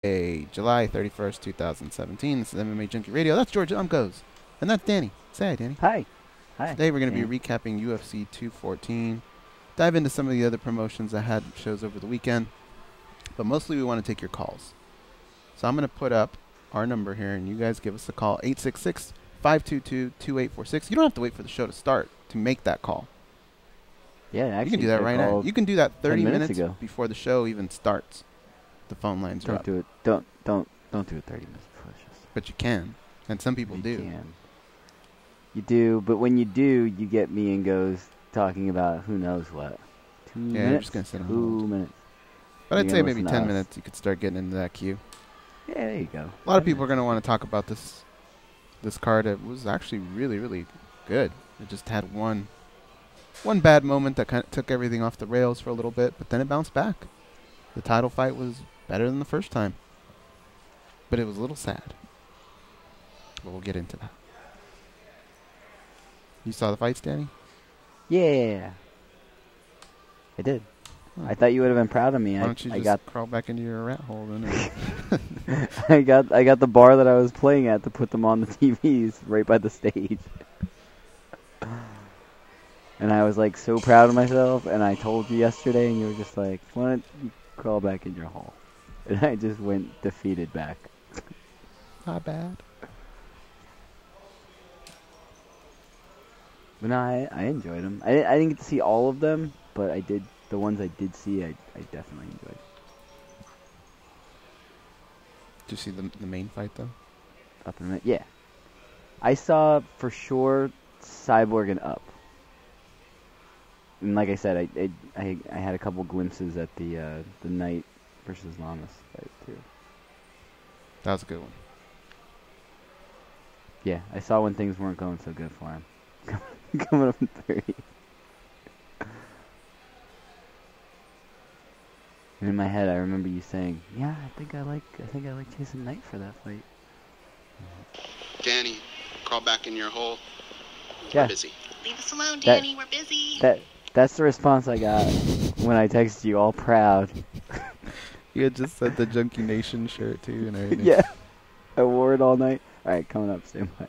July 31st, 2017. This is MMA Junkie Radio. That's George Goes. And that's Danny. Say hi, Danny. Hi. Hi. Today we're going to be recapping UFC 214. Dive into some of the other promotions that had shows over the weekend. But mostly we want to take your calls. So I'm going to put up our number here, and you guys give us a call, 866-522-2846. You don't have to wait for the show to start to make that call. Yeah, actually, you can do that right now. You can do that 30 minutes ago. Before the show even starts. The phone lines are up. Don't do it. Don't do it 30 minutes before the show. But you can, and some people do. Can. You do, but when you do, you get me and Goes talking about who knows what. 2 minutes. Yeah, I'm just gonna sit on 2 minutes. But I'd say maybe 10 minutes. You could start getting into that queue. Yeah, there you go. A lot of people are gonna want to talk about this card. It was actually really, really good. It just had one bad moment that kind of took everything off the rails for a little bit, but then it bounced back. The title fight was better than the first time, but it was a little sad. But we'll get into that. You saw the fights, Danny? Yeah, I did. Oh. I thought you would have been proud of me. Why don't you just crawl back into your rat hole then? I got the bar that I was playing at to put them on the TVs right by the stage. And I was like so proud of myself, and I told you yesterday, and you were just like, why don't you crawl back in your hole? And I just went defeated back. Not bad. But no, I enjoyed them. I didn't get to see all of them, but I did. The ones I did see, I definitely enjoyed. Did you see the main fight, though? Yeah. I saw, for sure, Cyborg and Up. And like I said, I had a couple glimpses at the Knight versus Lamas fight, too. That was a good one. Yeah, I saw when things weren't going so good for him. Coming up in 30. And in my head, I remember you saying, "Yeah, I think I like Jason Knight for that fight." Danny, crawl back in your hole. Yeah. We're busy. Leave us alone, Danny. We're busy. That's the response I got when I texted you, all proud. You had just said the Junkie Nation shirt too, and everything. Yeah, I wore it all night. All right, coming up, same way.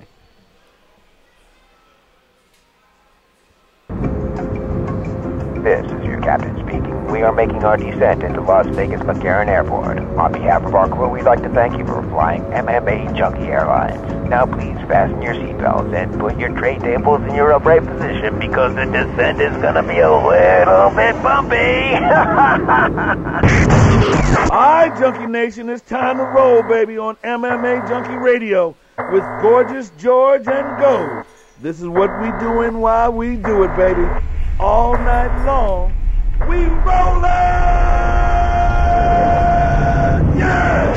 This is your captain speaking. We are making our descent into Las Vegas McCarran Airport. On behalf of our crew, we'd like to thank you for flying MMA Junkie Airlines. Now please fasten your seatbelts and put your tray tables in your upright position because the descent is going to be a little bit bumpy. Alright, Junkie Nation, it's time to roll, baby, on MMA Junkie Radio with Gorgeous George and Goes. This is what we doing while we do it, baby. All night long, we rollin'! Yeah!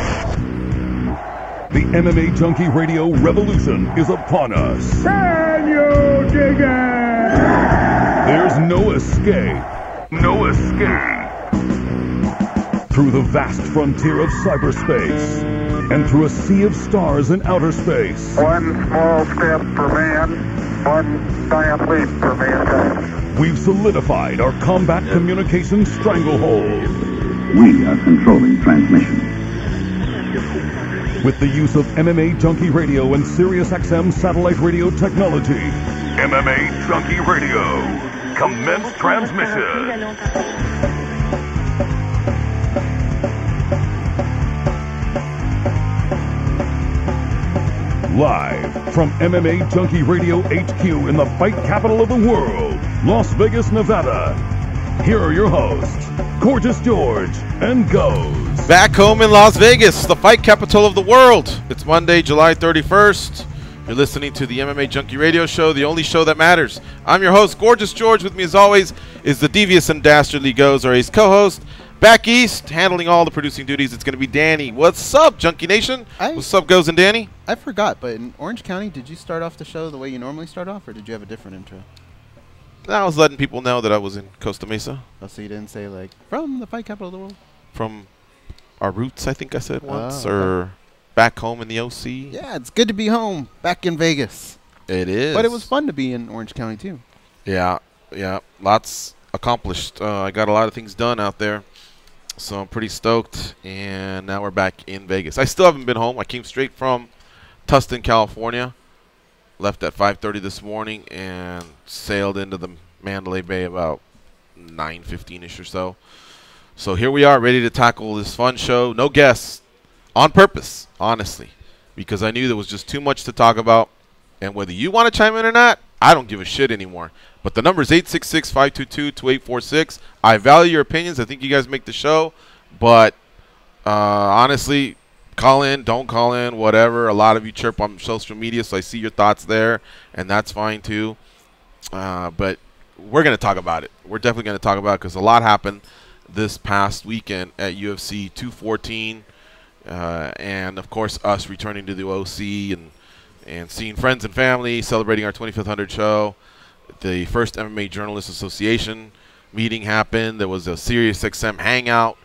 The MMA Junkie Radio revolution is upon us. Can you dig it? There's no escape. No escape. Through the vast frontier of cyberspace and through a sea of stars in outer space. One small step for man, one giant leap for mankind. We've solidified our combat communications stranglehold. We are controlling transmission. With the use of MMA Junkie Radio and SiriusXM satellite radio technology. MMA Junkie Radio. Commence transmission. Live from MMA Junkie Radio HQ in the fight capital of the world, Las Vegas, Nevada. Here are your hosts, Gorgeous George and Goes. Back home in Las Vegas, the fight capital of the world. It's Monday, July 31st. You're listening to the MMA Junkie Radio Show, the only show that matters. I'm your host, Gorgeous George. With me, as always, is the devious and dastardly Goes, our ace co-host. Back east, handling all the producing duties, it's going to be Danny. What's up, Junkie Nation? What's up, Goes and Danny? I forgot, but in Orange County, did you start off the show the way you normally start off, or did you have a different intro? I was letting people know that I was in Costa Mesa. Oh, so you didn't say, like, from the fight capital of the world? From our roots, I think I said once, okay. or back home in the OC. Yeah, it's good to be home, back in Vegas. It is. But it was fun to be in Orange County, too. Yeah, lots accomplished. I got a lot of things done out there. So I'm pretty stoked, and now we're back in Vegas. I still haven't been home. I came straight from Tustin, California. Left at 5:30 this morning and sailed into the Mandalay Bay about 9:15ish or so. So here we are, ready to tackle this fun show. No guests, on purpose, honestly, because I knew there was just too much to talk about. And whether you want to chime in or not, I don't give a shit anymore. But the number is 866-522-2846. I value your opinions. I think you guys make the show. But honestly, call in, don't call in, whatever. A lot of you chirp on social media, so I see your thoughts there, and that's fine too. But we're going to talk about it. We're definitely going to talk about it because a lot happened this past weekend at UFC 214. And, of course, us returning to the OC and seeing friends and family, celebrating our 2500 show. The first MMA Journalists Association meeting happened. There was a Sirius XM hangout.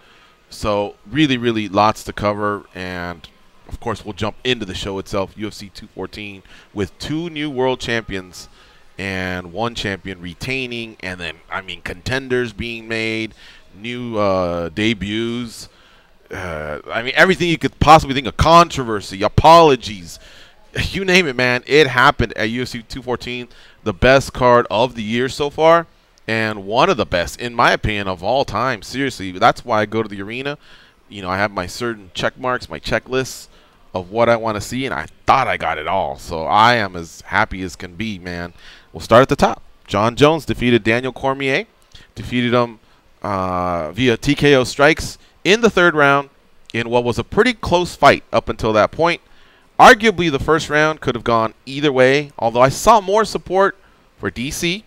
So really, really lots to cover. And, of course, we'll jump into the show itself, UFC 214, with 2 new world champions and 1 champion retaining. And then, I mean, contenders being made, new debuts. I mean, everything you could possibly think of, controversy, apologies. You name it, man. It happened at UFC 214, the best card of the year so far, and one of the best, in my opinion, of all time. Seriously, that's why I go to the arena. You know, I have my certain check marks, my checklists of what I want to see, and I thought I got it all. So I am as happy as can be, man. We'll start at the top. John Jones defeated Daniel Cormier, defeated him via TKO strikes in the 3rd round in what was a pretty close fight up until that point. Arguably, the first round could have gone either way, although I saw more support for DC,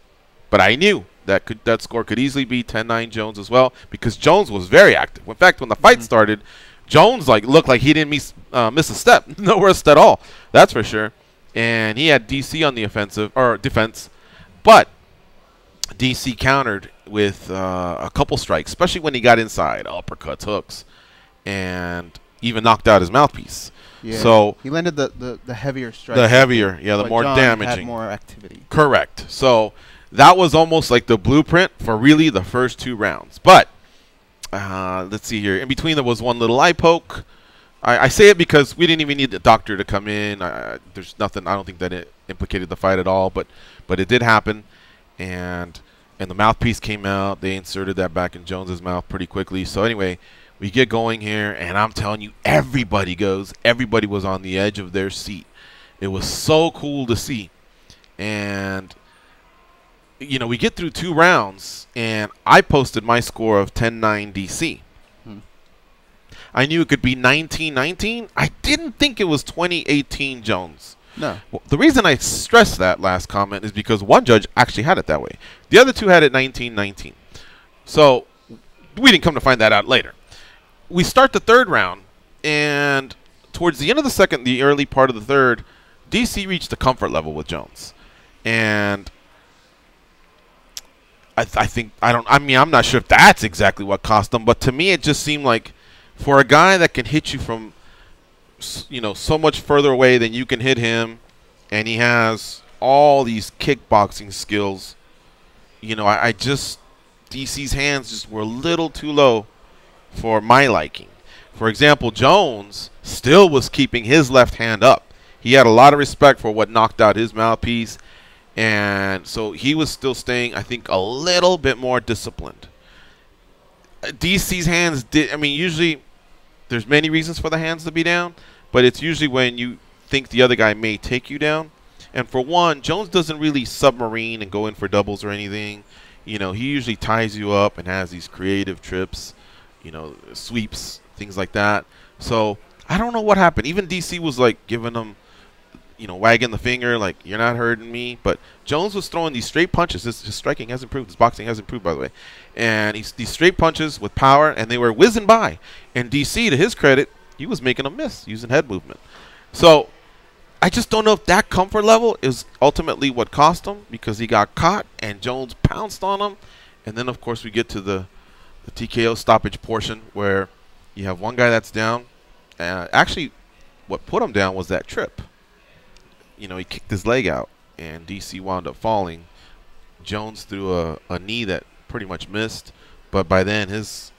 but I knew that score could easily be 10-9 Jones as well because Jones was very active. In fact, when the fight started, Jones looked like he didn't miss a step, no rest at all. That's for sure. And he had DC on the defense, but DC countered with a couple strikes, especially when he got inside, uppercuts, hooks, and even knocked out his mouthpiece. Yeah, so he landed the heavier strikes. The heavier, yeah, the more John damaging. Had more activity. Correct. So that was almost like the blueprint for really the first 2 rounds. But let's see here. In between, there was one little eye poke. I say it because we didn't even need the doctor to come in. There's nothing. I don't think that it implicated the fight at all. But it did happen, and the mouthpiece came out. They inserted that back in Jones's mouth pretty quickly. So anyway, we get going here, and I'm telling you, everybody was on the edge of their seat. It was so cool to see. And, you know, we get through 2 rounds, and I posted my score of 10-9 DC. I knew it could be 19-19. I didn't think it was 20-18 Jones. No. Well, the reason I stressed that last comment is because one judge actually had it that way. The other 2 had it 19-19. So we didn't come to find that out later. We start the 3rd round, and towards the end of the 2nd, the early part of the 3rd, DC reached a comfort level with Jones. And I'm not sure if that's exactly what cost him, but to me it just seemed like for a guy that can hit you from, you know, so much further away than you can hit him, and he has all these kickboxing skills, you know, DC's hands just were a little too low for my liking. For example, Jones still was keeping his left hand up. He had a lot of respect for what knocked out his mouthpiece, and so he was still staying, I think, a little bit more disciplined. DC's hands usually there's many reasons for the hands to be down, but it's usually when you think the other guy may take you down. And for one, Jones doesn't really submarine and go in for doubles or anything. You know, he usually ties you up and has these creative trips, you know, sweeps, things like that. So I don't know what happened. Even DC was like giving him, you know, wagging the finger, like, you're not hurting me. But Jones was throwing these straight punches. His striking has improved. His boxing has improved, by the way. And these straight punches with power, and they were whizzing by. And DC, to his credit, he was making them miss using head movement. So I just don't know if that comfort level is ultimately what cost him, because he got caught and Jones pounced on him. And then, of course, we get to the TKO stoppage portion where you have one guy that's down. Actually, what put him down was that trip. You know, he kicked his leg out, and DC wound up falling. Jones threw a knee that pretty much missed, but by then his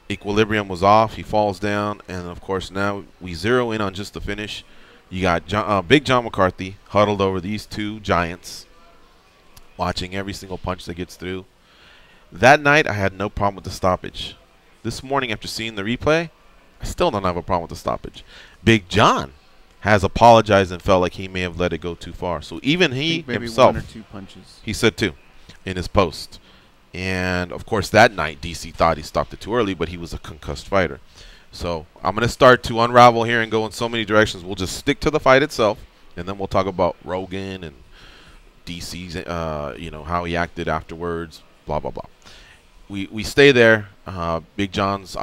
equilibrium was off. He falls down, and of course now we zero in on just the finish. You got Big John McCarthy huddled over these two giants, watching every single punch that gets through. That night, I had no problem with the stoppage. This morning, after seeing the replay, I still don't have a problem with the stoppage. Big John has apologized and felt like he may have let it go too far. So even he himself, 1 or 2 punches. He said 2 in his post. And, of course, that night, DC thought he stopped it too early, but he was a concussed fighter. So I'm going to start to unravel here and go in so many directions. We'll just stick to the fight itself, and then we'll talk about Rogan and DC's, how he acted afterwards, blah, blah, blah. We stay there. Big John's,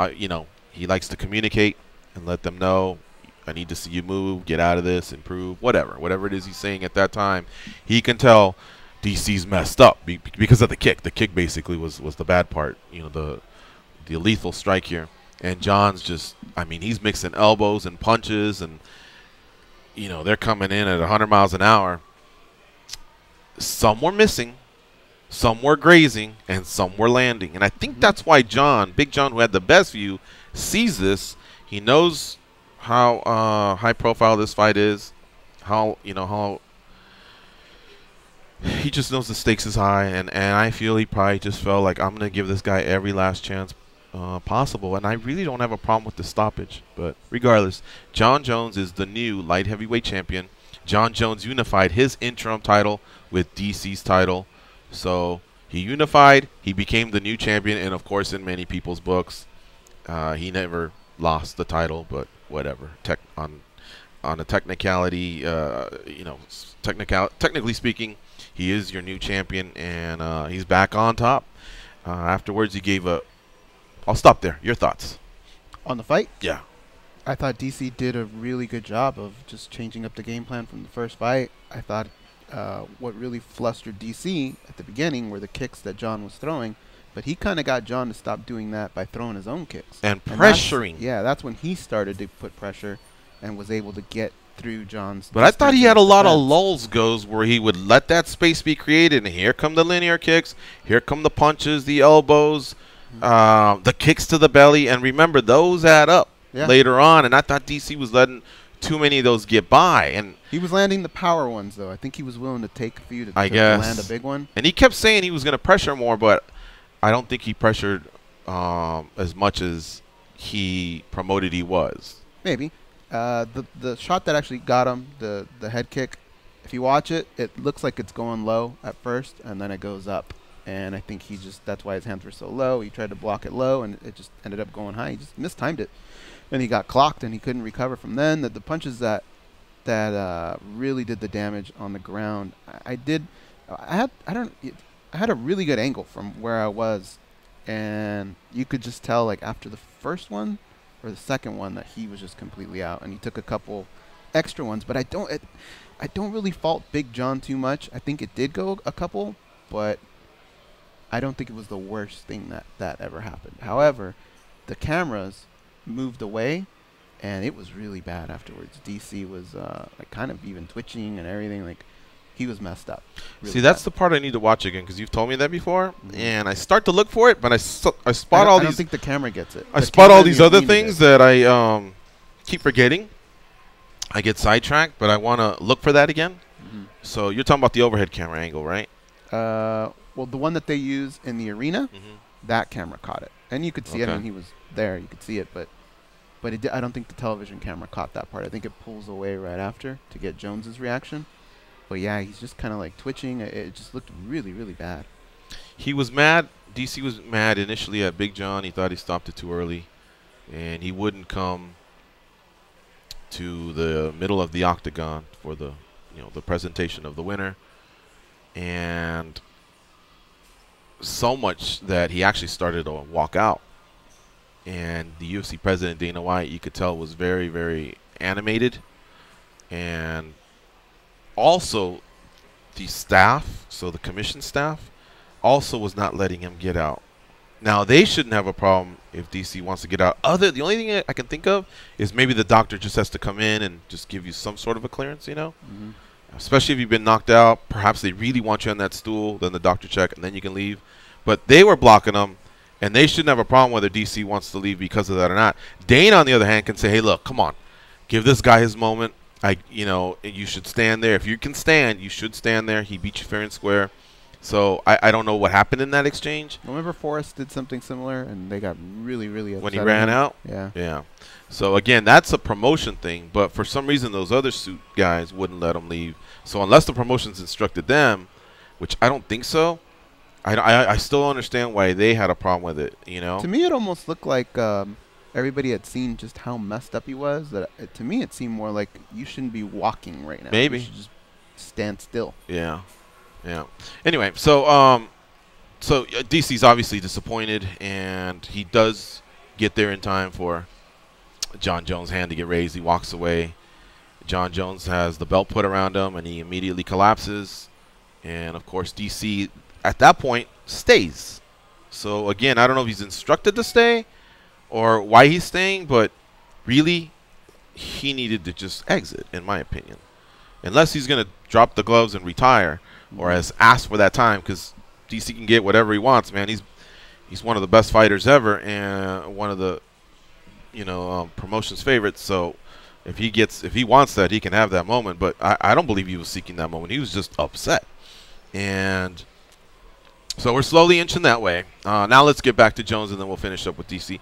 he likes to communicate and let them know, I need to see you move, get out of this, improve, whatever it is he's saying at that time. He can tell DC's messed up because of the kick. The kick basically was the bad part, the lethal strike here. And John's just, he's mixing elbows and punches, and, they're coming in at 100 miles an hour. Some were missing, some were grazing, and some were landing. And I think that's why Big John, who had the best view, sees this. He knows how high profile this fight is, how he just knows the stakes is high, and I feel he probably just felt like, I'm going to give this guy every last chance possible, and I really don't have a problem with the stoppage. But regardless, John Jones is the new light heavyweight champion. John Jones unified his interim title with DC's title. So he unified, he became the new champion, and of course in many people's books, he never lost the title, but whatever. On a technicality, technically speaking, he is your new champion, and he's back on top. Afterwards, he gave I'll stop there. Your thoughts? On the fight? Yeah. I thought DC did a really good job of just changing up the game plan from the first fight. I thought what really flustered DC at the beginning were the kicks that John was throwing, but he kind of got John to stop doing that by throwing his own kicks. And pressuring. That's when he started to put pressure and was able to get through John's. But I thought he had a lot of lulls where he would let that space be created, and here come the linear kicks, here come the punches, the elbows, the kicks to the belly, and remember, those add up later on, and I thought DC was letting too many of those get by. And he was landing the power ones, though. I think he was willing to take a few to land a big one. And he kept saying he was going to pressure more, but I don't think he pressured as much as he promoted he was. Maybe. The shot that actually got him, the head kick, if you watch it, it looks like it's going low at first, and then it goes up. And I think that's why his hands were so low. He tried to block it low, and it just ended up going high. He just mistimed it. And he got clocked, and he couldn't recover from then. The punches that really did the damage on the ground, I had a really good angle from where I was, and you could just tell, like, after the first one or the second one, that he was just completely out, and he took a couple extra ones. But I don't really fault Big John too much. I think it did go a couple, but I don't think it was the worst thing that ever happened. However, the cameras moved away, and it was really bad afterwards. DC was like kind of even twitching and everything. Like, he was messed up. Really See, that's the part I need to watch again, because you've told me that before, and I start to look for it, but I spot all these. I don't think the camera gets it. I spot all these other things that I keep forgetting. I get sidetracked, but I want to look for that again. So you're talking about the overhead camera angle, right? Well, the one that they use in the arena, that camera caught it, and you could see it when he was there. You could see it, but I don't think the television camera caught that part. I think it pulls away right after to get Jones's reaction. But yeah, he's just kind of like twitching. It just looked really, really bad. He was mad. DC was mad initially at Big John. He thought he stopped it too early, and he wouldn't come to the middle of the octagon for the presentation of the winner. And so much that he actually started to walk out. And the UFC president, Dana White, you could tell was very, very animated. And also the staff, so the commission staff, also was not letting him get out. Now, they shouldn't have a problem if DC wants to get out. The only thing I can think of is maybe the doctor just has to come in and just give you some sort of a clearance, Especially if you've been knocked out. Perhaps they really want you on that stool, then the doctor check, and then you can leave. But they were blocking him, And they shouldn't have a problem whether DC wants to leave because of that or not. Dane, on the other hand, can say, hey, look, come on. Give this guy his moment. You should stand there. If you can stand, you should stand there. He beat you fair and square. So I don't know what happened in that exchange. Remember Forrest did something similar, and they got really, really upset when he ran out? Yeah. Yeah. So, again, that's a promotion thing. But for some reason, those other suit guys wouldn't let him leave. So unless the promotions instructed them, which I don't think so, I still don't understand why they had a problem with it, you know? To me, it almost looked like everybody had seen just how messed up he was. To me, it seemed more like you shouldn't be walking right now. Maybe. You should just stand still. Yeah. Yeah. Anyway, so DC's obviously disappointed, and he does get there in time for John Jones' hand to get raised. He walks away. John Jones has the belt put around him, and he immediately collapses. And, of course, DC, at that point, stays. So, again, I don't know if he's instructed to stay or why he's staying, but really, he needed to just exit, in my opinion. Unless he's going to drop the gloves and retire, or has asked for that time, because DC can get whatever he wants, man. He's one of the best fighters ever, and one of the promotion's favorites. So if he wants that, he can have that moment. But I don't believe he was seeking that moment. He was just upset, and so we're slowly inching that way. Now let's get back to Jones, and then we'll finish up with DC.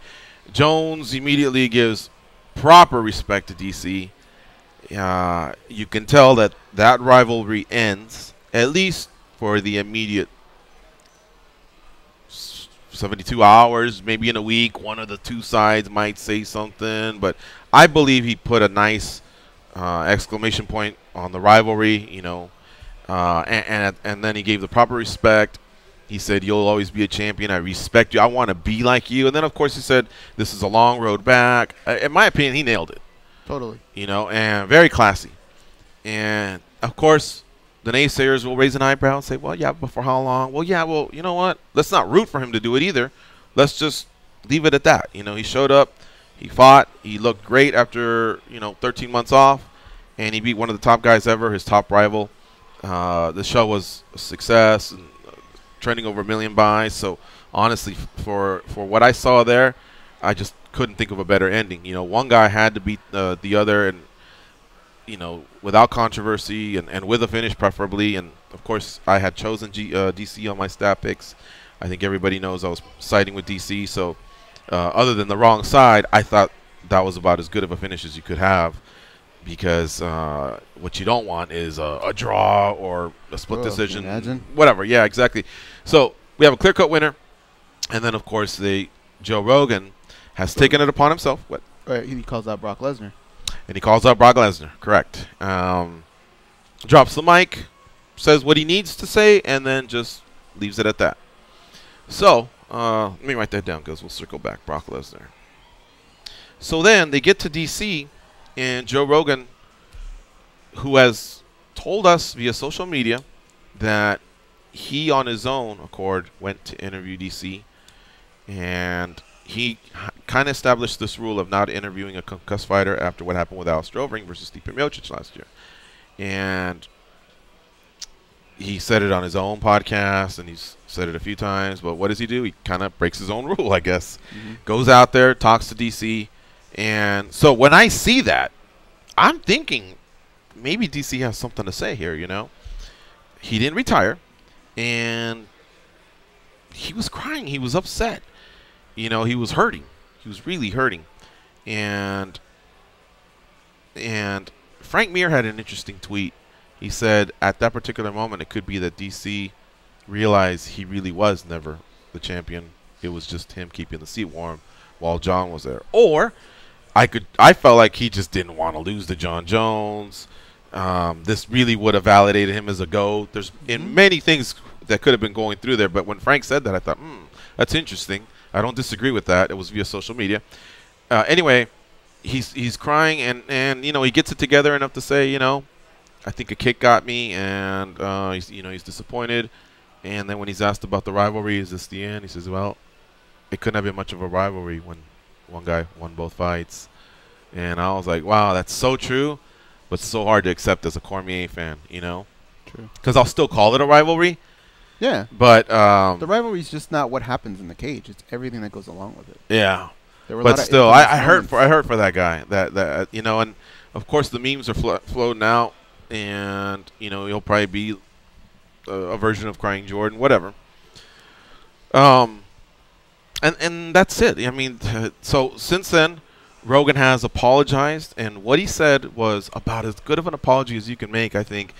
Jones immediately gives proper respect to DC. You can tell that rivalry ends, at least for the immediate 72 hours, maybe in a week. One of the two sides might say something, but I believe he put a nice exclamation point on the rivalry, and then he gave the proper respect. He said, you'll always be a champion. I respect you. I want to be like you. And then, of course, he said, this is a long road back. In my opinion, he nailed it. Totally. And very classy. And, of course, the naysayers will raise an eyebrow and say, well, yeah, but for how long? Well, yeah, well, you know what? Let's not root for him to do it either. Let's just leave it at that. He showed up. He fought. He looked great after, 13 months off. And he beat one of the top guys ever, his top rival. The show was a success and trending over 1 million buys. So, honestly, for what I saw there, I just couldn't think of a better ending. One guy had to beat the other, and without controversy and with a finish preferably. And, of course, I had chosen DC on my stat picks. I think everybody knows I was siding with DC. So, other than the wrong side, I thought that was about as good of a finish as you could have, because what you don't want is a draw or a split decision. Imagine. Whatever. Yeah, exactly. So, we have a clear-cut winner. And then, of course, Joe Rogan has taken it upon himself. What? Right, he calls out Brock Lesnar. And he calls out Brock Lesnar, correct. Drops the mic, says what he needs to say, and then just leaves it at that. So, let me write that down, because we'll circle back. Brock Lesnar. So then they get to DC, and Joe Rogan, who has told us via social media that he on his own accord went to interview DC, and he kind of established this rule of not interviewing a concussed fighter after what happened with Al Stroving versus Stipe Miocic last year. And he said it on his own podcast, and he's said it a few times. But what does he do? He kind of breaks his own rule, I guess. Goes out there, talks to DC. And so when I see that, I'm thinking maybe DC has something to say here, He didn't retire, and he was crying. He was upset. He was hurting. He was really hurting. And Frank Mir had an interesting tweet. He said at that particular moment, it could be that DC realized he really was never the champion. It was just him keeping the seat warm while John was there. Or I felt like he just didn't want to lose to John Jones. This really would have validated him as a GOAT. There's many things that could have been going through there. But when Frank said that, I thought, that's interesting. I don't disagree with that. It was via social media. Anyway, he's crying, and he gets it together enough to say, I think a kick got me, and he's disappointed. And then when he's asked about the rivalry, is this the end? He says, well, it couldn't have been much of a rivalry when one guy won both fights. And I was like, wow, that's so true, but so hard to accept as a Cormier fan, True. Because I'll still call it a rivalry. Yeah. But the rivalry is just not what happens in the cage. It's everything that goes along with it. Yeah. There were But still, I heard moments. for that guy that you know, and of course the memes are floating out, and you know he'll probably be a version of Crying Jordan, whatever. And that's it. I mean, so since then, Rogan has apologized, and what he said was about as good of an apology as you can make. I think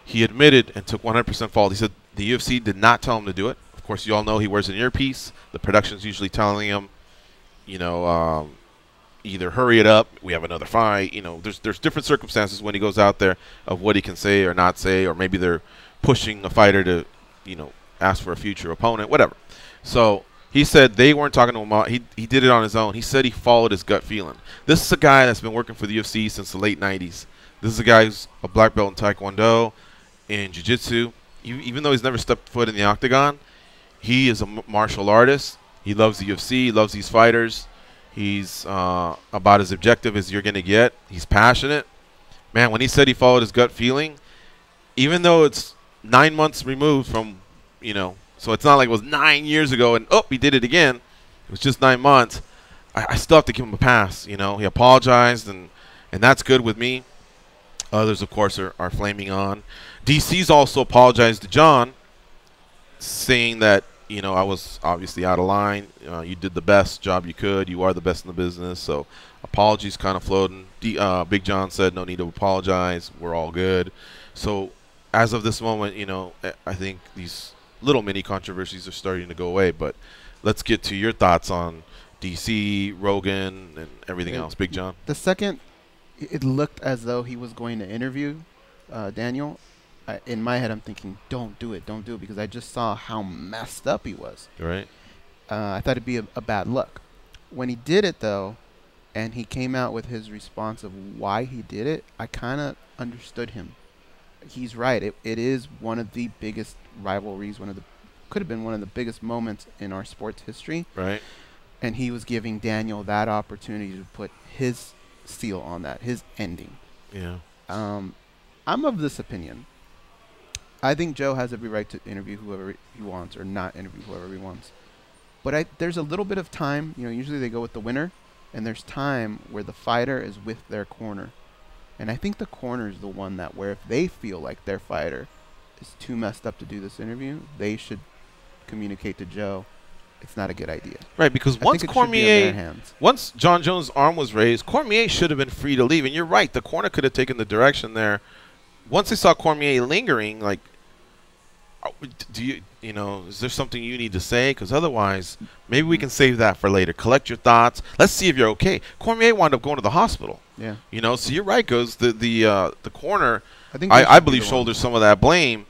he admitted and took 100% fault. He said the UFC did not tell him to do it. Of course, you all know he wears an earpiece. The production's usually telling him, you know, either hurry it up, we have another fight. You know, there's different circumstances when he goes out there of what he can say or not say, or maybe they're pushing a fighter to, you know, ask for a future opponent, whatever. So he said they weren't talking to him. He did it on his own. He said he followed his gut feeling. This is a guy that's been working for the UFC since the late 90s. This is a guy who's a black belt in Taekwondo, in Jiu-Jitsu. Even though he's never stepped foot in the octagon, he is a martial artist. He loves the UFC. He loves these fighters. He's about as objective as you're going to get. He's passionate. Man, when he said he followed his gut feeling, even though it's 9 months removed from, you know, so it's not like it was 9 years ago and, oh, he did it again. It was just 9 months. I still have to give him a pass, you know. He apologized, and that's good with me. Others, of course, are flaming on. DC's also apologized to John, saying that, you know, I was obviously out of line. You did the best job you could. You are the best in the business. So apologies kind of floating. Big John said no need to apologize. We're all good. So as of this moment, you know, I think these little mini controversies are starting to go away. But let's get to your thoughts on DC, Rogan, and everything else. Big John. The second it looked as though he was going to interview Daniel, in my head I'm thinking, don't do it, because I just saw how messed up he was. Right. I thought it'd be a bad look. When he did it, though, and he came out with his response of why he did it, I kind of understood him. He's right. It is one of the biggest rivalries, could have been one of the biggest moments in our sports history. Right. And he was giving Daniel that opportunity to put his seal on that, his ending. Yeah. I'm of this opinion. I think Joe has every right to interview whoever he wants or not interview whoever he wants. But there's a little bit of time. You know, usually they go with the winner, and there's time where the fighter is with their corner. And I think the corner is the one that where if they feel like their fighter is too messed up to do this interview, they should communicate to Joe it's not a good idea. Right, because once once John Jones' arm was raised, Cormier should have been free to leave. And you're right, the corner could have taken the direction there. Once they saw Cormier lingering, like, do you know, is there something you need to say? Because otherwise, maybe we can save that for later. Collect your thoughts. Let's see if you're okay. Cormier wound up going to the hospital. Yeah. You know, so you're right, Goes. The corner, I believe, shoulders some of that blame.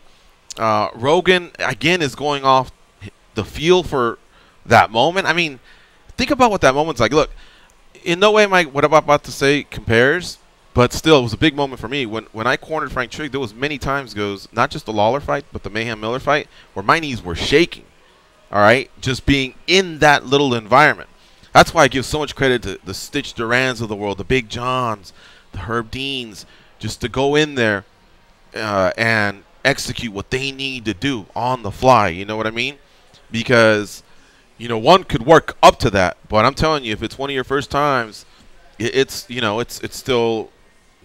Rogan, again, is going off the feel for that moment. I mean, think about what that moment's like. Look, in no way am I what I'm about to say compares, but still, it was a big moment for me. When I cornered Frank Trigg, there was many times, Goes, not just the Lawler fight, but the Mayhem Miller fight, where my knees were shaking, all right, just being in that little environment. That's why I give so much credit to the Stitch Durans of the world, the Big Johns, the Herb Deans, just to go in there and execute what they need to do on the fly. You know what I mean? Because, you know, one could work up to that, but I'm telling you, if it's one of your first times, it's still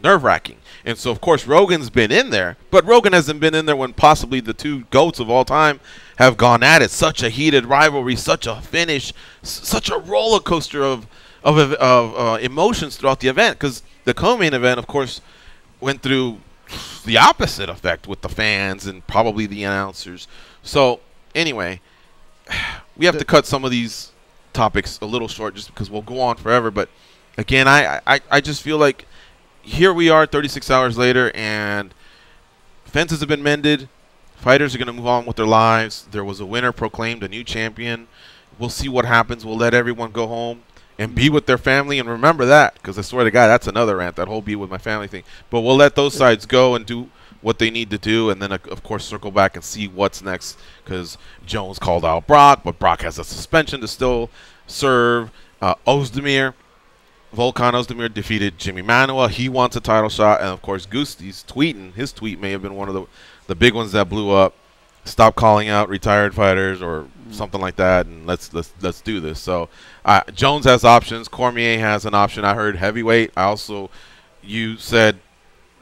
nerve-wracking. And so, of course, Rogan's been in there, but Rogan hasn't been in there when possibly the two GOATs of all time have gone at it. Such a heated rivalry, such a finish, such a roller coaster of emotions throughout the event. Because the co-main event, of course, went through the opposite effect with the fans and probably the announcers. So, anyway, we have to cut some of these topics a little short just because we'll go on forever. But, again, I just feel like here we are 36 hours later, and fences have been mended. Fighters are going to move on with their lives. There was a winner proclaimed, a new champion. We'll see what happens. We'll let everyone go home and be with their family. And remember that, because I swear to God, that's another rant, that whole be with my family thing. But we'll let those sides go and do what they need to do, and then, of course, circle back and see what's next, because Jones called out Brock, but Brock has a suspension to still serve. Ozdemir, Volkan Ozdemir defeated Jimmy Manuwa. He wants a title shot. And, of course, Gusti's tweeting. His tweet may have been one of the big ones that blew up. stop calling out retired fighters or something like that, and let's do this. So Jones has options. Cormier has an option. I heard heavyweight. You said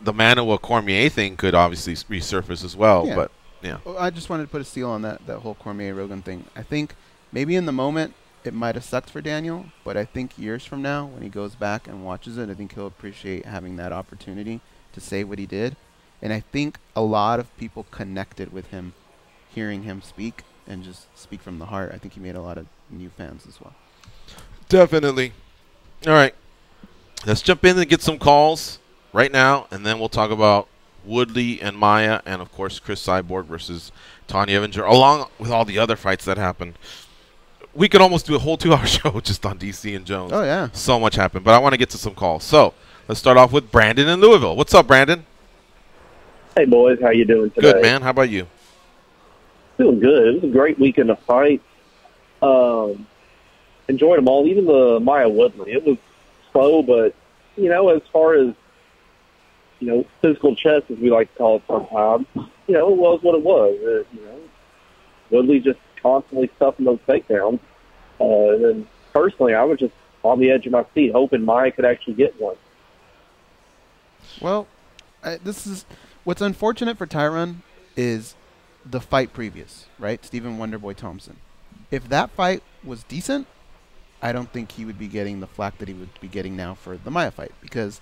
the Manuel Cormier thing could obviously resurface as well. Yeah. But yeah, well, I just wanted to put a seal on that whole Cormier Rogan thing. I think maybe in the moment it might have sucked for Daniel, but I think years from now when he goes back and watches it, I think he'll appreciate having that opportunity to say what he did. And I think a lot of people connected with him, hearing him speak and just speak from the heart. I think he made a lot of new fans as well. Definitely. All right, let's jump in and get some calls right now, and then we'll talk about Woodley and Maia, and of course Chris Cyborg versus Tanya Evinger, along with all the other fights that happened. We could almost do a whole 2-hour show just on DC and Jones. Oh yeah, so much happened. But I want to get to some calls. So let's start off with Brandon in Louisville. What's up, Brandon? Hey boys, how you doing today? Good, man. How about you? Doing good. It was a great weekend of fights. Enjoyed them all, even the Maia Woodley. It was slow, but as far as physical chess, as we like to call it sometimes, it was what it was. Woodley just constantly stuffing those takedowns. And then personally, I was just on the edge of my seat, hoping Maia could actually get one. Well, this is what's unfortunate for Tyron is the fight previous, right? Stephen Wonderboy Thompson. If that fight was decent, I don't think he would be getting the flack that he would be getting now for the Maia fight, because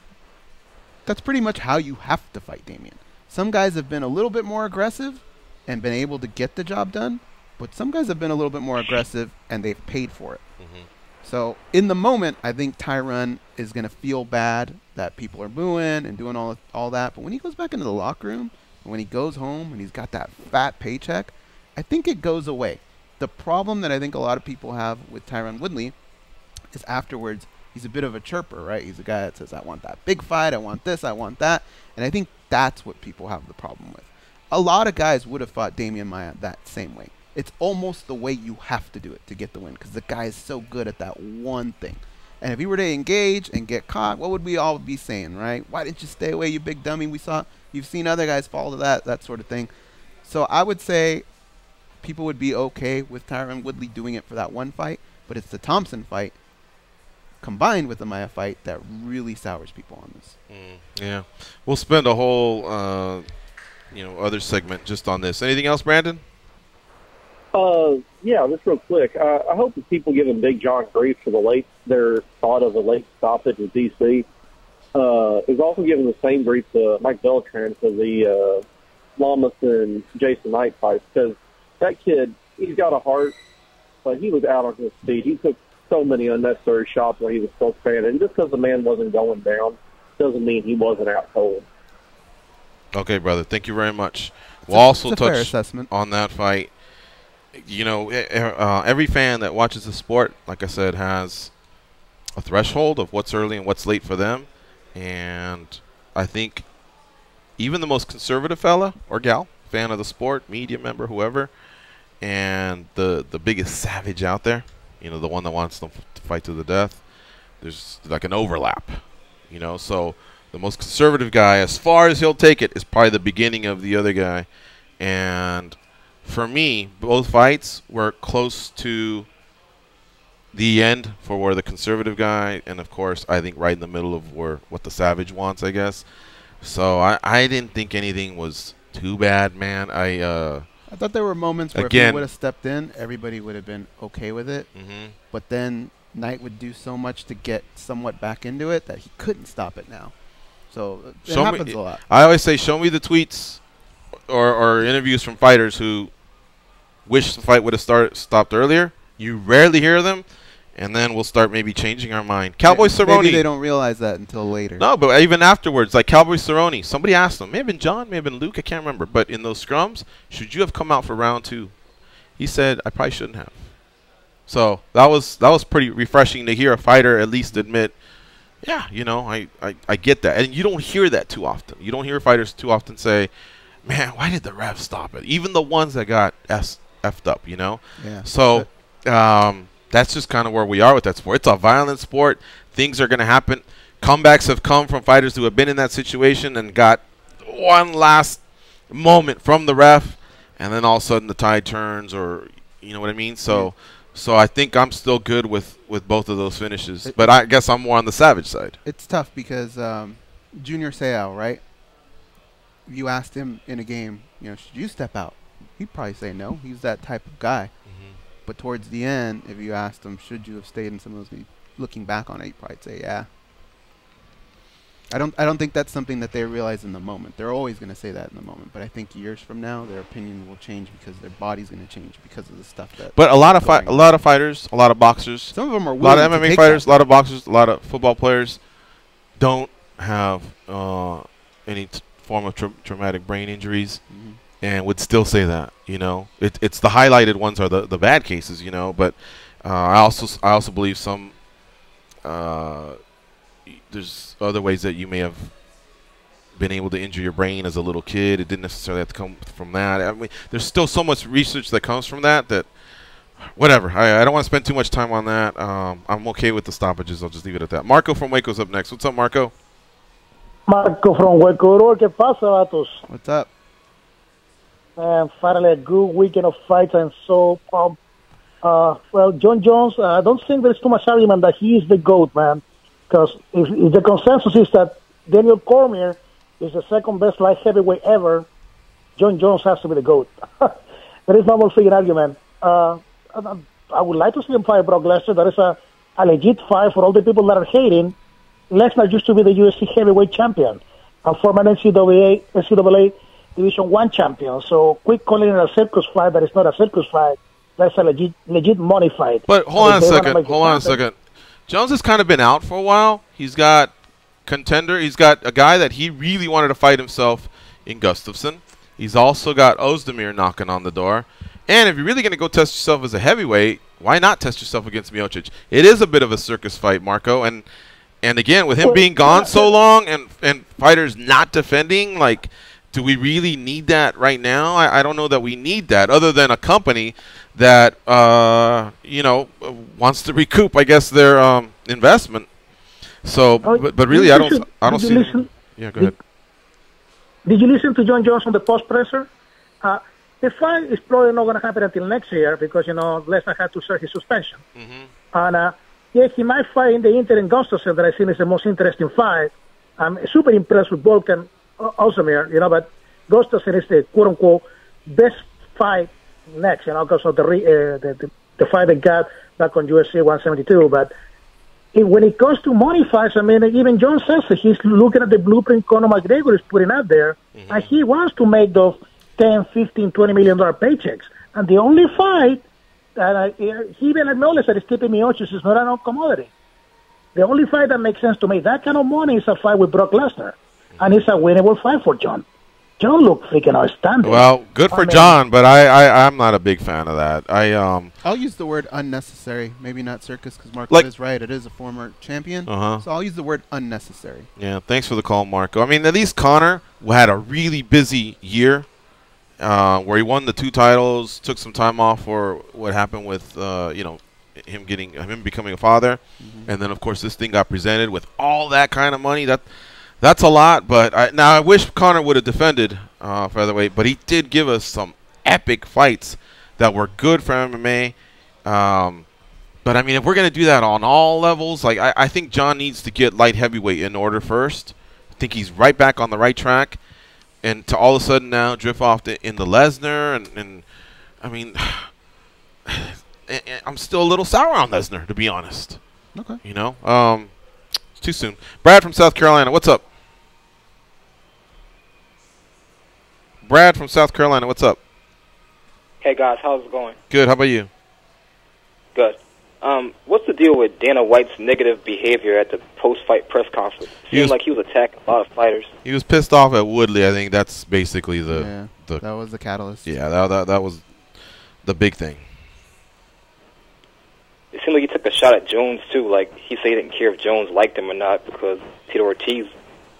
that's pretty much how you have to fight Damian. Some guys have been a little bit more aggressive and been able to get the job done, but some guys have been a little bit more aggressive and they've paid for it. Mm-hmm. So in the moment, I think Tyron is going to feel bad that people are booing and doing all that. But when he goes back into the locker room and when he goes home and he's got that fat paycheck, I think it goes away. The problem that I think a lot of people have with Tyron Woodley is afterwards he's a bit of a chirper, right? He's a guy that says, I want that big fight, I want this, I want that. And I think that's what people have the problem with. A lot of guys would have fought Damian Maia that same way. It's almost the way you have to do it to get the win, because the guy is so good at that one thing. And if he were to engage and get caught, what would we all be saying, right? Why didn't you stay away, you big dummy? You've seen other guys fall to that sort of thing. So I would say people would be okay with Tyron Woodley doing it for that one fight, but it's the Thompson fight combined with the Maia fight that really sours people on this. Yeah. We'll spend a whole other segment just on this. Anything else, Brandon? Yeah, just real quick. I hope that people giving Big John grief for their thought of the late stoppage with DC is also giving the same grief to Mike Beltran for the Lamas and Jason Knight fight, because that kid, he's got a heart, but he was out on his feet. He took so many unnecessary shots where he was so fan, and just because the man wasn't going down doesn't mean he wasn't out cold. Okay, brother. Thank you very much. We'll also touch assessment on that fight. Every fan that watches the sport, like I said, has a threshold of what's early and what's late for them. And I think even the most conservative fella or gal, fan of the sport, media member, whoever, and the biggest savage out there, the one that wants them to fight to the death, there's like an overlap, So the most conservative guy, as far as he'll take it, is probably the beginning of the other guy. And for me, both fights were close to the end for where the conservative guy, and of course, I think right in the middle of what the savage wants, I guess. So I didn't think anything was too bad, man. I thought there were moments where if he would have stepped in, everybody would have been okay with it. Mm-hmm. But then Knight would do so much to get somewhat back into it that he couldn't stop it now. So it happens a lot. I always say, show me the tweets or interviews from fighters who wish the fight would have stopped earlier. You rarely hear them, and then we'll start maybe changing our mind. Cowboy Cerrone. Maybe they don't realize that until later. No, but even afterwards, like Cowboy Cerrone, somebody asked him, may have been John, may have been Luke, I can't remember, but in those scrums, should you have come out for round 2? He said, I probably shouldn't have. So that was pretty refreshing to hear a fighter at least admit, yeah, I get that. And you don't hear that too often. You don't hear fighters too often say, man, why did the ref stop it? Even the ones that got effed up, Yeah. So that's just kind of where we are with that sport. It's a violent sport. Things are going to happen. Comebacks have come from fighters who have been in that situation and got one last moment from the ref, and then all of a sudden the tide turns, or you know what I mean. So I think I'm still good with both of those finishes, but I guess I'm more on the Savage side. It's tough because Junior Seau, right? If you asked him in a game, should you step out? He'd probably say no. He's that type of guy. But towards the end, if you asked him, should you have stayed in some of those, looking back on it, he'd probably say, yeah. I don't think that's something that they realize in the moment. They're always going to say that in the moment. But I think years from now, their opinion will change because their body's going to change because of the stuff that. But a lot of fighters, a lot of boxers, some of them are a lot of MMA fighters, a lot of boxers, a lot of football players don't have any form of traumatic brain injuries, and would still say that. It's the highlighted ones are the bad cases. But I also believe some. There's other ways that you may have been able to injure your brain as a little kid. It didn't necessarily have to come from that. I mean, there's still so much research that comes from that whatever. I don't want to spend too much time on that. I'm okay with the stoppages. I'll just leave it at that. Marco from Waco's up next. What's up, Marco? Marco from Waco. ¿Qué pasa, vatos? What's up? Finally, a good weekend of fights. I'm so pumped. Well, John Jones, I don't think there's too much argument that he is the GOAT, man. Because if the consensus is that Daniel Cormier is the second best light heavyweight ever, John Jones has to be the GOAT. There is no more freaking argument. I would like to see him fight Brock Lesnar. That is a legit fight for all the people that are hating. Lesnar used to be the UFC heavyweight champion and former NCAA Division I champion. So quit calling it a circus fight. That is not a circus fight. That's a legit money fight. But hold on a second. Jones has kind of been out for a while. He's got contender. He's got a guy that he really wanted to fight himself in Gustafsson. He's also got Ozdemir knocking on the door. And if you're really going to go test yourself as a heavyweight, why not test yourself against Miocic? It is a bit of a circus fight, Marco. And again, with him being gone so long and fighters not defending, like, do we really need that right now? I don't know that we need that, other than a company that wants to recoup, I guess, their investment. So, but really, I don't see. Yeah, go ahead. Did you listen to John Jones on the post presser? The fight is probably not going to happen until next year because Lesnar had to serve his suspension. And he might fight in the Inter and Gustafsson that I think is the most interesting fight. I'm super impressed with Volkan Ozdemir, but Gustafsson is the quote-unquote best fight next, because of the fight they got back on UFC 172. But when it comes to money fights, I mean, even John says that he's looking at the blueprint Conor McGregor is putting out there, and he wants to make those $10, $15, $20 million paychecks. And the only fight that he even acknowledged that is keeping Miocic is not an commodity. The only fight that makes sense to make that kind of money is a fight with Brock Lesnar. And it's a winnable fight for John. John looked freaking outstanding. Well, good for John, but I'm not a big fan of that. I'll use the word unnecessary, maybe not circus, because Marco is right. It is a former champion, so I'll use the word unnecessary. Yeah, thanks for the call, Marco. I mean, at least Conor had a really busy year where he won the 2 titles, took some time off for what happened with him becoming a father, and then of course this thing got presented with all that kind of money. That's a lot, but I wish Conor would have defended featherweight, but he did give us some epic fights that were good for MMA. But I mean, if we're gonna do that on all levels, like I think John needs to get light heavyweight in order first. I think he's right back on the right track, and to all of a sudden now drift off in the Lesnar, and I mean, I'm still a little sour on Lesnar, to be honest. Okay. It's too soon. Brad from South Carolina, what's up? Brad from South Carolina, what's up? Hey guys, how's it going? Good. How about you? Good. What's the deal with Dana White's negative behavior at the post-fight press conference? It seemed like he was attacking a lot of fighters. He was pissed off at Woodley. I think that's basically the that was the catalyst. Yeah, that was the big thing. It seemed like he took a shot at Jones too. Like he said he didn't care if Jones liked him or not because Tito Ortiz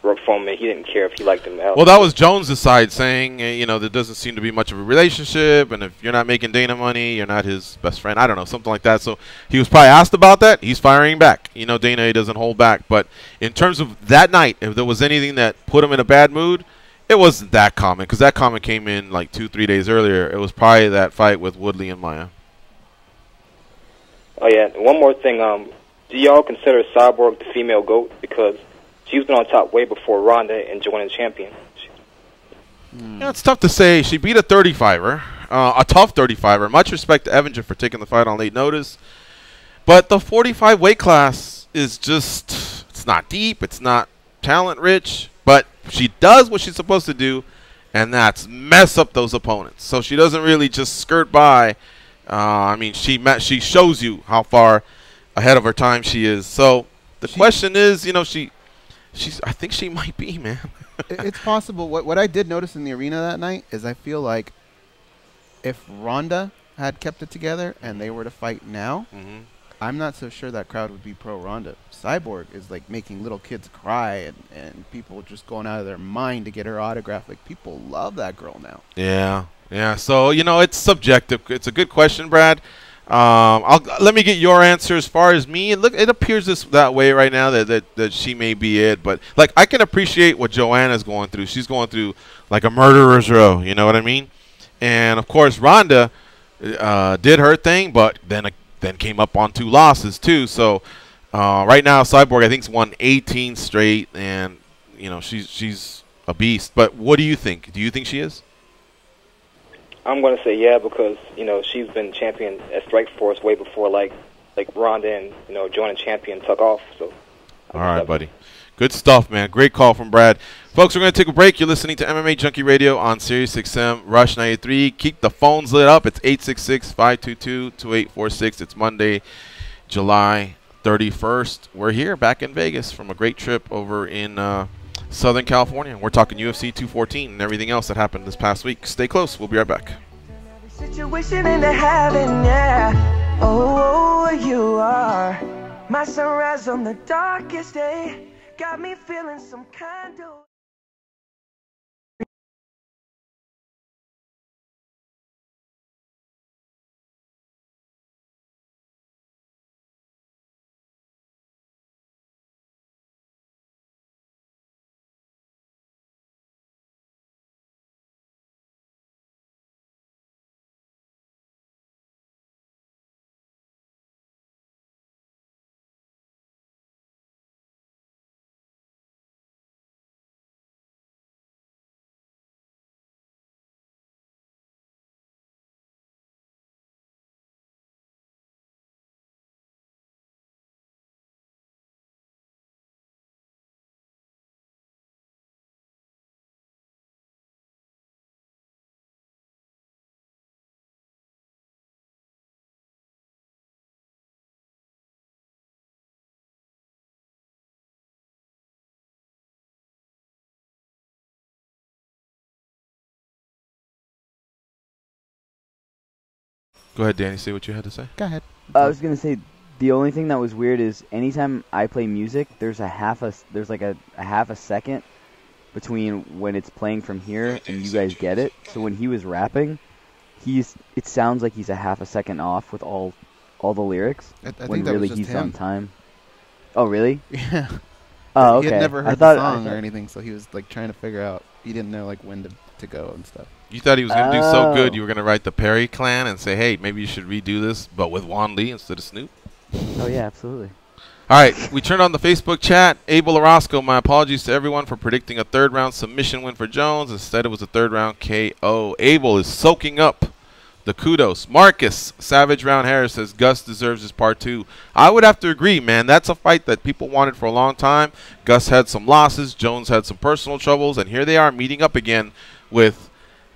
worked for him and he didn't care if he liked him. Well, that was Jones' side saying, there doesn't seem to be much of a relationship, and if you're not making Dana money, you're not his best friend. I don't know, something like that. So he was probably asked about that. He's firing back. Dana, he doesn't hold back. But in terms of that night, if there was anything that put him in a bad mood, It wasn't that comment because that comment came in like 2-3 days earlier. It was probably that fight with Woodley and Maia. Oh yeah, one more thing. Do y'all consider Cyborg the female GOAT because she's been on top way before Ronda and joining champion? Yeah, it's tough to say. She beat a 35er, a tough 35er. Much respect to Evanger for taking the fight on late notice. But the 45 weight class is just, it's not deep. It's not talent rich. But she does what she's supposed to do, and that's mess up those opponents. So she doesn't really just skirt by. I mean, she shows you how far ahead of her time she is. So the question is, you know, I think she might be, man. It's possible. What I did notice in the arena that night is I feel like if Ronda had kept it together and they were to fight now, I'm not so sure that crowd would be pro Ronda. Cyborg is like making little kids cry and people just going out of their mind to get her autograph. Like, people love that girl now. Yeah. Yeah. So, you know, it's subjective. It's a good question, Brad. Let me get your answer. As far as me, it appears that way right now that she may be it. But like, I can appreciate what Joanna's going through. She's going through like a murderer's row. You know what I mean? And of course, Ronda did her thing, but then came up on 2 losses too. So right now, Cyborg I think's won 18 straight, and you know she's a beast. But what do you think? Do you think she is? I'm going to say yeah because, you know, she's been champion at Strikeforce way before like Ronda and, you know, joining champion took off. So. All right, buddy. Good stuff, man. Great call from Brad. Folks, we're going to take a break. You're listening to MMA Junkie Radio on Sirius XM Rush 93. Keep the phones lit up. It's 866-522-2846. It's Monday, July 31st. We're here back in Vegas from a great trip over in Southern California. We're talking UFC 214 and everything else that happened this past week. Stay close. We'll be right back. Situation into heaven, yeah. Oh, you are my sunrise on the darkest day. Got me feeling some kind of. Go ahead, Danny. Say what you had to say. Go ahead. I was gonna say the only thing that was weird is anytime I play music, there's like a half a second between when it's playing from here and you guys get it. So when he was rapping, it sounds like he's a half a second off with all the lyrics. I when think that really was just he's him. on time. Oh really? Yeah. Oh okay. He had never heard the song or anything, so he was like trying to figure out. He didn't know like when to go and stuff. You thought he was going to do so good, you were going to write the Perry Clan and say, hey, maybe you should redo this, but with Juan Lee instead of Snoop? Oh, yeah, absolutely. All right, we turned on the Facebook chat. Abel Orozco, my apologies to everyone for predicting a third-round submission win for Jones. Instead, it was a third-round KO. Abel is soaking up the kudos. Marcus, Savage Round Harris says Gus deserves his part 2. I would have to agree, man. That's a fight that people wanted for a long time. Gus had some losses. Jones had some personal troubles, and here they are meeting up again with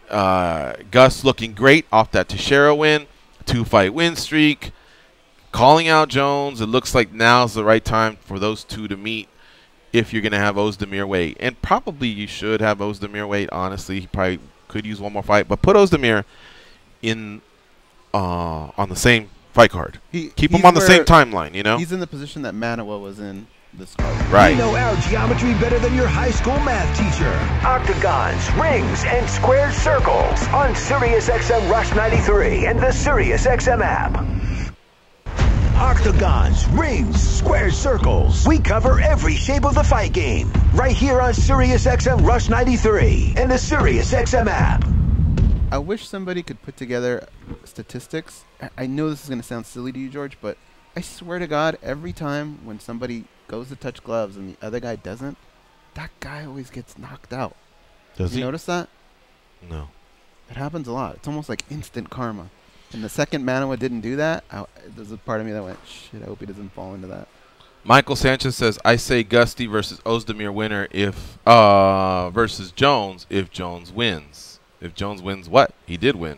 Gus looking great off that Teixeira win, 2-fight win streak, calling out Jones. It looks like now's the right time for those two to meet if you're going to have Ozdemir wait. And probably you should have Ozdemir wait, honestly. He probably could use one more fight. But put Ozdemir in on the same fight card. Keep him on the same timeline, you know? He's in the position that Manawa was in this card. Right. You know our geometry better than your high school math teacher. Octagons, rings, and square circles on Sirius XM Rush 93 and the Sirius XM app. octagons, rings, square circles. We cover every shape of the fight game right here on SiriusXM Rush 93 and the SiriusXM app. I wish somebody could put together statistics. I know this is going to sound silly to you, George, but I swear to God, every time when somebody goes to touch gloves and the other guy doesn't, that guy always gets knocked out. Does he? You notice that? No. It happens a lot. It's almost like instant karma. And the second Manoa didn't do that, there's a part of me that went, shit, I hope he doesn't fall into that. Michael Sanchez says, I say Gusty versus Ozdemir winner if versus Jones if Jones wins. If Jones wins what? He did win.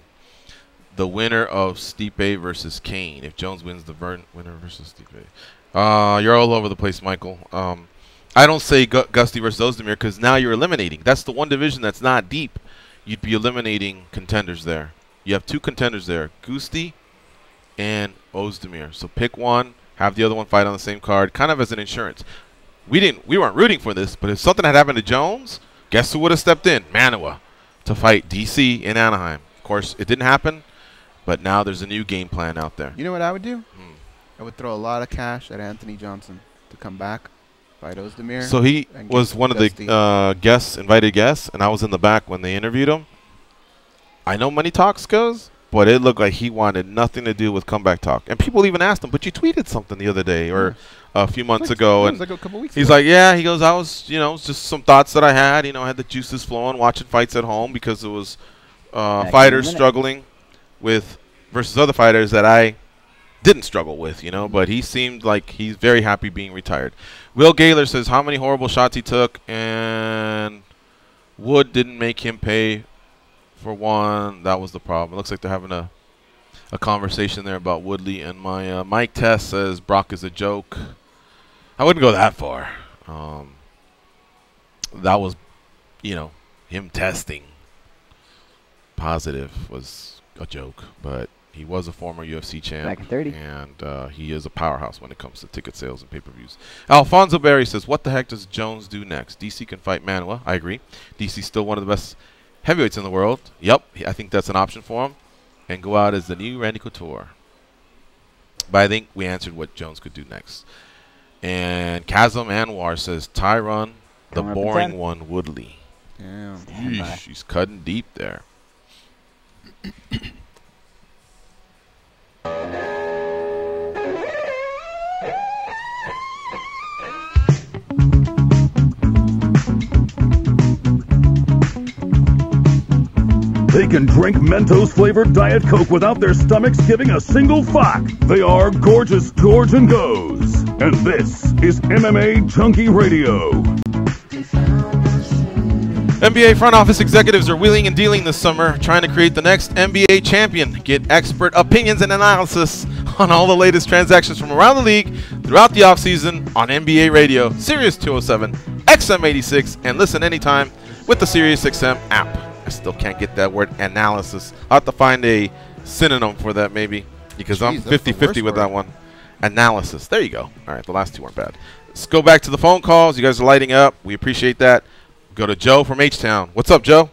The winner of Stipe versus Kane. If Jones wins, the winner versus Stipe. You're all over the place, Michael. I don't say Gusty versus Ozdemir because now you're eliminating. That's the one division that's not deep. You'd be eliminating contenders there. You have two contenders there, Gusty and Ozdemir. So pick one, have the other one fight on the same card, kind of as an insurance. We weren't rooting for this, but if something had happened to Jones, guess who would have stepped in? Manoa to fight DC in Anaheim. Of course, it didn't happen, but now there's a new game plan out there. You know what I would do? I would throw a lot of cash at Anthony Johnson to come back, fight Ozdemir. So he was one of the guests, invited guests, and I was in the back when they interviewed him. I know Money Talks goes, but it looked like he wanted nothing to do with Comeback Talk. And people even asked him, but you tweeted something the other day or a few months ago. And like a couple weeks he's ago. like, yeah, he goes, I was, just some thoughts that I had. I had the juices flowing, watching fights at home because it was fighters struggling with versus other fighters that I didn't struggle with, But he seemed like he's very happy being retired. Will Gaylor says how many horrible shots he took, and Wood didn't make him pay for one. That was the problem. It looks like they're having a conversation there about Woodley and Maia. Mike Tess says Brock is a joke. I wouldn't go that far. That was, him testing positive was a joke, but he was a former UFC champ. Back in 30. And he is a powerhouse when it comes to ticket sales and pay-per-views. Alfonso Berry says, what the heck does Jones do next? DC can fight Manoa. I agree. DC's still one of the best heavyweights in the world. Yep, I think that's an option for him. And go out as the new Randy Couture. But I think we answered what Jones could do next. And Kazem Anwar says Tyron, the boring one, Woodley. Yeah. Yeesh, she's cutting deep there. They can drink Mentos-flavored Diet Coke without their stomachs giving a single fuck. They are Gorgeous George and Goes. And this is MMA Junkie Radio. NBA front office executives are wheeling and dealing this summer, trying to create the next NBA champion. Get expert opinions and analysis on all the latest transactions from around the league throughout the offseason on NBA Radio, Sirius 207, XM86, and listen anytime with the SiriusXM app. I still can't get that word analysis. I'll have to find a synonym for that maybe because I'm 50-50 with that one. Analysis. There you go. All right, the last two weren't bad. Let's go back to the phone calls. You guys are lighting up. We appreciate that. Go to Joe from H-Town. What's up, Joe?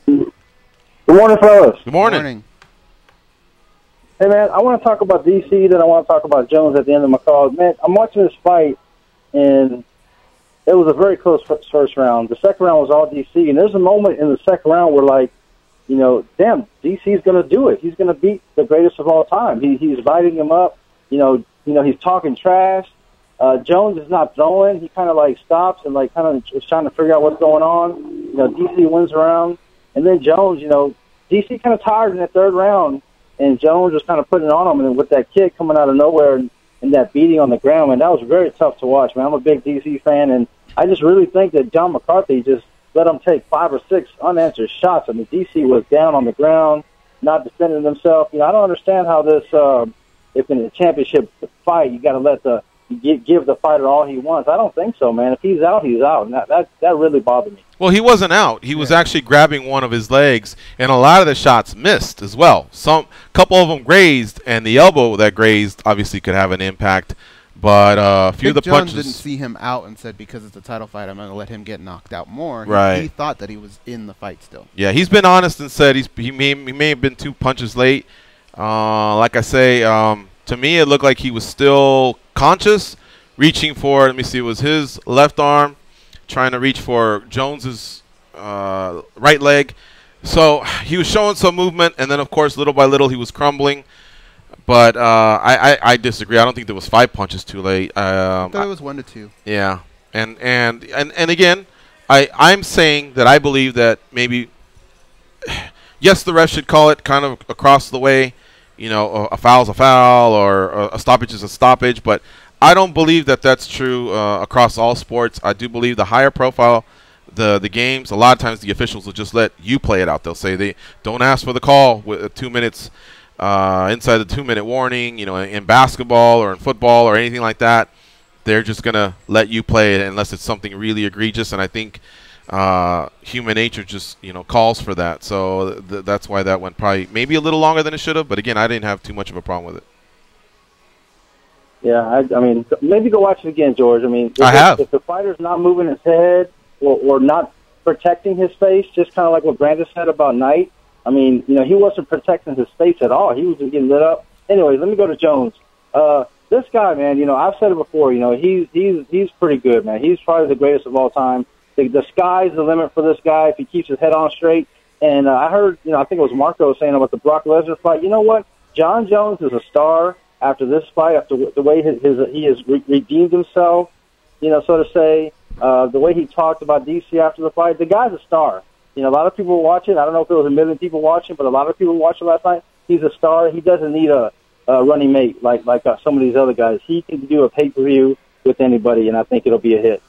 Good morning, fellas. Good morning. Hey, man, I want to talk about DC, then I want to talk about Jones at the end of my call. Man, I'm watching this fight, and it was a very close first round. The second round was all DC, and there's a moment in the second round where, like, damn, DC's going to do it. He's going to beat the greatest of all time. He's lighting him up. He's talking trash. Jones is not throwing. He kind of, like, stops and, like, kind of is trying to figure out what's going on. DC wins around. And then Jones, DC kind of tired in that third round, and Jones was kind of putting it on him. And with that kick coming out of nowhere and that beating on the ground, man, that was very tough to watch, man. I'm a big DC fan, and I just really think that John McCarthy just let him take 5 or 6 unanswered shots. I mean, DC was down on the ground, not defending himself. I don't understand how this, if in a championship fight, you got to let give the fighter all he wants. I don't think so, man. If he's out, he's out. And that really bothered me. Well, he wasn't out. He was actually grabbing one of his legs, and a lot of the shots missed as well. Couple of them grazed, and the elbow that grazed obviously could have an impact. But a few of the Jones punches didn't see him out and said, because it's a title fight, I'm going to let him get knocked out more. Right. He thought that he was in the fight still. Yeah, he's been honest and said he may have been 2 punches late. Like I say, To me, it looked like he was still conscious, reaching for, let me see, it was his left arm, trying to reach for Jones's right leg. So he was showing some movement, and then, of course, little by little, he was crumbling. But I disagree. I don't think there was 5 punches too late. I thought it was 1 to 2. Yeah, and again, I'm saying that I believe that maybe, yes, the ref should call it kind of across the way. You know, a foul's a foul or a stoppage is a stoppage. But I don't believe that that's true across all sports. I do believe the higher profile the games, a lot of times the officials will just let you play it out. They'll say they don't ask for the call with 2 minutes inside the 2-minute warning. You know, in basketball or in football or anything like that, they're just going to let you play it unless it's something really egregious. And I think human nature just, you know, calls for that. So that's why that went probably maybe a little longer than it should have. But again, I didn't have too much of a problem with it. Yeah, I mean, maybe go watch it again, George. I mean, if the fighter's not moving his head or not protecting his face, just kind of like what Brandon said about Knight. I mean, you know, he wasn't protecting his face at all. He was just getting lit up. Anyway, let me go to Jones. This guy, man, you know, I've said it before. You know, he's pretty good, man. He's probably the greatest of all time. The sky's the limit for this guy if he keeps his head on straight. And I heard, you know, I think it was Marco saying about the Brock Lesnar fight. You know what? John Jones is a star after this fight, after the way he has redeemed himself, you know, so to say. The way he talked about DC after the fight, the guy's a star. You know, a lot of people were watching. I don't know if it was 1 million people watching, but a lot of people watched last night. He's a star. He doesn't need a running mate like some of these other guys. He can do a pay-per-view with anybody, and I think it'll be a hit.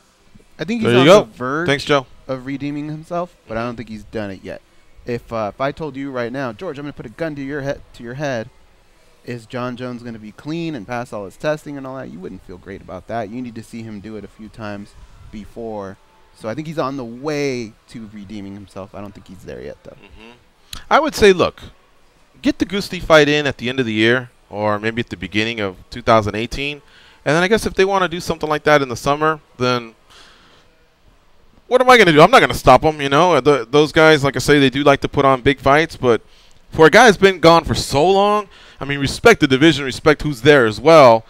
I think he's on the verge of redeeming himself, but I don't think he's done it yet. If I told you right now, George, I'm going to put a gun to your head, is John Jones going to be clean and pass all his testing and all that? You wouldn't feel great about that. You need to see him do it a few times before. So I think he's on the way to redeeming himself. I don't think he's there yet, though. I would say, look, get the Gusti fight in at the end of the year or maybe at the beginning of 2018. And then I guess if they want to do something like that in the summer, then what am I going to do? I'm not going to stop them, you know. Those guys, like I say, they do like to put on big fights. But for a guy who's been gone for so long, I mean, respect the division, respect who's there as well.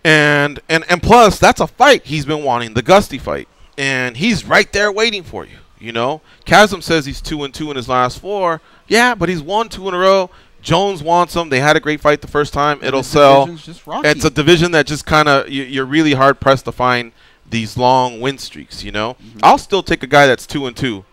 And plus, that's a fight he's been wanting, the Gusti fight. And he's right there waiting for you, you know. Chasm says he's 2-2 in his last 4. Yeah, but he's won 2 in a row. Jones wants him. They had a great fight the first time. It'll sell. It's a division that just kind of, you're really hard-pressed to find these long win streaks, you know. I'll still take a guy that's 2-2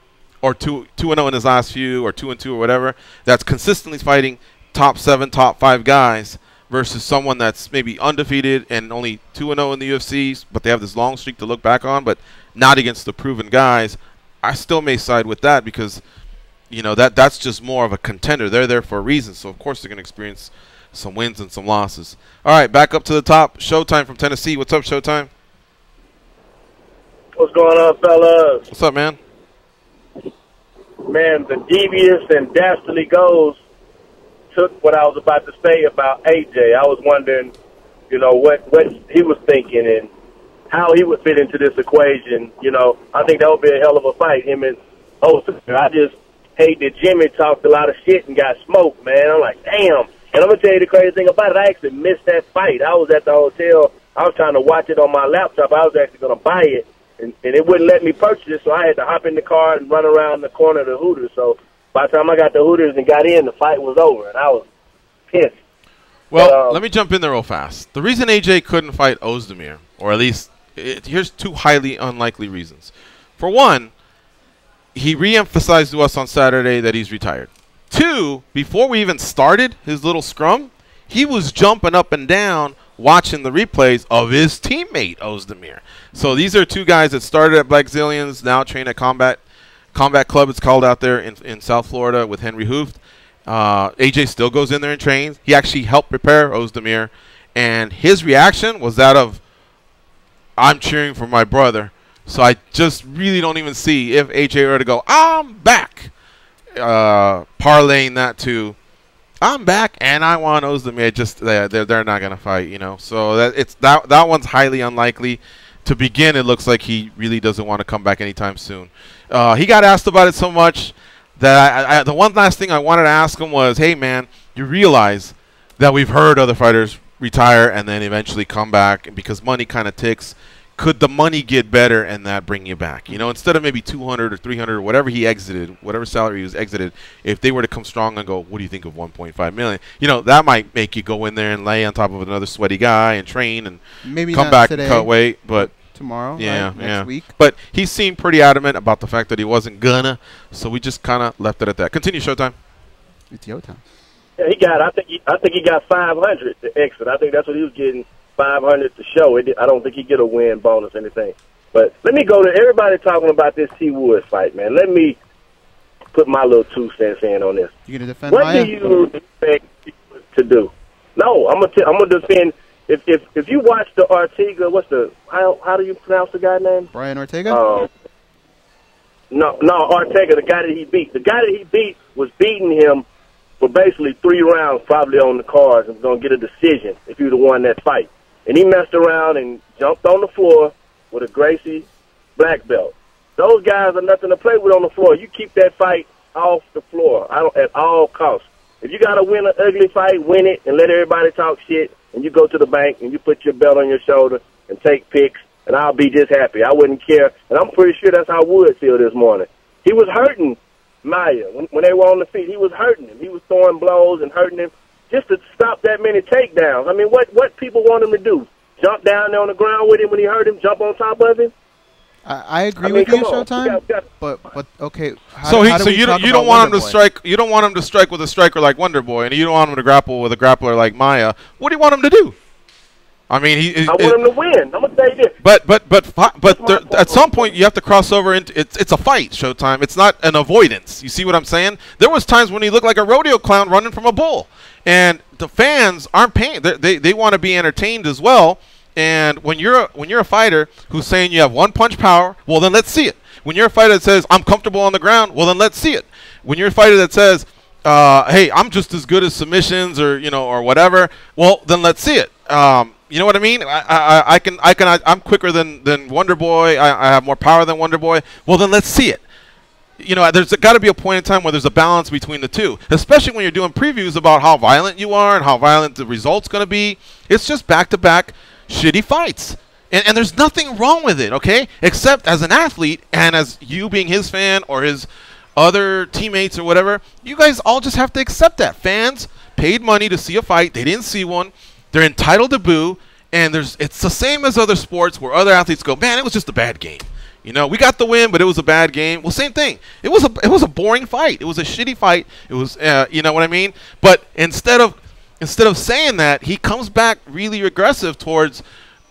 or 2-0 in his last few or 2-2 or whatever, that's consistently fighting top 7, top 5 guys versus someone that's maybe undefeated and only 2-0 in the UFC, but they have this long streak to look back on, but not against the proven guys. I still may side with that because, you know, that's just more of a contender. They're there for a reason, so of course they're going to experience some wins and some losses. All right, back up to the top. Showtime from Tennessee. What's up, Showtime? What's going on, fellas? What's up, man? Man, the devious and dastardly goals took what I was about to say about AJ. I was wondering, you know, what he was thinking and how he would fit into this equation. You know, I think that would be a hell of a fight, him and Oster. I just hate that Jimmy talked a lot of shit and got smoked, man. I'm like, damn. And I'm going to tell you the crazy thing about it. I actually missed that fight. I was at the hotel. I was trying to watch it on my laptop. I was actually going to buy it, and it wouldn't let me purchase it, so I had to hop in the car and run around the corner of the Hooters. So by the time I got the Hooters and got in, the fight was over, and I was pissed. Well, let me jump in there real fast. The reason AJ couldn't fight Ozdemir, or at least here's 2 highly unlikely reasons. For one, he re-emphasized to us on Saturday that he's retired. 2, before we even started his little scrum, he was jumping up and down watching the replays of his teammate Ozdemir. So these are 2 guys that started at Black Zillions, now train at Combat Club, it's called out there in South Florida with Henry Hooft. AJ still goes in there and trains. He actually helped prepare Ozdemir, and his reaction was that of, I'm cheering for my brother. So I just really don't even see if AJ were to go, I'm back, parlaying that to, I'm back and I want Ozdemir. Just they're not gonna fight, you know. So that one's highly unlikely. To begin, it looks like he really doesn't want to come back anytime soon. He got asked about it so much that the one last thing I wanted to ask him was, hey man, you realize that we've heard other fighters retire and then eventually come back, and because money kind of ticks, could the money get better and that bring you back? You know, instead of maybe 200 or 300 or whatever he exited, whatever salary he was exited, if they were to come strong and go, what do you think of 1.5 million? You know, that might make you go in there and lay on top of another sweaty guy and train and maybe come not back today, and cut weight, but tomorrow, yeah, right? Next week. But he seemed pretty adamant about the fact that he wasn't gonna, so we just kind of left it at that. Continue, Showtime. It's your time. Yeah, he got. I think he got 500 to exit. I think that's what he was getting. 500 to show. I don't think he get a win bonus or anything. But let me go to everybody talking about this T. Woods fight, man. Let me put my little 2 cents in on this. You gonna defend What Maia? do you expect to do? No, I'm gonna defend. If you watch the Ortega, how do you pronounce the guy name? Brian Ortega. No, Ortega, the guy that he beat. The guy that he beat was beating him for basically 3 rounds, probably on the cards, and was gonna get a decision if he would have won that fight. And he messed around and jumped on the floor with a Gracie black belt. Those guys are nothing to play with on the floor. You keep that fight off the floor at all costs. If you got to win an ugly fight, win it and let everybody talk shit, and you go to the bank and you put your belt on your shoulder and take pics, and I'll be just happy. I wouldn't care. And I'm pretty sure that's how Wood feel this morning. He was hurting Maia. When they were on the feet, he was hurting him. He was throwing blows and hurting him, just to stop that many takedowns. I mean, what people want him to do? Jump down there on the ground with him when he hurt him? Jump on top of him? I agree with you, Showtime. But okay. So you don't want him to strike. You don't want him to strike with a striker like Wonder Boy, and you don't want him to grapple with a grappler like Maia. What do you want him to do? I mean, I want him to win. I'm gonna say this. But at some point you have to cross over into it's a fight, Showtime. It's not an avoidance. You see what I'm saying? There was times when he looked like a rodeo clown running from a bull, and the fans aren't paying. They want to be entertained as well. And when you're a fighter who's saying you have one punch power, well then let's see it. When you're a fighter that says I'm comfortable on the ground, well then let's see it. When you're a fighter that says, hey, I'm just as good as submissions or whatever, well then let's see it. You know what I mean? I'm quicker than Wonder Boy. I have more power than Wonder Boy. Well then let's see it. You know, there's got to be a point in time where there's a balance between the two, especially when you're doing previews about how violent you are and how violent the result's going to be. It's just back-to-back shitty fights. And there's nothing wrong with it, okay? Except as an athlete and as you being his fan or his other teammates or whatever, you guys all just have to accept that. Fans paid money to see a fight. They didn't see one. They're entitled to boo. And it's the same as other sports where other athletes go, man, it was just a bad game. You know, we got the win, but it was a bad game. Well, same thing. It was a boring fight. It was a shitty fight. It was, you know what I mean? But instead of saying that, he comes back really aggressive towards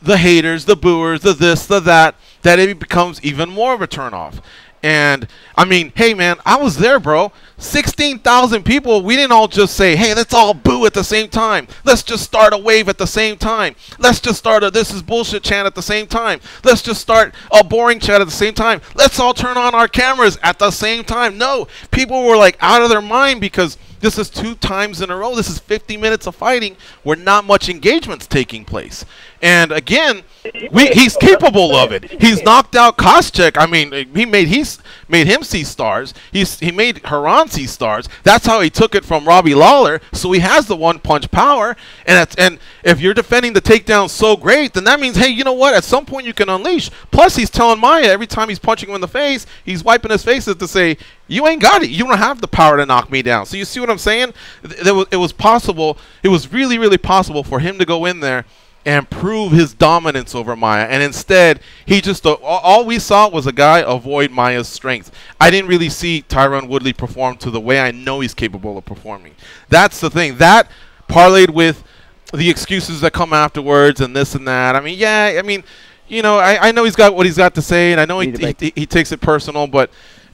the haters, the booers, the this, the that it becomes even more of a turnoff. And, I mean, hey, man, I was there, bro. 16,000 people. We didn't all just say, hey, let's all boo at the same time. Let's just start a wave at the same time. Let's just start a this is bullshit chant at the same time. Let's just start a boring chat at the same time. Let's all turn on our cameras at the same time. No, people were, like, out of their mind because this is 2 times in a row. This is 50 minutes of fighting where not much engagement's taking place. And, again, he's capable of it. He's knocked out Koscheck. I mean, he made him see stars. He made Haran see stars. That's how he took it from Robbie Lawler. So he has the one-punch power. And if you're defending the takedown so great, then that means, hey, you know what? At some point you can unleash. Plus, he's telling Maia every time he's punching him in the face, he's wiping his face to say, you ain't got it. You don't have the power to knock me down. So you see what I'm saying? It was possible. It was really, really possible for him to go in there and prove his dominance over Maia. And instead, he just all we saw was a guy avoid Maia's strength. I didn't really see Tyron Woodley perform to the way I know he's capable of performing. That's the thing. That parlayed with the excuses that come afterwards and this and that. I mean, yeah, I mean, you know, I know he's got what he's got to say, and I know he takes it personal, but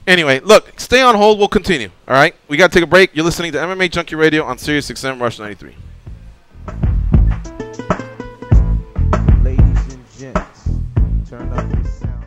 anyway, look, stay on hold. We'll continue. All right? We got to take a break. You're listening to MMA Junkie Radio on Sirius XM Rush 93. Ladies and gents, turn up the sound.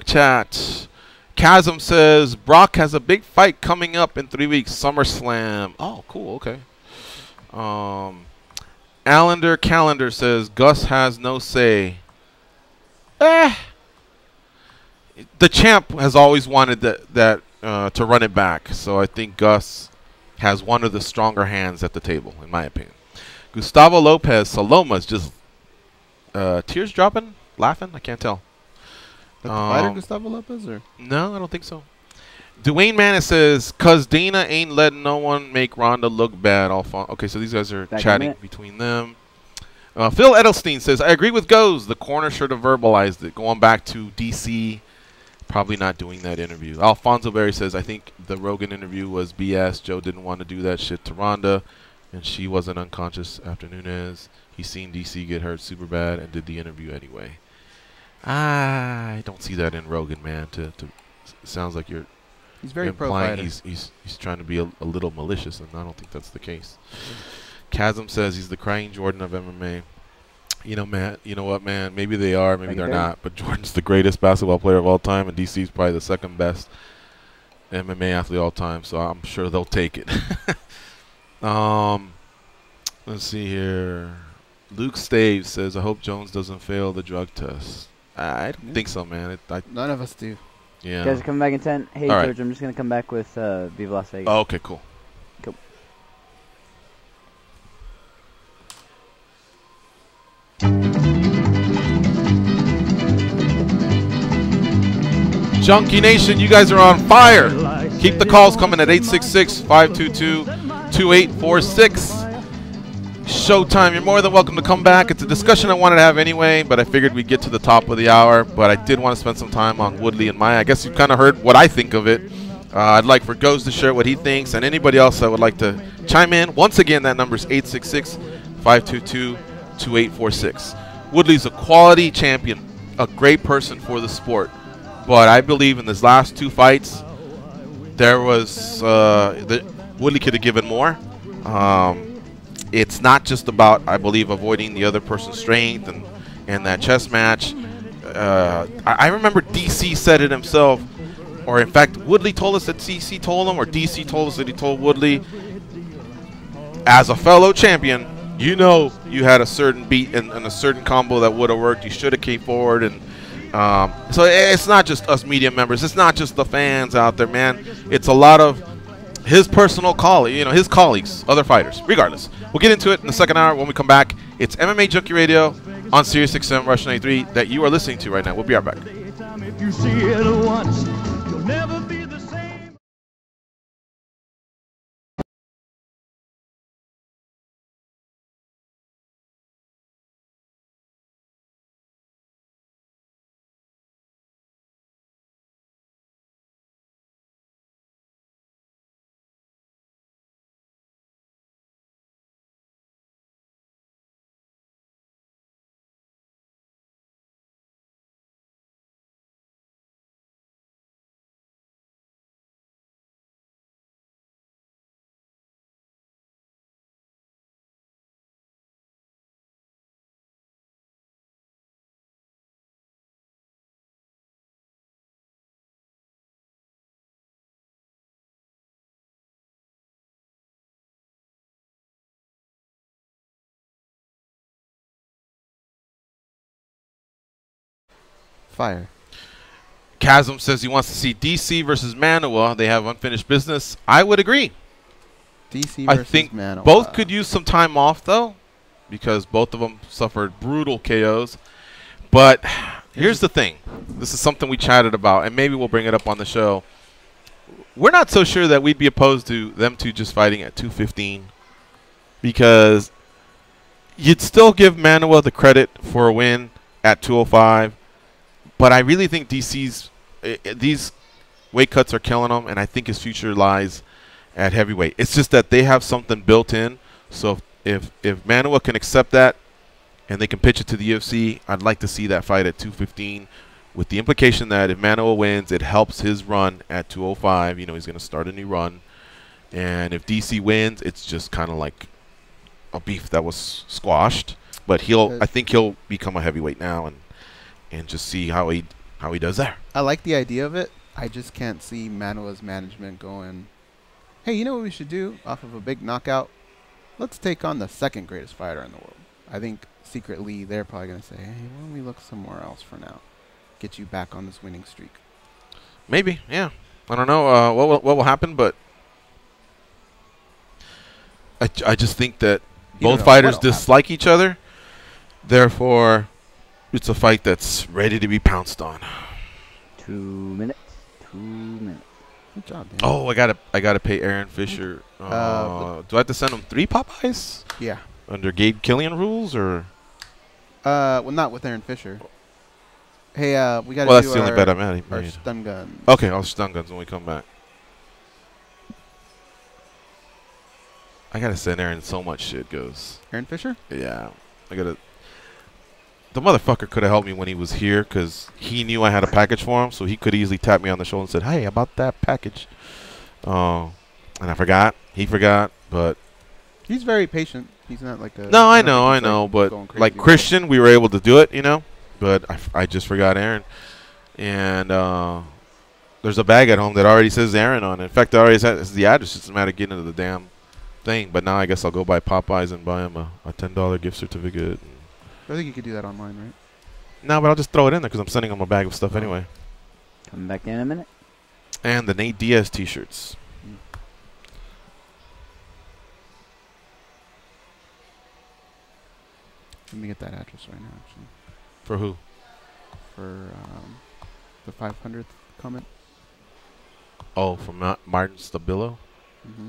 Chat. Chasm says Brock has a big fight coming up in 3 weeks. SummerSlam. Oh, cool. Okay. Allender Calendar says Gus has no say. The champ has always wanted that to run it back, so I think Gus has one of the stronger hands at the table, in my opinion. Gustavo Lopez Saloma's just tears dropping, laughing. I can't tell. The fighter Gustavo Lopez, or no? I don't think so. Dwayne Manis says, "Cause Dana ain't letting no one make Ronda look bad." All fun. Okay, so these guys are chatting between them. Phil Edelstein says, "I agree with Goes. The corner should have verbalized it. Going back to DC, probably not doing that interview." Alfonso Berry says, "I think the Rogan interview was BS. Joe didn't want to do that shit to Ronda, and she wasn't unconscious after Nunes. He seen DC get hurt super bad and did the interview anyway." I don't see that in Rogan, man. It sounds like you're he's very implying he's trying to be a little malicious, and I don't think that's the case. Chasm says he's the crying Jordan of MMA. You know, man. You know what, man? Maybe they are, maybe they're not. But Jordan's the greatest basketball player of all time, and DC's probably the second best MMA athlete of all time. So I'm sure they'll take it. Let's see here. Luke Staves says, "I hope Jones doesn't fail the drug test." I don't think so, man. None of us do. Yeah. You guys are coming back in 10. Hey, all George, I'm just going to come back with Viva Las Vegas. Oh, okay, cool. Cool. Junkie Nation, you guys are on fire. Keep the calls coming at 866-522-2846. Showtime. You're more than welcome to come back. It's a discussion I wanted to have anyway, but I figured we'd get to the top of the hour. But I did want to spend some time on Woodley and Maia. I guess you've kind of heard what I think of it. I'd like for Goes to share what he thinks, and anybody else that would like to chime in. Once again, that number is 866-522-2846. Woodley's a quality champion, a great person for the sport. But I believe in his last two fights, there was Woodley could have given more. It's not just about, I believe, avoiding the other person's strength and that chess match. I remember DC said it himself, or in fact, Woodley told us that DC told him, or DC told us that he told Woodley, as a fellow champion, you know you had a certain beat and a certain combo that would have worked. You should have came forward. And so it's not just us media members. It's not just the fans out there, man. It's a lot of his personal his colleagues, other fighters, regardless. We'll get into it in the second hour when we come back. It's MMA Junkie Radio on Sirius XM Rush 93 that you are listening to right now. We'll be right back. If you see it once, you'll never be the same. Fire. Chasm says he wants to see DC versus Manoa. They have unfinished business. I would agree. DC I versus think Manoa. both could use some time off, though, because both of them suffered brutal KOs. But here's the thing. This is something we chatted about, and maybe we'll bring it up on the show. We're not so sure that we'd be opposed to them two just fighting at 215, because you'd still give Manoa the credit for a win at 205. But I really think DC's these weight cuts are killing him, and I think his future lies at heavyweight. It's just that they have something built in. So if Manoa can accept that and they can pitch it to the UFC, I'd like to see that fight at 215, with the implication that if Manoa wins, it helps his run at 205. You know, he's going to start a new run. And if DC wins, it's just kind of like a beef that was squashed. But I think he'll become a heavyweight now and just see how he how he does there. I like the idea of it. I just can't see Manua's management going, hey, you know what we should do? Off of a big knockout, let's take on the second greatest fighter in the world. I think secretly they're probably going to say, hey, why don't we look somewhere else for now? Get you back on this winning streak. Maybe, yeah. I don't know what will happen, but I just think that both fighters dislike each other. Therefore, it's a fight that's ready to be pounced on. 2 minutes. 2 minutes. Good job, Dan. Oh, I gotta pay Aaron Fisher. Do I have to send him 3 Popeyes? Yeah. Under Gabe Killian rules, or? Well, not with Aaron Fisher. Hey, we got to do that's the only bet I'm at. Our stun guns. Okay, I'll stun guns when we come back. I gotta send Aaron so much shit goes. Aaron Fisher? Yeah, I gotta. The motherfucker could have helped me when he was here because he knew I had a package for him, so he could easily tap me on the shoulder and said, "Hey, about that package." And I forgot. He forgot, but he's very patient. He's not like a. No, I know, but like Christian, we were able to do it, you know. But I just forgot Aaron, and there's a bag at home that already says Aaron on it. In fact, it already has the address. It's just a matter of getting into the damn thing. But now I guess I'll go buy Popeyes and buy him a $10 gift certificate. I think you could do that online, right? No, but I'll just throw it in there because I'm sending him a bag of stuff anyway. Coming back in a minute. And the Nate Diaz T-shirts. Let me get that address right now, actually. For who? For the 500th comment. Oh, from Martin Stabilo? Mm-hmm.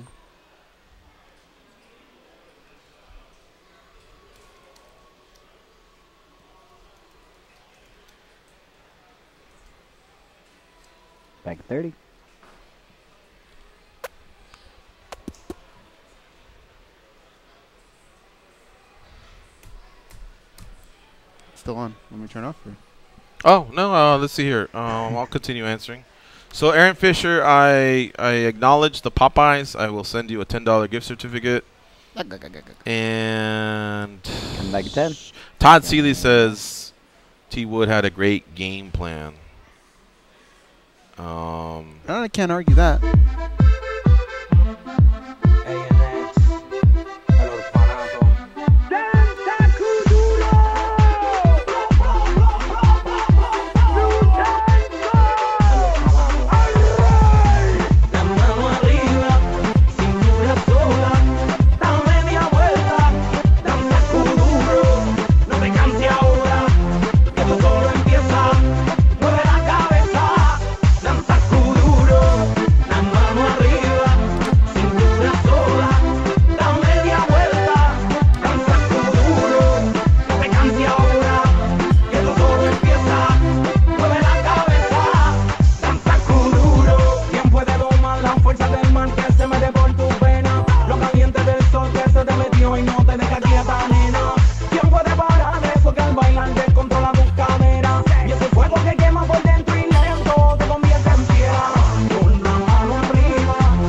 Back at 30. Still on. Let me turn off. Or? Oh, no. Let's see here. I'll continue answering. So, Aaron Fisher, I acknowledge the Popeyes. I will send you a $10 gift certificate. And come back at 10. Todd Seeley says T. Wood had a great game plan. I can't argue that.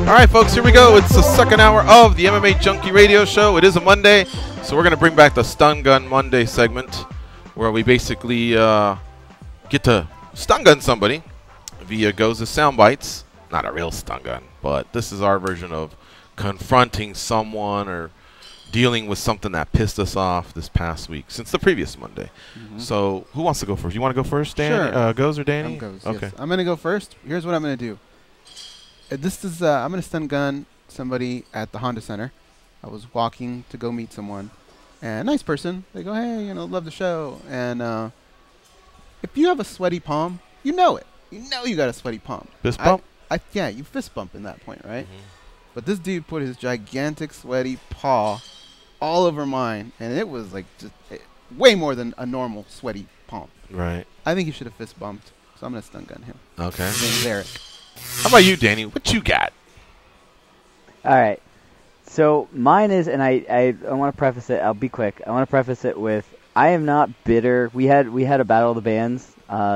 All right, folks, here we go. It's the second hour of the MMA Junkie Radio Show. It is a Monday, so we're going to bring back the Stun Gun Monday segment where we basically get to stun gun somebody via Goza's sound bites. Not a real stun gun, but this is our version of confronting someone or dealing with something that pissed us off this past week since the previous Monday. Mm-hmm. So who wants to go first? You want to go first, Danny? Sure. Goz or Danny? I'm Goz, okay. Yes. I'm going to go first. Here's what I'm going to do. This is I'm going to stun gun somebody at the Honda Center. I was walking to go meet someone, and a nice person. They go, hey, you know, love the show. And if you have a sweaty palm, you know it. You know you got a sweaty palm. Fist bump? Yeah, you fist bump in that point, right? Mm-hmm. But this dude put his gigantic sweaty paw all over mine, and it was like just way more than a normal sweaty palm. Right. I think you should have fist bumped, so I'm going to stun gun him. Okay. His name's Eric. How about you, Danny? What you got? All right. So mine is, and I want to preface it. I'll be quick. I want to preface it with I am not bitter. We had a battle of the bands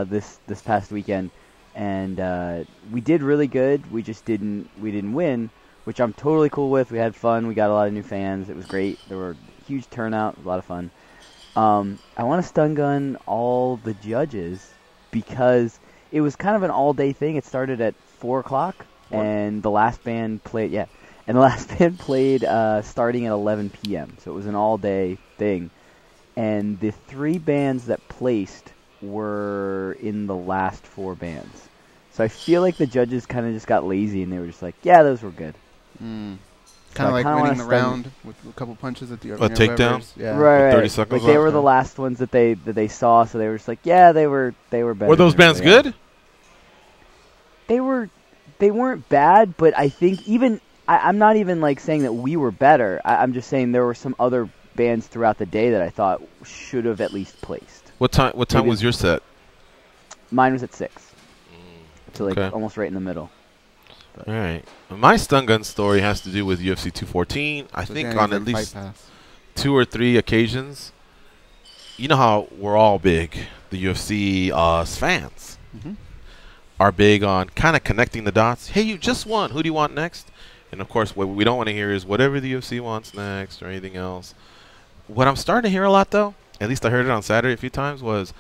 this past weekend, and we did really good. We just didn't win, which I'm totally cool with. We had fun. We got a lot of new fans. It was great. There were huge turnout. A lot of fun. I want to stun gun all the judges because it was kind of an all-day thing. It started at 4 o'clock, and the last band played. Yeah, and the last band played starting at 11 p.m. So it was an all-day thing, and the 3 bands that placed were in the last 4 bands. So I feel like the judges kind of just got lazy, and they were just like, "Yeah, those were good." Kind of like winning the round with a couple punches at the a takedown. Yeah, right. 30 seconds. Like they were the last ones that they saw, so they were just like, "Yeah, they were better." Were those bands good? They weren't bad, but I think I'm not even like saying that we were better. I'm just saying there were some other bands throughout the day that I thought should have at least placed. What time was your set? Mine was at 6. So like almost right in the middle. But. All right. My stun gun story has to do with UFC 214. I think on at least 2 or 3 occasions. You know how we're all big, the UFC fans are big on kind of connecting the dots. Hey, you just won. Who do you want next? And, of course, what we don't want to hear is whatever the UFC wants next or anything else. What I'm starting to hear a lot, though, at least I heard it on Saturday a few times, was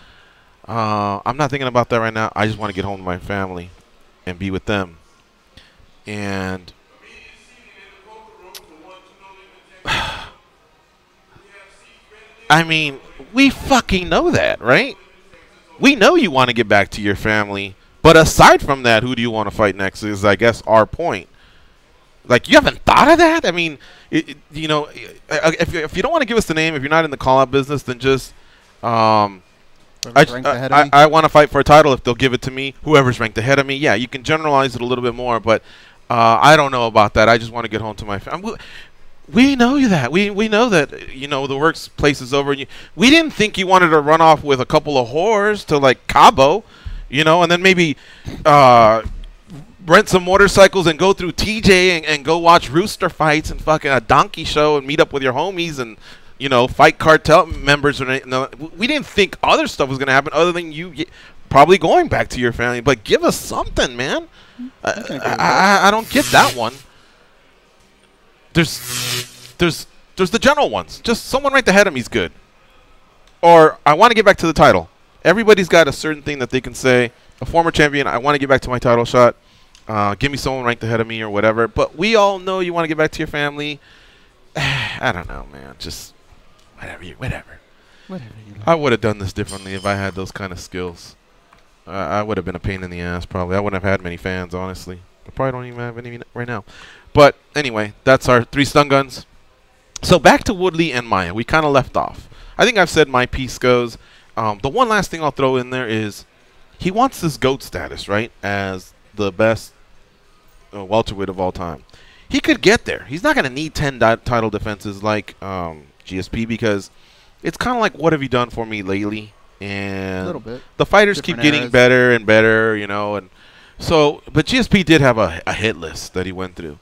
I'm not thinking about that right now. I just want to get home to my family and be with them. And I mean, we fucking know that, right? We know you want to get back to your family. But aside from that, who do you want to fight next is, I guess, our point. Like, you haven't thought of that? I mean, you know, if you don't want to give us the name, if you're not in the call-out business, then just I want to fight for a title if they'll give it to me. Whoever's ranked ahead of me. Yeah, you can generalize it a little bit more, but I don't know about that. I just want to get home to my family. We know that. We know that, you know, the workplace is over. We didn't think you wanted to run off with a couple of whores to, like, Cabo, you know, and then maybe rent some motorcycles and go through TJ and go watch rooster fights and fucking a donkey show and meet up with your homies and, you know, fight cartel members. We didn't think other stuff was going to happen other than you probably going back to your family. But give us something, man. I don't get that one. There's the general ones. Just someone right ahead of me is good. Or I want to get back to the title. Everybody's got a certain thing that they can say. A former champion, I want to get back to my title shot. Give me someone ranked ahead of me or whatever. But we all know you want to get back to your family. I don't know, man. Just whatever. I would have done this differently if I had those kind of skills. I would have been a pain in the ass, probably. I wouldn't have had many fans, honestly. I probably don't even have any right now. But anyway, that's our 3 stun guns. So back to Woodley and Maia. We kind of left off. I think I've said my piece goes. The one last thing I'll throw in there is he wants this GOAT status, right, as the best welterweight of all time. He could get there. He's not going to need 10 title defenses like GSP because it's kind of like, what have you done for me lately? And a little bit. The fighters keep getting better and better, you know. And so, but GSP did have a hit list that he went through.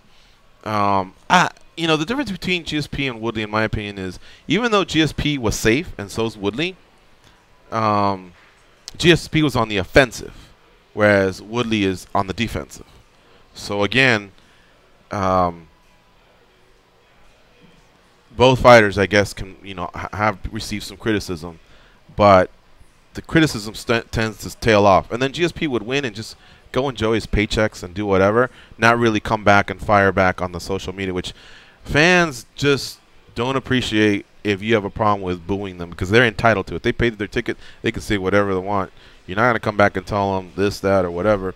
You know, the difference between GSP and Woodley, in my opinion, is even though GSP was safe and so is Woodley, GSP was on the offensive, whereas Woodley is on the defensive. So again, both fighters, I guess, can have received some criticism, but the criticism tends to tail off, and then GSP would win and just go enjoy his paychecks and do whatever, not really come back and fire back on the social media, which fans just don't appreciate if you have a problem with booing them because they're entitled to it. They paid their ticket. They can say whatever they want. You're not going to come back and tell them this, that, or whatever,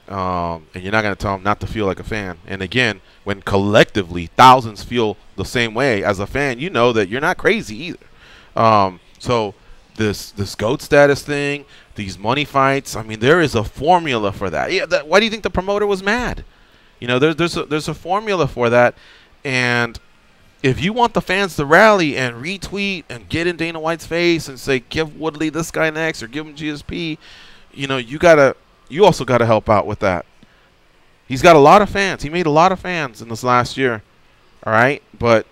and you're not going to tell them not to feel like a fan. And again, when collectively thousands feel the same way as a fan, you know that you're not crazy either. So this GOAT status thing, these money fights, I mean, there is a formula for that. Yeah, why do you think the promoter was mad? You know, there's a formula for that. And if you want the fans to rally and retweet and get in Dana White's face and say, give Woodley this guy next or give him GSP, you know, you also got to help out with that. He's got a lot of fans. He made a lot of fans in this last year. All right? But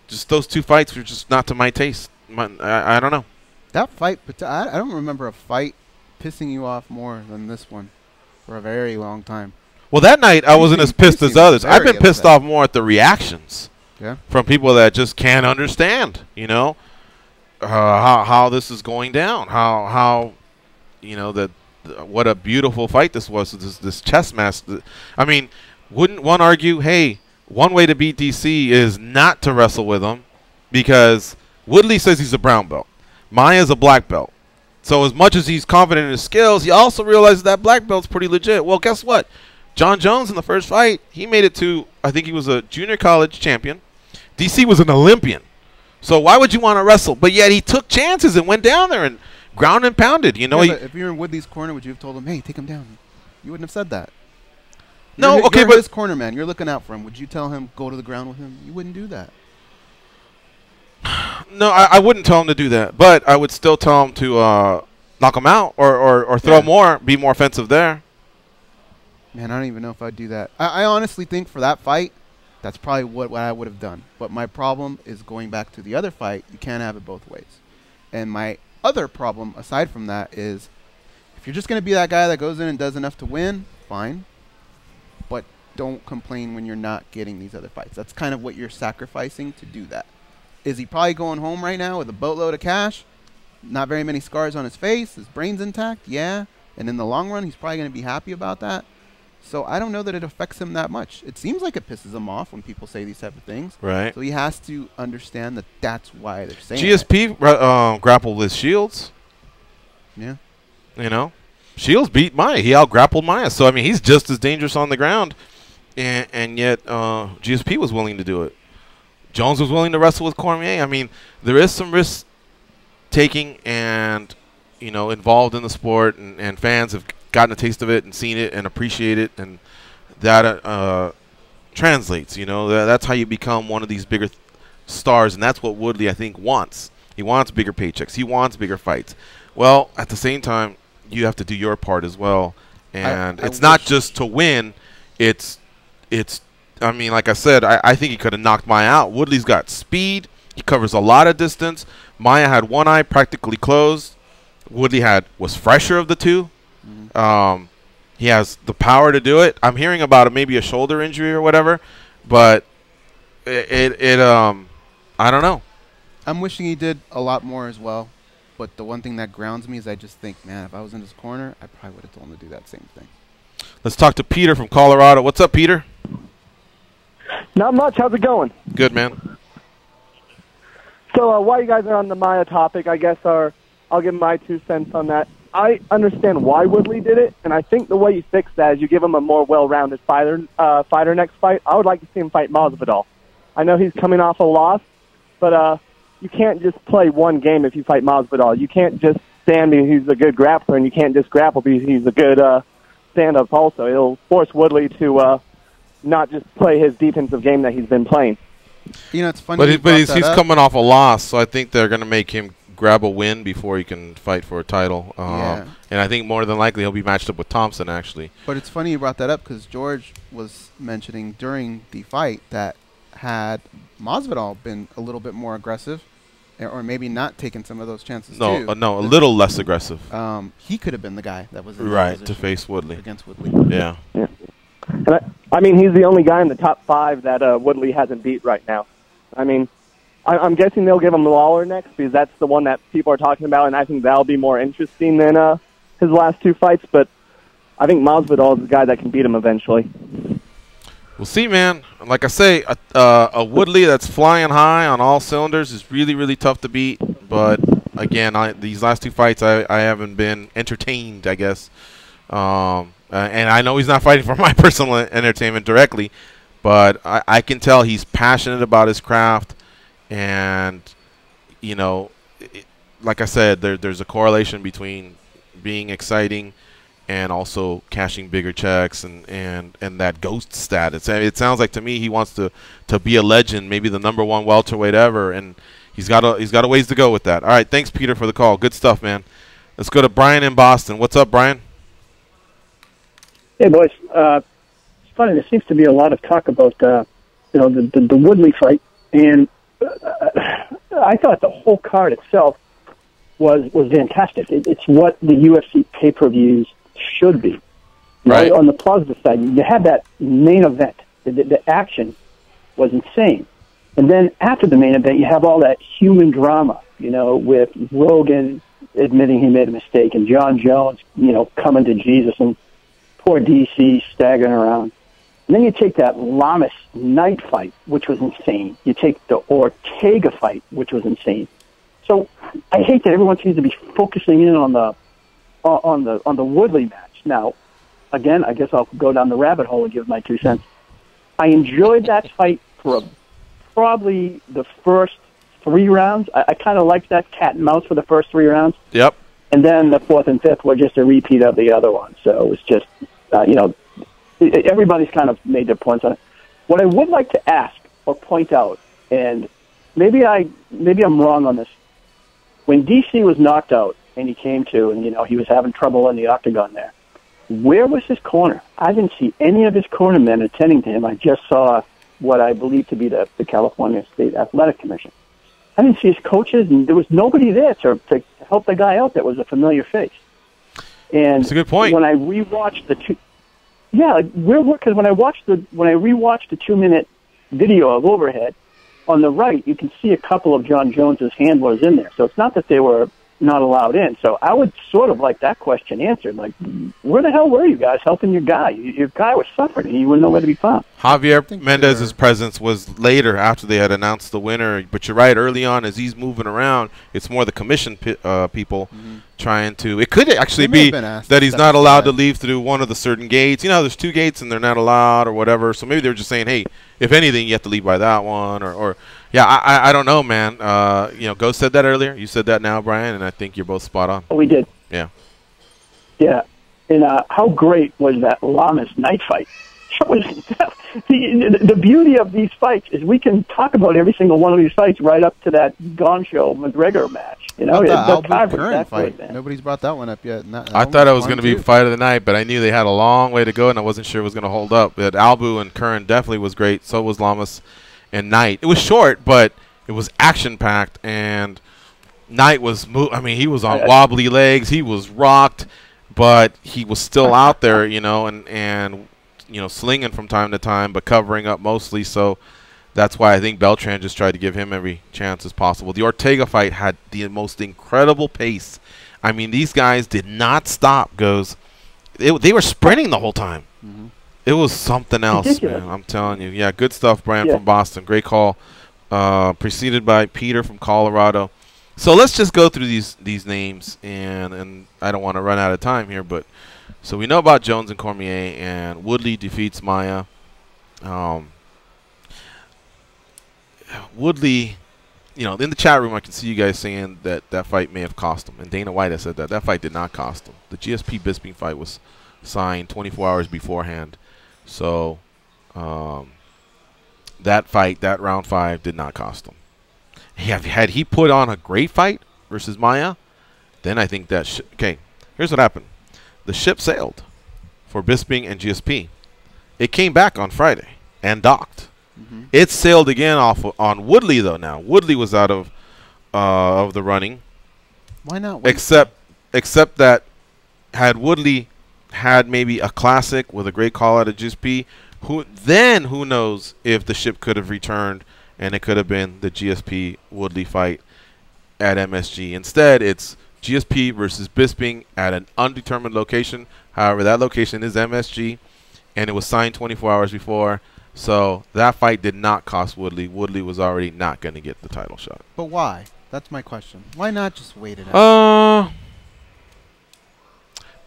just those 2 fights were just not to my taste. I don't know. That fight, but I don't remember a fight pissing you off more than this one for a very long time. Well, that night I wasn't as pissed as others. I've been pissed off more at the reactions from people that just can't understand, you know. how this is going down. How you know that what a beautiful fight this was. This chess match. I mean, wouldn't one argue, hey, one way to beat DC is not to wrestle with him, because Woodley says he's a brown belt, Maia's a black belt. So as much as he's confident in his skills, he also realizes that black belt's pretty legit. Well, guess what? John Jones in the first fight, he made it to, I think he was a junior college champion. DC was an Olympian. So why would you want to wrestle? But yet he took chances and went down there and ground and pounded. You know, yeah, if you're in Woodley's corner, would you have told him, hey, take him down? You wouldn't have said that. No, you're his corner man. You're looking out for him. Would you tell him, go to the ground with him? You wouldn't do that. No, I wouldn't tell him to do that, but I would still tell him to knock him out or throw more, be more offensive there. Man, I don't even know if I'd do that. I honestly think for that fight, that's probably what I would have done. But my problem is going back to the other fight, you can't have it both ways. And my other problem, aside from that, is if you're just going to be that guy that goes in and does enough to win, fine. But don't complain when you're not getting these other fights. That's kind of what you're sacrificing to do that. Is he probably going home right now with a boatload of cash? Not very many scars on his face. His brain's intact? Yeah. And in the long run, he's probably going to be happy about that. So I don't know that it affects him that much. It seems like it pisses him off when people say these type of things. Right. So he has to understand that that's why they're saying GSP grappled with Shields. Yeah. You know? Shields beat Maia. He out-grappled Maia. So, I mean, he's just as dangerous on the ground. And yet GSP was willing to do it. Jones was willing to wrestle with Cormier. I mean, there is some risk-taking and, you know, involved in the sport. And fans have gotten a taste of it and seen it and appreciate it. And that translates, you know. That's how you become one of these bigger stars. And that's what Woodley, I think, wants. He wants bigger paychecks. He wants bigger fights. Well, at the same time, you have to do your part as well. And it's not just to win. It's I mean, like I said, I think he could have knocked Maia out. Woodley's got speed. He covers a lot of distance. Maia had one eye practically closed. Woodley was fresher of the two. Mm-hmm. He has the power to do it. I'm hearing about maybe a shoulder injury or whatever, but I don't know. I'm wishing he did a lot more as well. But the one thing that grounds me is I just think, man, if I was in his corner, I probably would have told him to do that same thing. Let's talk to Peter from Colorado. What's up, Peter? Not much. How's it going? Good, man. So while you guys are on the Maia topic, I guess I'll give my 2 cents on that. I understand why Woodley did it, and I think the way you fix that is you give him a more well-rounded fighter next fight. I would like to see him fight Masvidal. I know he's coming off a loss, but you can't just play one game if you fight Masvidal. You can't just stand because he's a good grappler, and you can't just grapple because he's a good stand-up also. It'll force Woodley to not just play his defensive game that he's been playing. You know, it's funny. But he's coming off a loss, so I think they're going to make him grab a win before he can fight for a title. Yeah. And I think more than likely he'll be matched up with Thompson, actually. But it's funny you brought that up because George was mentioning during the fight that had Masvidal been a little bit more aggressive, or maybe not taking some of those chances too. No, a little less aggressive. He could have been the guy that was in right to face Woodley against Woodley. Yeah. And I mean, he's the only guy in the top 5 that Woodley hasn't beat right now. I mean, I'm guessing they'll give him Lawler next because that's the one that people are talking about, and I think that'll be more interesting than his last 2 fights. But I think Masvidal is the guy that can beat him eventually. We'll see, man. Like I say, a Woodley that's flying high on all cylinders is really, really tough to beat. But, again, these last 2 fights, I haven't been entertained, I guess. And I know he's not fighting for my personal entertainment directly, but I can tell he's passionate about his craft. And, you know, like I said, there's a correlation between being exciting and also cashing bigger checks and that ghost status. It sounds like to me he wants to be a legend, maybe the #1 welterweight ever, and he's got a ways to go with that. All right, thanks, Peter, for the call. Good stuff, man. Let's go to Brian in Boston. What's up, Brian? Hey, boys. It's funny. There seems to be a lot of talk about the Woodley fight, and I thought the whole card itself was fantastic. It's what the UFC pay-per-views should be. Right. On the positive side, you had that main event. The action was insane. And then after the main event, you have all that human drama you know, with Rogan admitting he made a mistake and John Jones, you know, coming to Jesus and poor DC staggering around. And then you take that Lamas Knight fight, which was insane. You take the Ortega fight, which was insane. So I hate that everyone seems to be focusing in on the Woodley match. Now, again, I guess I'll go down the rabbit hole and give my 2 cents. I enjoyed that fight for probably the first 3 rounds. I kind of liked that cat and mouse for the first 3 rounds. Yep. And then the 4th and 5th were just a repeat of the other one. So it was just, you know, everybody's kind of made their points on it. What I would like to ask or point out, and maybe I'm wrong on this, when DC was knocked out and he came to, and, you know, he was having trouble in the octagon there, where was his corner? I didn't see any of his corner men attending to him. I just saw what I believe to be the California State Athletic Commission. I didn't see his coaches, and there was nobody there to help the guy out that was a familiar face. And that's a good point. When I rewatched the two, because when I rewatched the 2-minute video of overhead, on the right you can see a couple of John Jones's handlers in there. So it's not that they were not allowed in. So I would sort of like that question answered. Like, where the hell were you guys helping your guy? Your guy was suffering, and you wouldn't know where to be found. Javier Mendez's presence was later after they had announced the winner. But you're right, early on as he's moving around, it's more the commission people trying to. It could actually be that he's not allowed to leave through one of the certain gates. You know, there's 2 gates and they're not allowed or whatever. So maybe they were just saying, hey, if anything, you have to leave by that one or yeah, I don't know, man. You know, Ghost said that earlier. You said that now, Brian, and I think you're both spot on. Oh, we did. Yeah. Yeah. And how great was that Lamas Knight fight? The beauty of these fights is we can talk about every single one of these fights right up to that Gone Show McGregor match. You know, the current fight. Nobody's brought that one up yet. I thought it was going to be fight of the night, but I knew they had a long way to go, and I wasn't sure it was going to hold up. But Albu and Curran definitely was great. So was Lamas and Knight. It was short, but it was action-packed, and Knight was he was on wobbly legs. He was rocked, but he was still out there, you know, and you know, slinging from time to time, but covering up mostly. So that's why I think Beltran just tried to give him every chance as possible. The Ortega fight had the most incredible pace. I mean, these guys did not stop. They were sprinting the whole time. It was something else, man. I'm telling you. Yeah, good stuff, Brian from Boston. Great call. Preceded by Peter from Colorado. So let's just go through these names, and I don't want to run out of time here, but so we know about Jones and Cormier, and Woodley defeats Maia. Woodley, you know, in the chat room I can see you guys saying that fight may have cost him, and Dana White has said that fight did not cost him. The GSP Bisping fight was signed 24 hours beforehand, so that fight, that round 5, did not cost him. Had he put on a great fight versus Maia, then I think that okay. Here's what happened. The ship sailed for Bisping and GSP. It came back on Friday and docked. It sailed again on Woodley though. Now Woodley was out of the running. Why not? Except that had Woodley had maybe a classic with a great call out of GSP, who knows if the ship could have returned and it could have been the GSP Woodley fight at MSG. Instead, it's GSP versus Bisping at an undetermined location. However, that location is MSG, and it was signed 24 hours before. So that fight did not cost Woodley. Woodley was already not going to get the title shot. But why? That's my question. Why not just wait it out?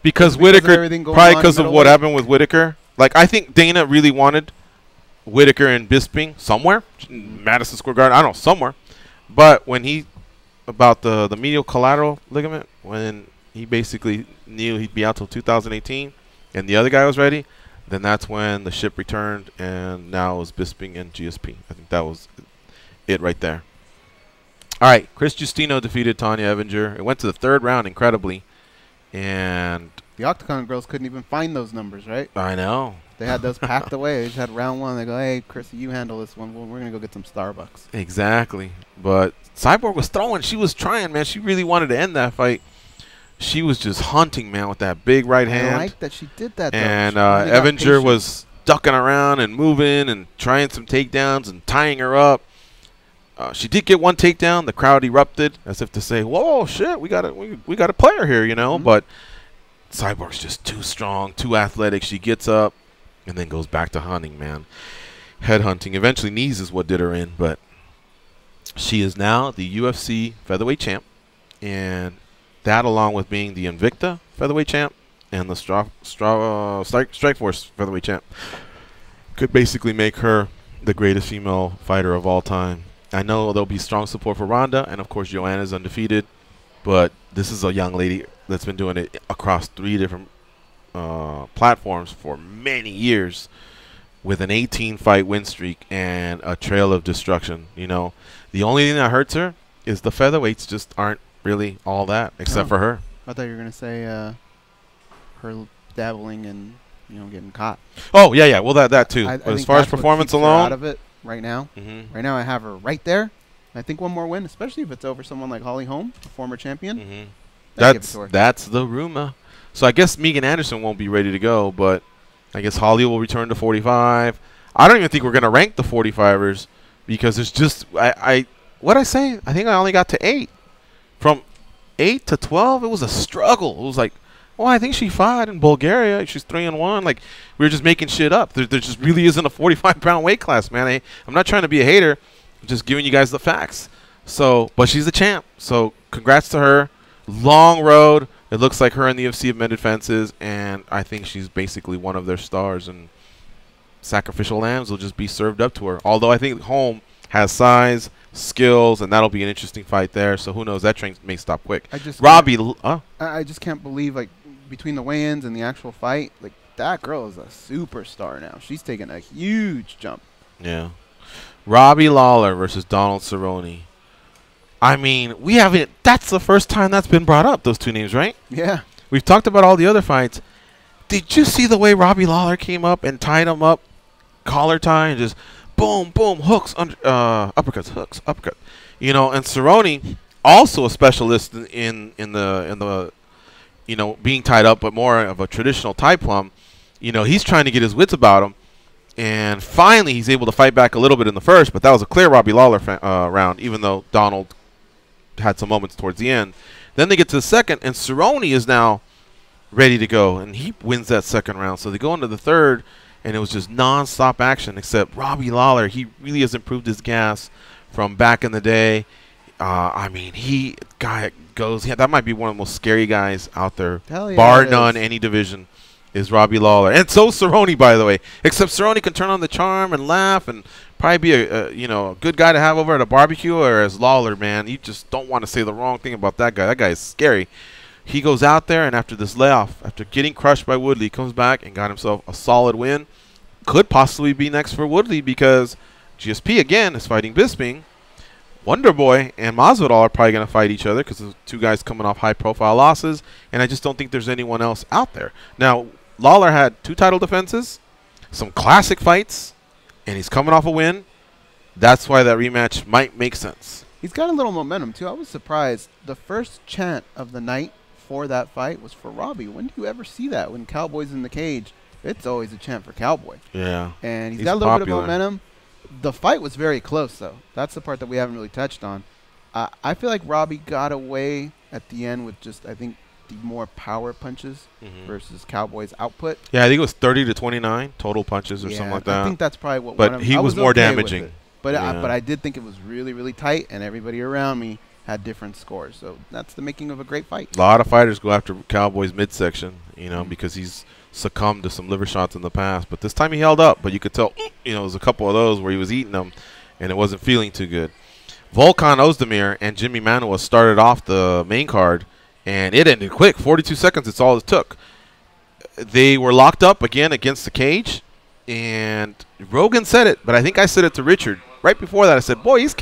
Because Whitaker, probably because of what happened with Whitaker. Like, I think Dana really wanted Whitaker and Bisping somewhere, Madison Square Garden, I don't know, somewhere. But when about the medial collateral ligament, when he basically knew he'd be out till 2018 and the other guy was ready, then that's when the ship returned, and now it was Bisping and GSP. I think that was it right there. All right, Chris Justino defeated Tanya Evinger. It went to the 3rd round, incredibly. And the Octagon girls couldn't even find those numbers, right? I know. They had those packed away. They just had round 1. They go, hey, Chris, you handle this one. We're going to go get some Starbucks. Exactly. But Cyborg was throwing. She was trying, man. She really wanted to end that fight. She was just hunting, man, with that big right hand. I like that she did that, though. And Evinger was ducking around and moving and trying some takedowns and tying her up. She did get one takedown. The crowd erupted as if to say, "Whoa, shit, we got a player here," you know. But Cyborg's just too strong, too athletic. She gets up and then goes back to hunting, man. Head hunting. Eventually, knees is what did her in, but she is now the UFC featherweight champ, and that, along with being the Invicta featherweight champ and the Strikeforce featherweight champ, could basically make her the greatest female fighter of all time. I know there'll be strong support for Ronda, and of course Joanna's undefeated, but this is a young lady that's been doing it across 3 different platforms for many years, with an 18-fight win streak and a trail of destruction. You know, the only thing that hurts her is the featherweights just aren't really all that, except for her. I thought you were gonna say her dabbling and getting caught. Oh yeah, well that too. I but as think far as that's what performance keeps her alone, out of it right now. Right now, I have her right there. I think one more win, especially if it's over someone like Holly Holm, a former champion. That's the rumor. So I guess Megan Anderson won't be ready to go, but I guess Holly will return to 45. I don't even think we're gonna rank the 45ers because it's just what I say. I think I only got to 8. From 8 to 12, it was a struggle. It was like, well, I think she fought in Bulgaria. She's 3-1. Like, we were just making shit up. There just really isn't a 45-pound weight class, man. I'm not trying to be a hater. I'm just giving you guys the facts. So, but she's the champ. So, congrats to her. Long road. It looks like her and the UFC have mended fences, and I think she's basically one of their stars, and sacrificial lambs will just be served up to her. Although I think Holm has size, skills, and that'll be an interesting fight there. So who knows? That train may stop quick. I just can't believe, like, between the weigh-ins and the actual fight, like, that girl is a superstar now. She's taking a huge jump. Yeah. Robbie Lawler versus Donald Cerrone. I mean, that's the first time that's been brought up, those two names, right? Yeah. We've talked about all the other fights. Did you see the way Robbie Lawler came up and tied him up, collar tie, and just boom, boom, hooks, uppercuts, hooks, uppercut. You know, and Cerrone, also a specialist in the being tied up, but more of a traditional tie plum. You know, he's trying to get his wits about him, and finally he's able to fight back a little bit in the first, but that was a clear Robbie Lawler round, even though Donald had some moments towards the end. Then they get to the second, and Cerrone is now ready to go, and he wins that second round. So they go into the third, and it was just non-stop action, except Robbie Lawler, he really has improved his gas from back in the day. I mean, that might be one of the most scary guys out there, yeah, bar none, any division, is Robbie Lawler. And so Cerrone, by the way, except Cerrone can turn on the charm and laugh and probably be a good guy to have over at a barbecue, or as Lawler, man, you just don't want to say the wrong thing about that guy. That guy is scary. He goes out there, and after this layoff, after getting crushed by Woodley, comes back and got himself a solid win. Could possibly be next for Woodley because GSP, again, is fighting Bisping. Wonder Boy and Masvidal are probably going to fight each other because the two guys coming off high-profile losses, and I just don't think there's anyone else out there. Now, Lawler had 2 title defenses, some classic fights, and he's coming off a win. That's why that rematch might make sense. He's got a little momentum, too. I was surprised. The first chant of the night for that fight was for Robbie. When do you ever see that? When Cowboy's in the cage, it's always a chant for Cowboy. Yeah. And he's got a little bit of momentum. The fight was very close, though. That's the part that we haven't really touched on. I feel like Robbie got away at the end with just, I think, the more power punches versus Cowboy's output. Yeah, I think it was 30-29 total punches or something like that. I think that's probably what. But he was more damaging. But I did think it was really, really tight, and everybody around me had different scores. So that's the making of a great fight. A lot of fighters go after Cowboy's midsection, because he's succumbed to some liver shots in the past. But this time he held up. But you could tell, there was a couple of those where he was eating them, and it wasn't feeling too good. Volkan Ozdemir and Jimmy Manuwa started off the main card, and it ended quick. 42 seconds, it's all it took. They were locked up again against the cage, and Rogan said it, but I think I said it to Richard. Right before that, I said, boy, he's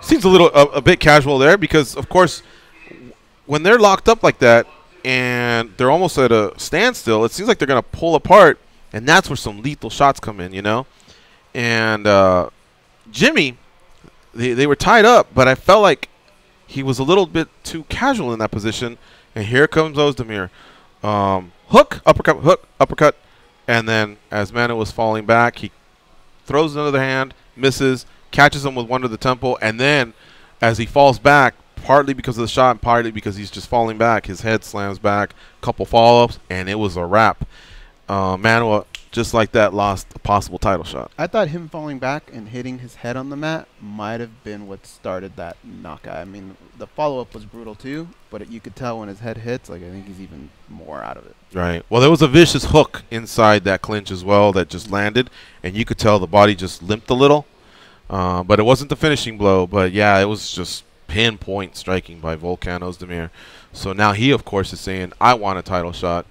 seems a bit casual there, because, of course, when they're locked up like that and they're almost at a standstill, it seems like they're going to pull apart, and that's where some lethal shots come in, And Jimmy, they were tied up, but I felt like he was a little bit too casual in that position, and here comes Ozdemir. Hook, uppercut, and then as Manu was falling back, he throws another hand, misses, catches him with one to the temple, and then as he falls back, partly because of the shot and partly because he's just falling back, his head slams back, couple follow-ups, and it was a wrap. Manuel, just like that, lost a possible title shot. I thought him falling back and hitting his head on the mat might have been what started that knockout. I mean, the follow-up was brutal too, but you could tell when his head hits, like, I think he's even more out of it. Right. Well, there was a vicious hook inside that clinch as well that just landed, and you could tell the body just limped a little. But it wasn't the finishing blow. But, yeah, it was just pinpoint striking by Volkan Ozdemir. So now he, of course, is saying, I want a title shot.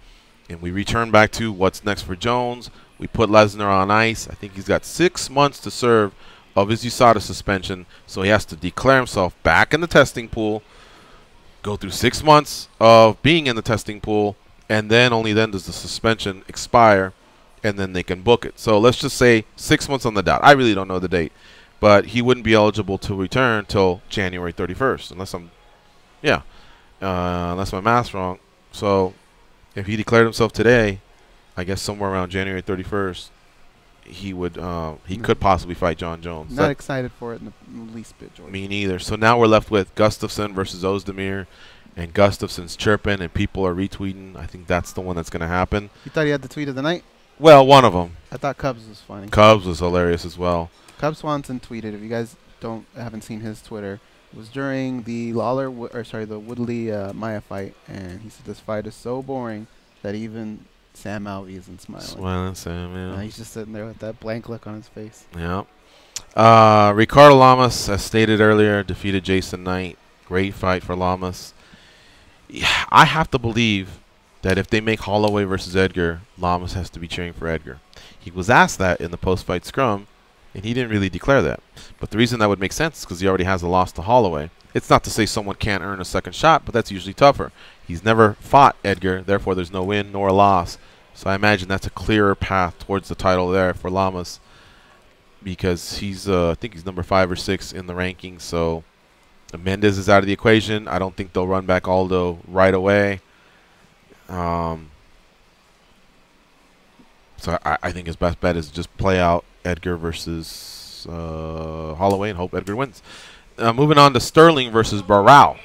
And we return back to what's next for Jones. We put Lesnar on ice. I think he's got 6 months to serve of his USADA suspension. So he has to declare himself back in the testing pool, go through 6 months of being in the testing pool, and then only then does the suspension expire, and then they can book it. So let's just say 6 months on the dot. I really don't know the date. But he wouldn't be eligible to return until January 31st, unless my math's wrong. So if he declared himself today, I guess somewhere around January 31st, he would he could possibly fight John Jones. Not excited for it in the least bit, George. Me neither. So now we're left with Gustafsson versus Ozdemir, and Gustafsson's chirping, and people are retweeting. I think that's the one that's going to happen. You thought he had the tweet of the night? Well, one of them. I thought Cubs was funny. Cubs was hilarious as well. Cub Swanson tweeted, if you guys haven't seen his Twitter, it was during the the Woodley Maia fight, and he said this fight is so boring that even Sam Alvey isn't smiling. Smiling Sam, yeah. He's just sitting there with that blank look on his face. Yeah. Ricardo Lamas, as stated earlier, defeated Jason Knight. Great fight for Lamas. Yeah, I have to believe that if they make Holloway versus Edgar, Lamas has to be cheering for Edgar. He was asked that in the post-fight scrum, and he didn't really declare that. But the reason that would make sense is because he already has a loss to Holloway. It's not to say someone can't earn a second shot, but that's usually tougher. He's never fought Edgar, therefore there's no win nor a loss. So I imagine that's a clearer path towards the title there for Lamas, because he's I think he's number 5 or 6 in the rankings. So Mendez is out of the equation. I don't think they'll run back Aldo right away. So I think his best bet is just play out Edgar versus Holloway and hope Edgar wins. Moving on to Sterling versus Barrao.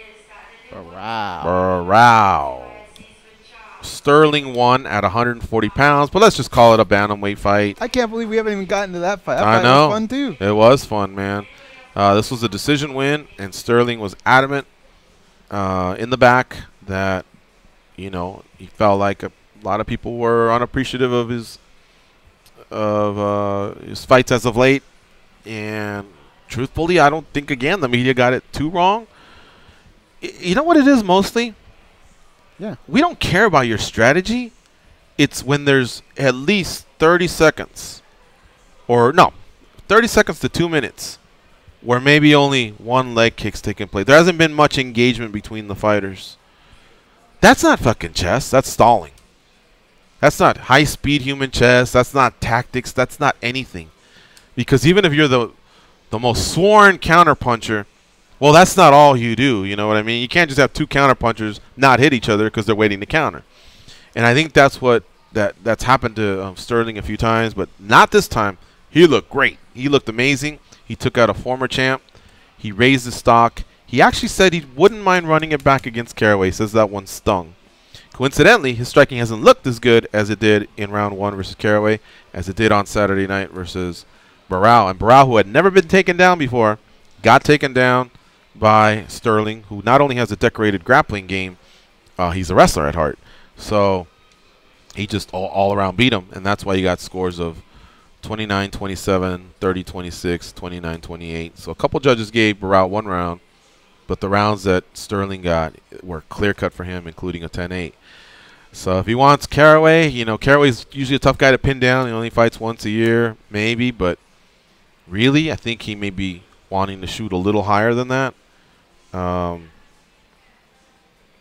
Barrao. Sterling won at 140 pounds, but let's just call it a bantamweight fight. I can't believe we haven't even gotten to that fight. That I fight know. was fun too. It was fun, man. This was a decision win, and Sterling was adamant in the back that, you know, he felt like a lot of people were unappreciative of his fights as of late, and truthfully, I don't think, again, the media got it too wrong. You know what it is mostly? Yeah. We don't care about your strategy. It's when there's at least 30 seconds, or no, 30 seconds to 2 minutes, where maybe only one leg kick's taking place. There hasn't been much engagement between the fighters. That's not fucking chess. That's stalling. That's not high-speed human chess. That's not tactics. That's not anything. Because even if you're the most sworn counterpuncher, well, that's not all you do. You know what I mean? You can't just have two counterpunchers not hit each other because they're waiting to counter. And I think that's what that's happened to Sterling a few times, but not this time. He looked great. He looked amazing. He took out a former champ. He raised his stock. He actually said he wouldn't mind running it back against Caraway. He says that one stung. Coincidentally, his striking hasn't looked as good as it did in round 1 versus Caraway, as it did on Saturday night versus Barrao. And Barrao, who had never been taken down before, got taken down by Sterling, who not only has a decorated grappling game, he's a wrestler at heart. So he just all around beat him, and that's why he got scores of 29-27, 30-26, 29-28. So a couple judges gave Barrao 1 round, but the rounds that Sterling got were clear-cut for him, including a 10-8. So if he wants Caraway, you know, Caraway's usually a tough guy to pin down. He only fights once a year, maybe, but really I think he may be wanting to shoot a little higher than that.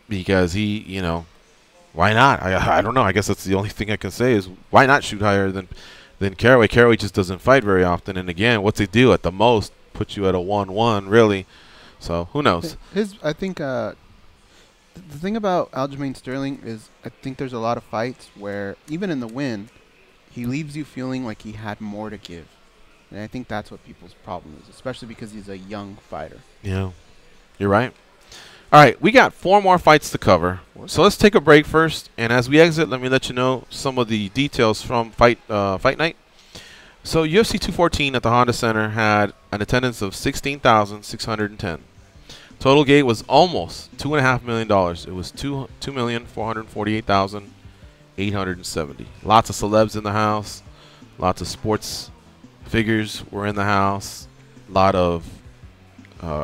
Because he, you know, why not? I don't know. I guess that's the only thing I can say is why not shoot higher than Caraway? Caraway just doesn't fight very often. And again, what's he do? At the most, put you at a 1-1, really. So who knows? I think the thing about Aljamain Sterling is I think there's a lot of fights where even in the win, he leaves you feeling like he had more to give. And I think that's what people's problem is, especially because he's a young fighter. Yeah, you're right. All right, we got 4 more fights to cover. So let's take a break first. And as we exit, let me let you know some of the details from fight night. So UFC 214 at the Honda Center had an attendance of 16,610. Total gate was almost $2.5 million. It was $2,448,870. Lots of celebs in the house. Lots of sports figures were in the house. A lot of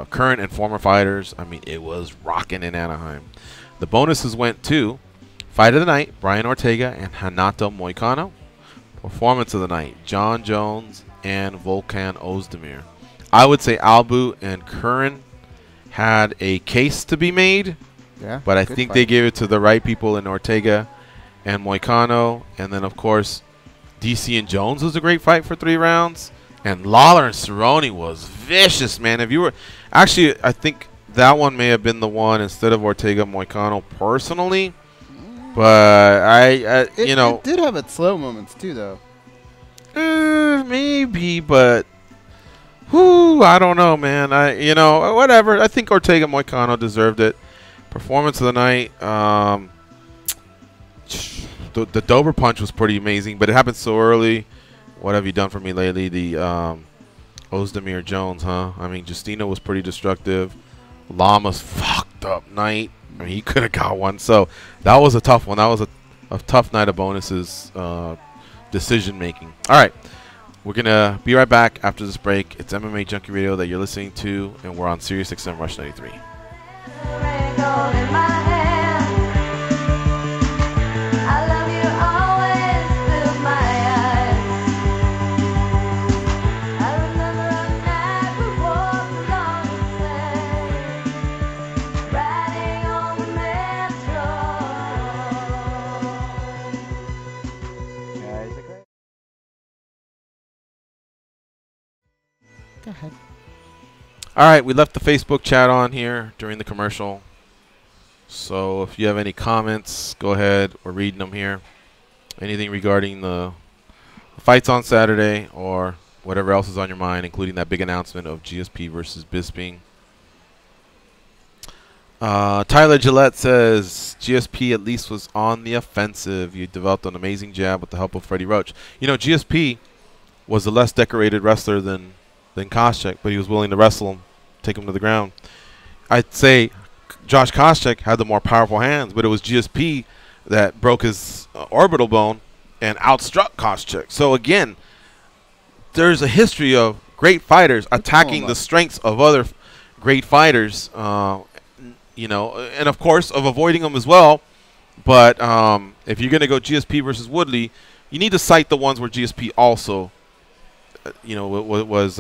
current and former fighters. I mean, it was rocking in Anaheim. The bonuses went to Fight of the Night, Brian Ortega and Renato Moicano. Performance of the Night, John Jones and Volkan Ozdemir. I would say Albu and Curran had a case to be made, but I think they gave it to the right people in Ortega and Moicano. And then, of course, DC and Jones was a great fight for 3 rounds. And Lawler and Cerrone was vicious, man. If you were actually, I think that one may have been the one instead of Ortega Moicano personally. But you know, it did have its slow moments too, though. Maybe, but I don't know, man. Whatever. I think Ortega Moicano deserved it. Performance of the night. The Dober punch was pretty amazing, but it happened so early. What have you done for me lately? The Ozdemir Jones, huh? I mean, Justino was pretty destructive. Lama's fucked up night. I mean, he could have got one. So that was a tough one. That was a tough night of bonuses, decision making. All right, we're gonna be right back after this break. It's MMA Junkie Radio that you're listening to, and we're on Sirius XM Rush 93. Go ahead. All right, we left the Facebook chat on here during the commercial. So if you have any comments, go ahead. We're reading them here. Anything regarding the fights on Saturday or whatever else is on your mind, including that big announcement of GSP versus Bisping. Tyler Gillette says, GSP at least was on the offensive. You developed an amazing jab with the help of Freddie Roach. You know, GSP was a less decorated wrestler than Koscheck, but he was willing to wrestle him, take him to the ground. I'd say Josh Koscheck had the more powerful hands, but it was GSP that broke his orbital bone and outstruck Koscheck. So again, there's a history of great fighters attacking the strengths of other great fighters, you know, and of course of avoiding them as well. But if you're going to go GSP versus Woodley, you need to cite the ones where GSP also was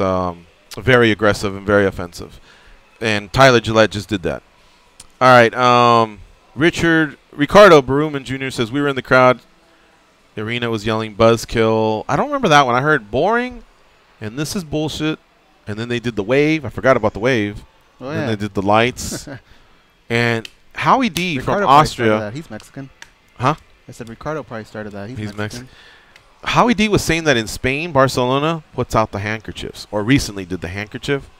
very aggressive and very offensive. And Tyler Gillette just did that. All right. Ricardo Baruman Jr. says, we were in the crowd. The arena was yelling buzzkill. I don't remember that one. I heard boring, and this is bullshit. And then they did the wave. I forgot about the wave. Oh, and yeah. then they did the lights. And Howie D Ricardo from probably Austria. started that. He's Mexican. Huh? I said Ricardo probably started that. He's Mexican. Howie D was saying that in Spain, Barcelona puts out the handkerchiefs, or recently did the handkerchief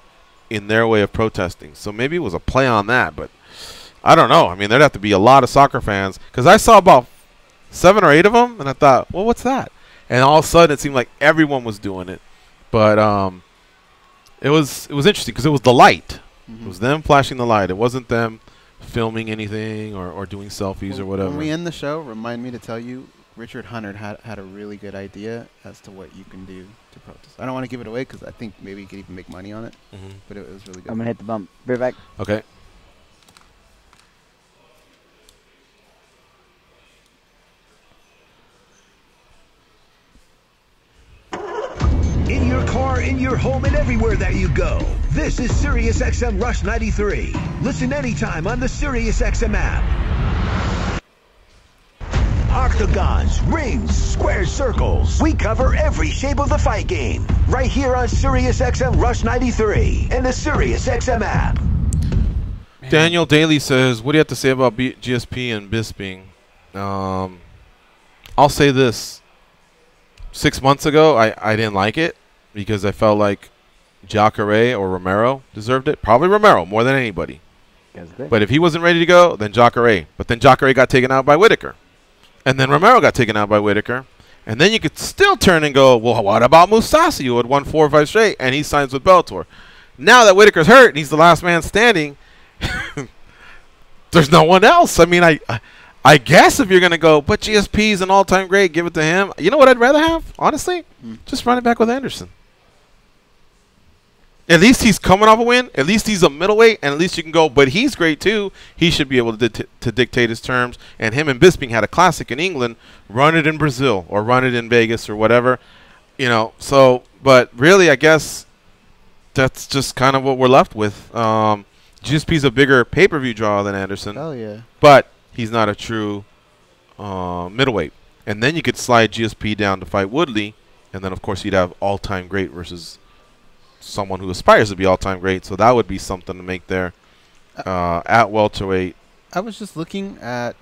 in their way of protesting. So maybe it was a play on that, but I don't know. I mean, there'd have to be a lot of soccer fans, because I saw about 7 or 8 of them, and I thought, well, what's that? And all of a sudden, it seemed like everyone was doing it. But it was interesting, because it was the light. It was them flashing the light. It wasn't them filming anything or doing selfies or whatever. When we end the show, remind me to tell you, Richard Hunter had a really good idea as to what you can do to protest. I don't want to give it away because I think maybe you could even make money on it, but it was really good. I'm going to hit the bump. Be right back. Okay. In your car, in your home, and everywhere that you go. This is Sirius XM Rush 93. Listen anytime on the Sirius XM app. Octagons, rings, squares, circles. We cover every shape of the fight game. Right here on Sirius XM Rush 93 and the Sirius XM app. Daniel Daly says, what do you have to say about GSP and Bisping? I'll say this. 6 months ago, I didn't like it. because I felt like Jacare or Romero deserved it. Probably Romero more than anybody. But if he wasn't ready to go, then Jacare. But then Jacare got taken out by Whitaker. And then Romero got taken out by Whitaker. And then you could still turn and go, well, what about Mousasi, who had won 4 or 5 straight, and he signs with Bellator? Now that Whitaker's hurt and he's the last man standing, there's no one else. I mean, I guess if you're going to go, but GSP's an all-time great, give it to him. You know what I'd rather have, honestly? Just run it back with Anderson. At least he's coming off a win. At least he's a middleweight, and at least you can go, but he's great too. He should be able to dictate his terms. And him and Bisping had a classic in England. Run it in Brazil or run it in Vegas or whatever. You know, so, but really, I guess that's just kind of what we're left with. GSP's a bigger pay-per-view draw than Anderson. Oh, yeah. But he's not a true middleweight. And then you could slide GSP down to fight Woodley, and then, of course, you'd have all-time great versus someone who aspires to be all-time great, so that would be something to make there at welterweight. I was just looking at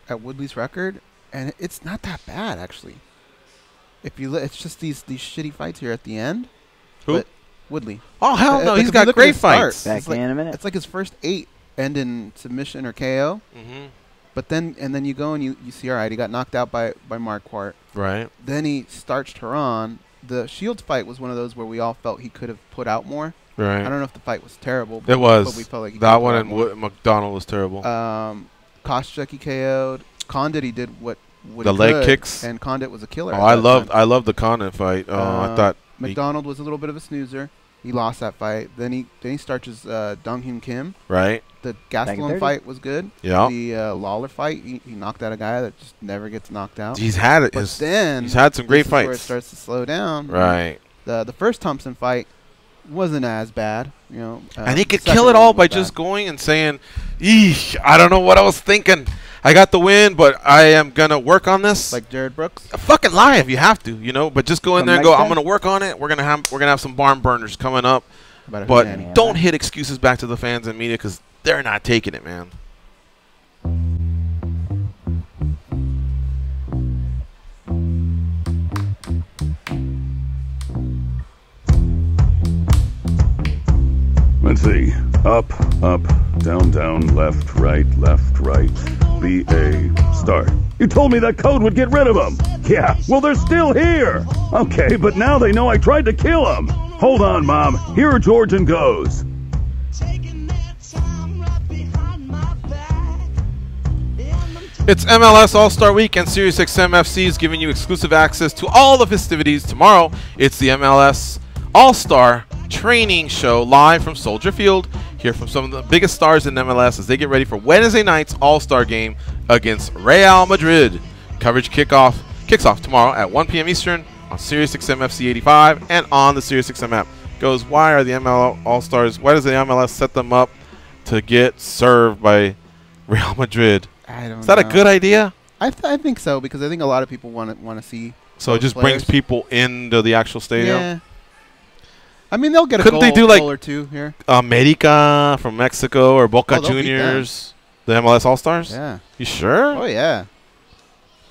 Woodley's record, and it's not that bad actually. If you it's just these shitty fights here at the end. Who? But Woodley. Oh hell no, he's got great fights. Back in a minute. It's like his first 8 end in submission or KO. But then you go and you see, all right, he got knocked out by Marquardt. Right. Then he starched Tehran. The Shields fight was one of those where we all felt he could have put out more. Right. I don't know if the fight was terrible. It was. But we felt like he that one and McDonald was terrible. Koscheck he KO'd. Condit he did what the leg kicks. And Condit was a killer. Oh, I loved the Condit fight. I thought McDonald was a little bit of a snoozer. He lost that fight. Then he starches Dong-Hyun Kim. Right. The Gastelum fight was good. Yeah. The Lawler fight, he knocked out a guy that just never gets knocked out. He's had it. But then he's had some great fights. Where it starts to slow down. Right. The first Thompson fight wasn't as bad, you know. And he could kill it all by just going and saying, "Eesh, I don't know what I was thinking. I got the win, but I am gonna work on this." Like Jared Brooks. Fucking lie if you have to, you know. But just go in there and go, "I'm gonna work on it. We're gonna have some barn burners coming up." But don't hit excuses back to the fans and media because they're not taking it, man. Let's see. Up, up, down, down, left, right, BA, start. You told me that code would get rid of them. Yeah, well, they're still here. Okay, but now they know I tried to kill them. Hold on, Mom. Here Georgian goes. It's MLS All-Star Week, and SiriusXM FC is giving you exclusive access to all the festivities. Tomorrow, it's the MLS All-Star Training Show live from Soldier Field. Hear from some of the biggest stars in MLS as they get ready for Wednesday night's All-Star game against Real Madrid. Coverage kicks off tomorrow at 1 p.m. Eastern on SiriusXM FC 85 and on the SiriusXM app. Goes, why are the ML All-Stars, why does the MLS set them up to get served by Real Madrid? I don't know. Is that a good idea? I think so, because I think a lot of people want to see. So it just brings people into the actual stadium? Yeah. I mean, they'll get a Couldn't they do like goal or two here. America from Mexico or Boca Juniors, the MLS All-Stars? Yeah. You sure? Oh, yeah.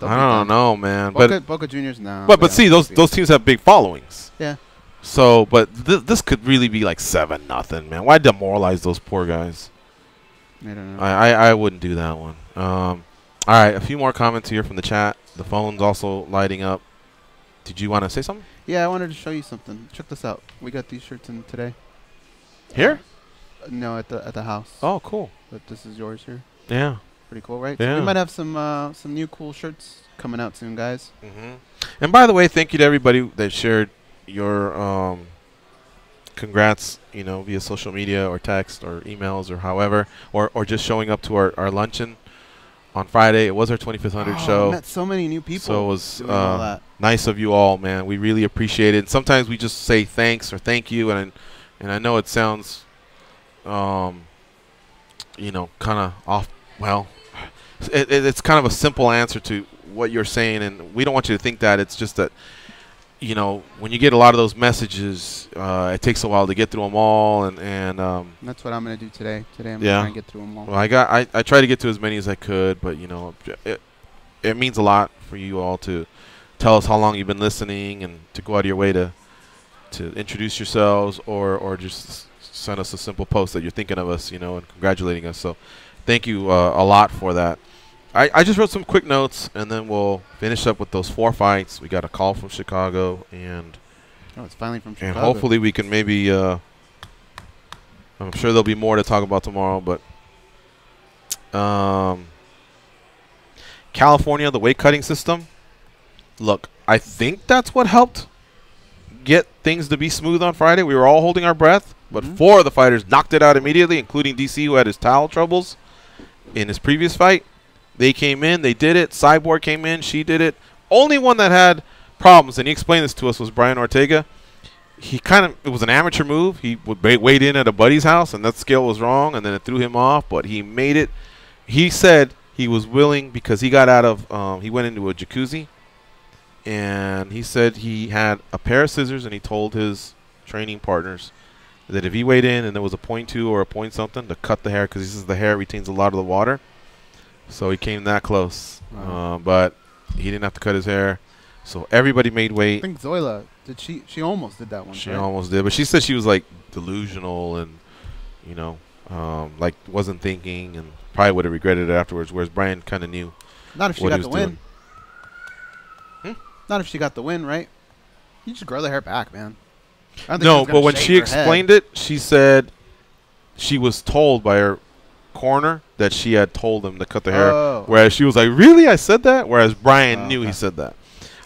I don't know, man. Boca Juniors, no. But see, those teams have big followings. Yeah. So, but this could really be like 7-0, man. Why demoralize those poor guys? I don't know. I wouldn't do that one. All right, a few more comments here from the chat. The phone's also lighting up. Did you want to say something? Yeah, I wanted to show you something. Check this out. We got these shirts in today. Here? No, at the house. Oh, cool. But this is yours here. Yeah. Pretty cool, right? Yeah. So we might have some new cool shirts coming out soon, guys. And by the way, thank you to everybody that shared your congrats, you know, via social media or text or emails or however, or just showing up to our luncheon on Friday. It was our 2500 show. I met so many new people. So it was doing all that. Nice of you all, man. We really appreciate it. And sometimes we just say thanks or thank you, and I know it sounds, you know, kind of off. Well, it's kind of a simple answer to what you're saying, and we don't want you to think that. It's just that, you know, when you get a lot of those messages, it takes a while to get through them all, and that's what I'm gonna do today. Today I'm gonna try and get through them all. Well, I try to get to as many as I could, but you know, it means a lot for you all to tell us how long you've been listening and to go out of your way to introduce yourselves or just send us a simple post that you're thinking of us, and congratulating us. So thank you a lot for that. I just wrote some quick notes, and then we'll finish up with those 4 fights. We got a call from Chicago, and it's finally from Chicago. And hopefully we can maybe I'm sure there'll be more to talk about tomorrow, but California, the weight cutting system. Look, I think that's what helped get things to be smooth on Friday. We were all holding our breath, but 4 of the fighters knocked it out immediately, including DC, who had his towel troubles in his previous fight. They came in, they did it. Cyborg came in, she did it. Only one that had problems, and he explained this to us, was Brian Ortega. It was an amateur move. He would wait in at a buddy's house, and that scale was wrong, and then it threw him off, but he made it. He said he was willing because he got out of, he went into a jacuzzi, and he said he had a pair of scissors, and he told his training partners that if he weighed in and there was a 0.2 or a point something to cut the hair, because he says the hair retains a lot of the water. So he came that close, but he didn't have to cut his hair. So everybody made weight. I think Zoila, she almost did that one. She almost did, but she said she was like delusional and, like wasn't thinking, and probably would have regretted it afterwards. Whereas Brian kind of knew. Not if she got the win. Not if she got the win, right? You just grow the hair back, man. No, but when she explained it, she said she was told by her corner that she had told him to cut the hair, whereas she was like, really, I said that? Whereas Brian knew he said that.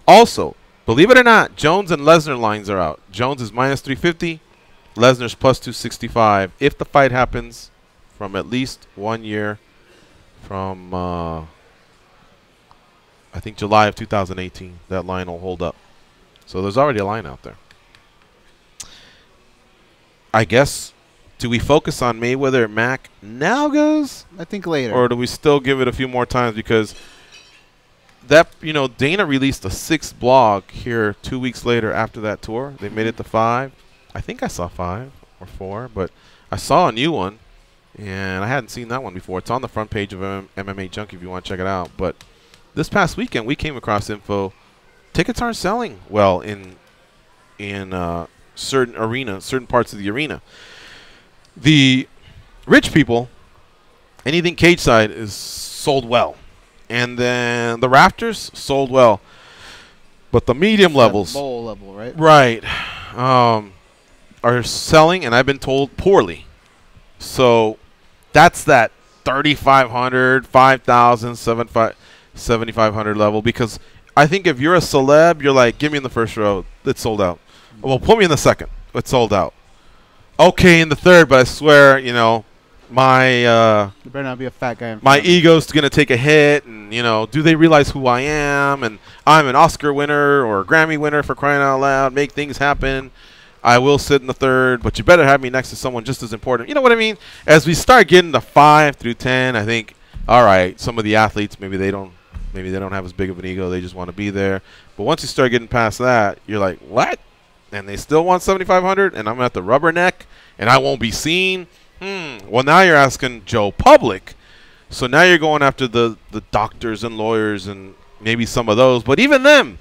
Also, believe it or not, Jones and Lesnar lines are out. Jones is minus 350, Lesnar's plus 265. If the fight happens from at least 1 year from I think July of 2018, that line will hold up. So there's already a line out there. I guess, do we focus on Mayweather Mac now, guys? I think later. Or do we still give it a few more times? Because that, Dana released a 6th blog here 2 weeks later after that tour. They made it to 5. I think I saw 5 or 4, but I saw a new one, and I hadn't seen that one before. It's on the front page of MMA Junkie if you want to check it out. But this past weekend, we came across info. Tickets aren't selling well in certain parts of the arena. The rich people, anything cage side is sold well, and then the rafters sold well, but the medium levels, bowl level, right, are selling, and I've been told poorly. So that's that 3,500, 5,000, 7,500 level. Because I think if you're a celeb, you're like, give me in the first row, it's sold out. Well, put me in the second, it's sold out. Okay, in the third, but I swear, my there better not be a fat guy. My ego's gonna take a hit, and do they realize who I am? And I'm an Oscar winner or a Grammy winner, for crying out loud. Make things happen. I will sit in the third, but you better have me next to someone just as important. You know what I mean? As we start getting to 5 through 10, I think, all right, some of the athletes maybe they don't have as big of an ego. They just want to be there. But once you start getting past that, you're like, what? And they still want 7,500, and I'm at the rubberneck, and I won't be seen. Well, now you're asking Joe Public. So now you're going after the doctors and lawyers and maybe some of those. But even them,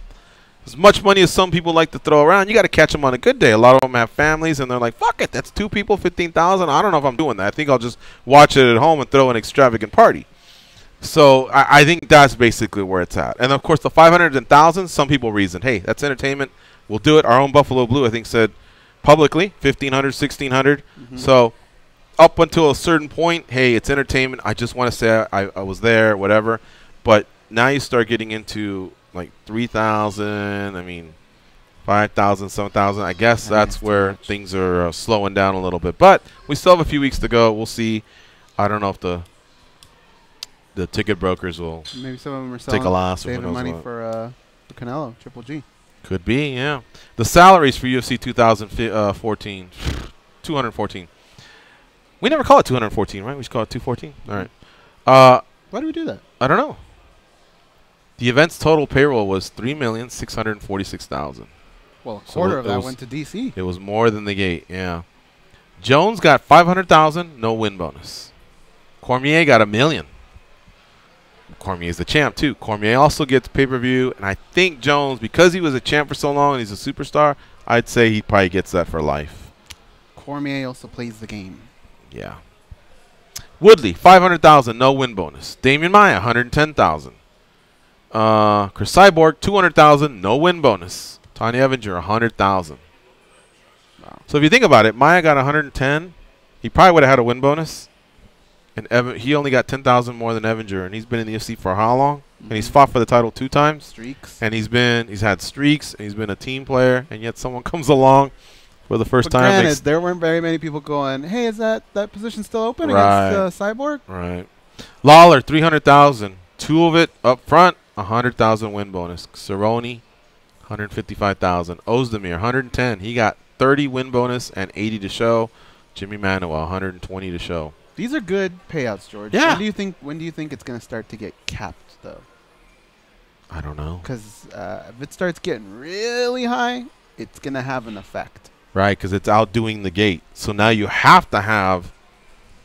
as much money as some people like to throw around, you got to catch them on a good day. A lot of them have families, and they're like, fuck it, that's 2 people, 15,000. I don't know if I'm doing that. I think I'll just watch it at home and throw an extravagant party. So I think that's basically where it's at. And, of course, the 500 and 1,000, some people reason, hey, that's entertainment. We'll do it. Our own Buffalo Blue, I think, said publicly 1,500, 1,600. So up until a certain point, hey, it's entertainment. I just want to say I was there, whatever. But now you start getting into like 3,000. I mean, 5,000, 7,000. I guess that's where things are slowing down a little bit. But we still have a few weeks to go. We'll see. I don't know if the ticket brokers will maybe some of them are selling, take a loss, saving money for Canelo, Triple G. Could be, yeah. The salaries for UFC 2014, 214. We never call it 214, right? We just call it 214. All right. Why do we do that? I don't know. The event's total payroll was $3,646,000. Well, a quarter of that went to DC. It was more than the gate, yeah. Jones got $500,000, no win bonus. Cormier got $1 million. Cormier's the champ, too. Cormier also gets pay-per-view, and I think Jones, because he was a champ for so long and he's a superstar, I'd say he probably gets that for life. Cormier also plays the game. Yeah. Woodley, 500,000, no win bonus. Damian Maia, 110,000. Chris Cyborg, 200,000, no win bonus. Tony Evinger, 100,000. Wow. So if you think about it, Maia got 110. He probably would have had a win bonus. And he only got 10,000 more than Evinger, and he's been in the UFC for how long? And he's fought for the title 2 times. Streaks. And he's had streaks, and he's been a team player, and yet someone comes along for the first time. Granted, there weren't very many people going, hey, is that position still open against Cyborg? Right. Lawler, 300,000. 2 of it up front, 100,000 win bonus. Cerrone, 155,000. Ozdemir, 110. He got 30 win bonus and 80 to show. Jimmy Manuwa, 120 to show. These are good payouts, George. Yeah. When do you think it's going to start to get capped, though? I don't know. Because if it starts getting really high, it's going to have an effect. Right, because it's outdoing the gate. So now you have to have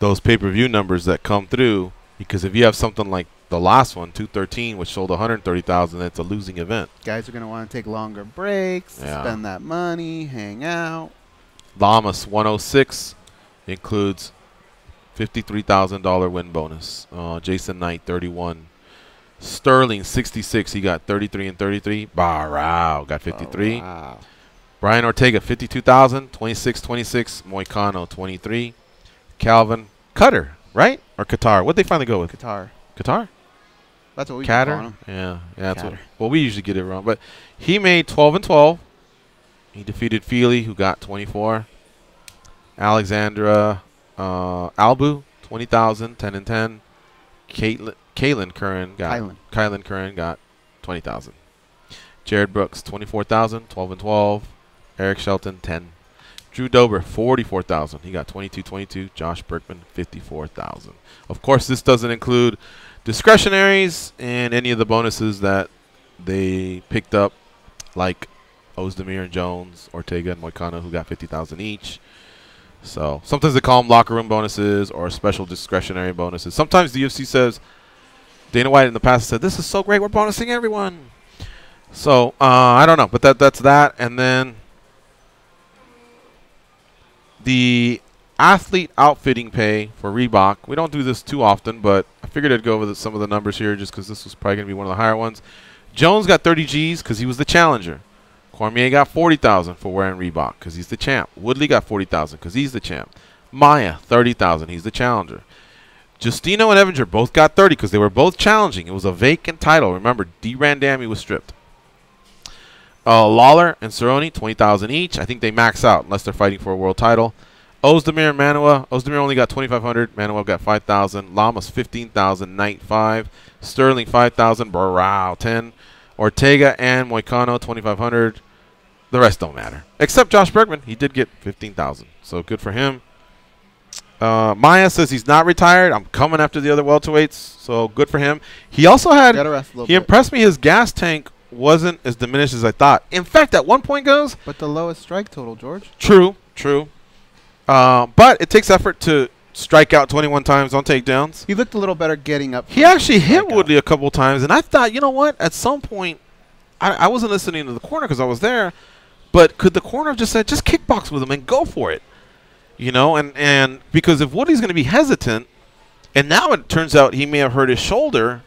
those pay-per-view numbers that come through, because if you have something like the last one, 213, which sold 130,000, it's a losing event. Guys are going to want to take longer breaks, spend that money, hang out. Lamas, 106, includes $53,000 win bonus. Jason Knight, 31. Sterling, 66. He got 33 and 33. Barrao got 53. Oh, wow. Brian Ortega, 52,000. 26, 26. Moicano, 23. Calvin Cutter, right? Or Qatar? What'd they finally go with? Qatar. Qatar? That's what we call him. Yeah, that's what. Well, we usually get it wrong, but he made 12 and 12. He defeated Feely, who got 24. Alexandra Albu, 20,000, 10 and 10. Kaylin Curran got 20,000. Jared Brooks, 24,000, 12 and 12. Eric Shelton, 10. Drew Dober, 44,000. He got 22. Josh Berkman, 54,000. Of course, this doesn't include discretionaries and any of the bonuses that they picked up, like Ozdemir and Jones, Ortega and Moicano, who got 50,000 each. So sometimes they call them locker room bonuses or special discretionary bonuses. Sometimes the UFC says, Dana White in the past said, this is so great, we're bonusing everyone. So I don't know, but that's that. And then the athlete outfitting pay for Reebok. We don't do this too often, but I figured I'd go over some of the numbers here just because this was probably going to be one of the higher ones. Jones got 30 G's because he was the challenger. Cormier got 40,000 for wearing Reebok because he's the champ. Woodley got 40,000 because he's the champ. Maia, 30,000. He's the challenger. Justino and Evinger both got 30 because they were both challenging. It was a vacant title. Remember, D. Randami was stripped. Lawler and Cerrone, 20,000 each. I think they max out unless they're fighting for a world title. Ozdemir and Manuwa. Ozdemir only got 2,500. Manuwa got 5,000. Lamas, 15,000. Knight, 5. Sterling, 5,000. Barrao, 10. Ortega and Moicano, 2,500. The rest don't matter. Except Josh Bergman. He did get 15,000. So good for him. Maia says he's not retired. I'm coming after the other welterweights. So good for him. He also had, he impressed me. His gas tank wasn't as diminished as I thought. In fact, at one point goes. But the lowest strike total, George. True. But it takes effort to strike out 21 times on takedowns. He looked a little better getting up. He actually hit Woodley a couple times. And I thought, you know what? At some point, I wasn't listening to the corner because I was there. But could the corner have just said, just kickbox with him and go for it? You know, and because if Woodley's going to be hesitant, and now it turns out he may have hurt his shoulder,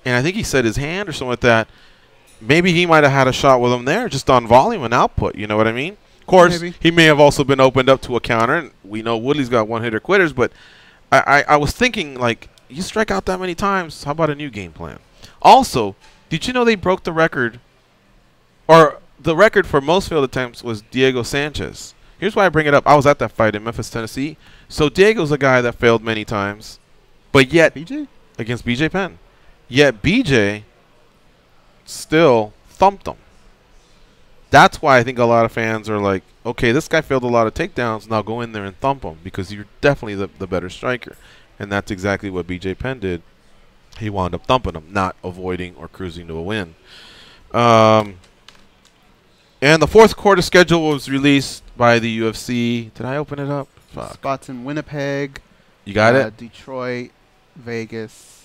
and I think he said his hand or something like that, maybe he might have had a shot with him there just on volume and output. You know what I mean? Of course, he may have also been opened up to a counter, and we know Woodley's got one-hitter quitters, but I was thinking, like, you strike out that many times, how about a new game plan? Also, did you know they broke the record, or the record for most failed attempts was Diego Sanchez. Here's why I bring it up. I was at that fight in Memphis, Tennessee. So Diego's a guy that failed many times, but yet against BJ Penn. Yet BJ still thumped him. That's why I think a lot of fans are like, okay, this guy failed a lot of takedowns. Now go in there and thump him because you're definitely the better striker. And that's exactly what BJ Penn did. He wound up thumping him, not avoiding or cruising to a win. And the fourth quarter schedule was released by the UFC. Did I open it up? Fuck. Spots in Winnipeg. You got it? Detroit, Vegas.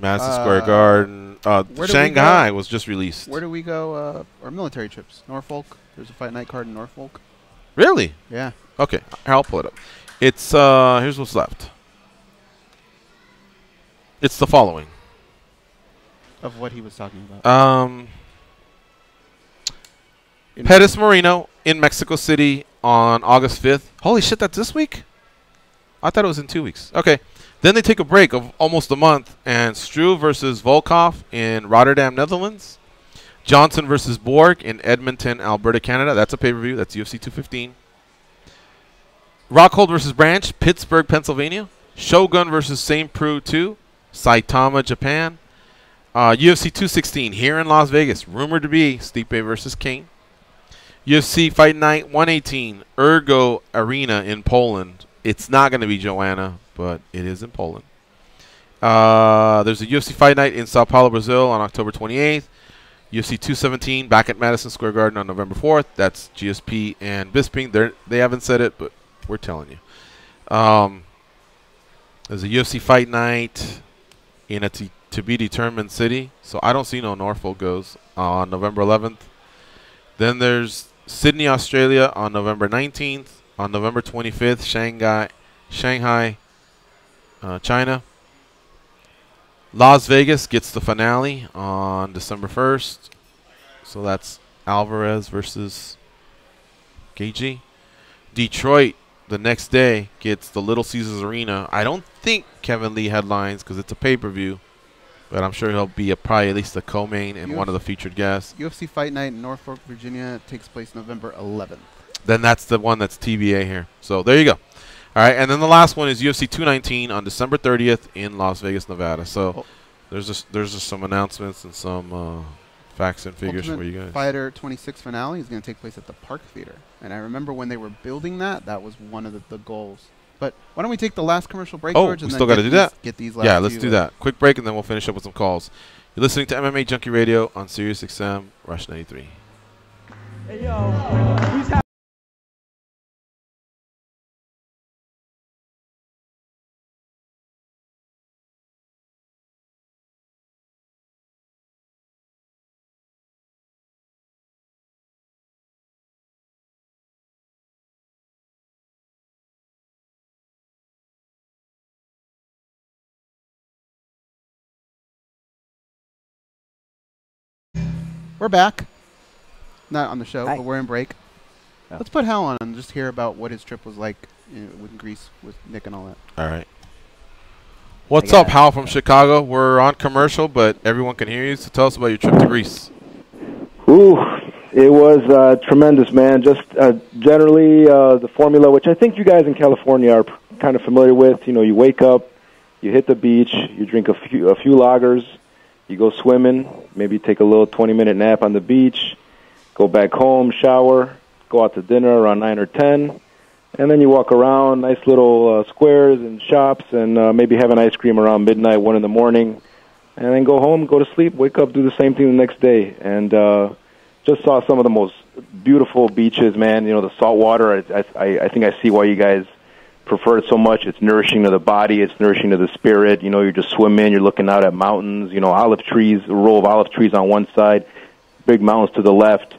Madison Square Garden. Shanghai was just released. Where do we go? Our military trips. Norfolk. There's a fight night card in Norfolk. Really? Yeah. Okay, I'll pull it up. It's here's what's left. It's the following. Of what he was talking about. Pettis Moreno in Mexico City on August 5th. Holy shit, that's this week? I thought it was in 2 weeks. Okay. Then they take a break of almost a month, and Struve versus Volkov in Rotterdam, Netherlands. Johnson versus Borg in Edmonton, Alberta, Canada. That's a pay-per-view. That's UFC 215. Rockhold versus Branch, Pittsburgh, Pennsylvania. Shogun versus St. Preux 2, Saitama, Japan. UFC 216 here in Las Vegas. Rumored to be Stipe versus Kane. UFC Fight Night 118, Ergo Arena in Poland. It's not going to be Joanna, but it is in Poland. There's a UFC Fight Night in Sao Paulo, Brazil on October 28th. UFC 217 back at Madison Square Garden on November 4th. That's GSP and Bisping. They haven't said it, but we're telling you. There's a UFC Fight Night in a to-be-determined city. So I don't see no Norfolk goes on November 11th. Then there's Sydney, Australia on November 19th. On November 25th, Shanghai, China. Las Vegas gets the finale on December 1st. So that's Alvarez versus Gaethje. Detroit, the next day, gets the Little Caesars Arena. I don't think Kevin Lee headlines because it's a pay-per-view. But I'm sure he'll be probably at least a co-main and one of the featured guests. UFC Fight Night in Norfolk, Virginia takes place November 11th. Then that's the one that's TBA here. So there you go. All right, and then the last one is UFC 219 on December 30th in Las Vegas, Nevada. So there's just some announcements and some facts and figures Ultimate for you guys. Fighter 26 finale is going to take place at the Park Theater. And I remember when they were building that was one of the goals. But why don't we take the last commercial break, George? We and still then got to do that? Get these last yeah, let's few, do that. Quick break, and then we'll finish up with some calls. You're listening to MMA Junkie Radio on Sirius XM, Rush 93. Hey, yo. We're back. Not on the show, Hi. but we're in break. Oh. Let's put Hal on and just hear about what his trip was like with Greece, with Nick and all that. All right. What's up, Hal from Chicago? We're on commercial, but everyone can hear you. So tell us about your trip to Greece. Ooh, it was tremendous, man. Just generally the formula, which I think you guys in California are kind of familiar with. You know, you wake up, you hit the beach, you drink a few lagers, you go swimming, maybe take a little 20-minute nap on the beach, go back home, shower, go out to dinner around 9 or 10, and then you walk around nice little squares and shops and maybe have an ice cream around midnight, 1 in the morning, and then go home, go to sleep, wake up, do the same thing the next day. And just saw some of the most beautiful beaches, man. You know, the salt water, I think I see why you guys prefer it so much. It's nourishing to the body. It's nourishing to the spirit. You know, you're just swimming. You're looking out at mountains. You know, olive trees, a row of olive trees on one side, big mountains to the left.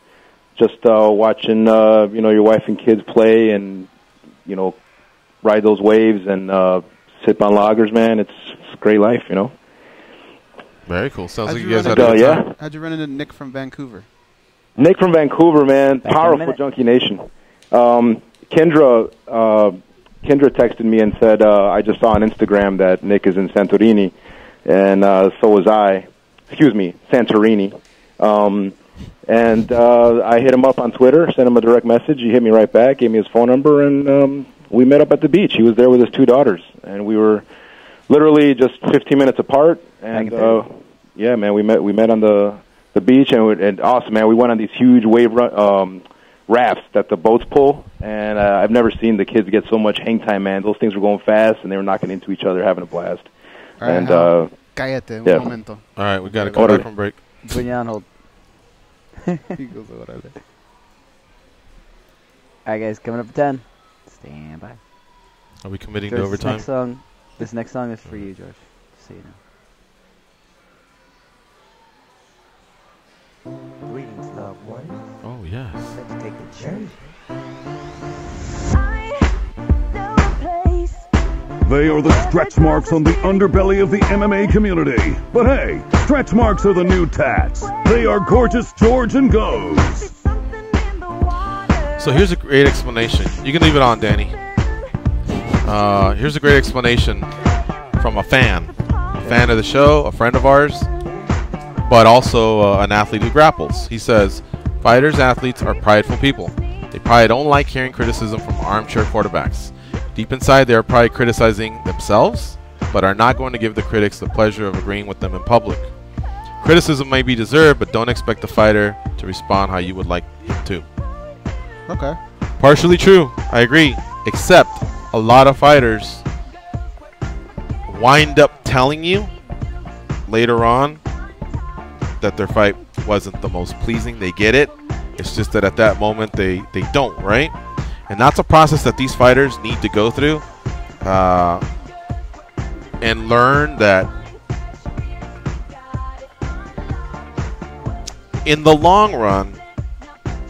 Just watching, you know, your wife and kids play and, you know, ride those waves and sip on lagers, man. It's a great life, you know. Very cool. Sounds like you guys guys had a good time. How'd you run into Nick from Vancouver? Nick from Vancouver, man. Powerful Junkie Nation. Kendra texted me and said, I just saw on Instagram that Nick is in Santorini, and so was I. Excuse me, Santorini. And I hit him up on Twitter, sent him a direct message. He hit me right back, gave me his phone number, and we met up at the beach. He was there with his 2 daughters, and we were literally just 15 minutes apart. And yeah, man, we met on the beach, and awesome, man. We went on these huge wave rafts that the boats pull, and I've never seen the kids get so much hang time, man. Those things were going fast, and they were knocking into each other, having a blast. All right, and cállate, un yeah. momento. All right, we got to come back from break. Put you on hold. He goes, órale. All right, guys, coming up at 10. Stand by. Are we committing to George, overtime? This next song is for you, George. Just so you know. Oh, yes. Let's take a journey. They are the stretch marks on the underbelly of the MMA community. But hey, stretch marks are the new tats. They are Gorgeous George and Goes. So here's a great explanation. You can leave it on, Danny. Here's a great explanation from a fan of the show, a friend of ours, but also an athlete who grapples. He says, fighters, athletes are prideful people. They probably don't like hearing criticism from armchair quarterbacks. Deep inside, they are probably criticizing themselves, but are not going to give the critics the pleasure of agreeing with them in public. Criticism may be deserved, but don't expect the fighter to respond how you would like him to. Okay. Partially true. I agree. Except a lot of fighters wind up telling you later on that their fight wasn't the most pleasing. They get it. It's just that at that moment they don't, right? And that's a process that these fighters need to go through and learn that in the long run,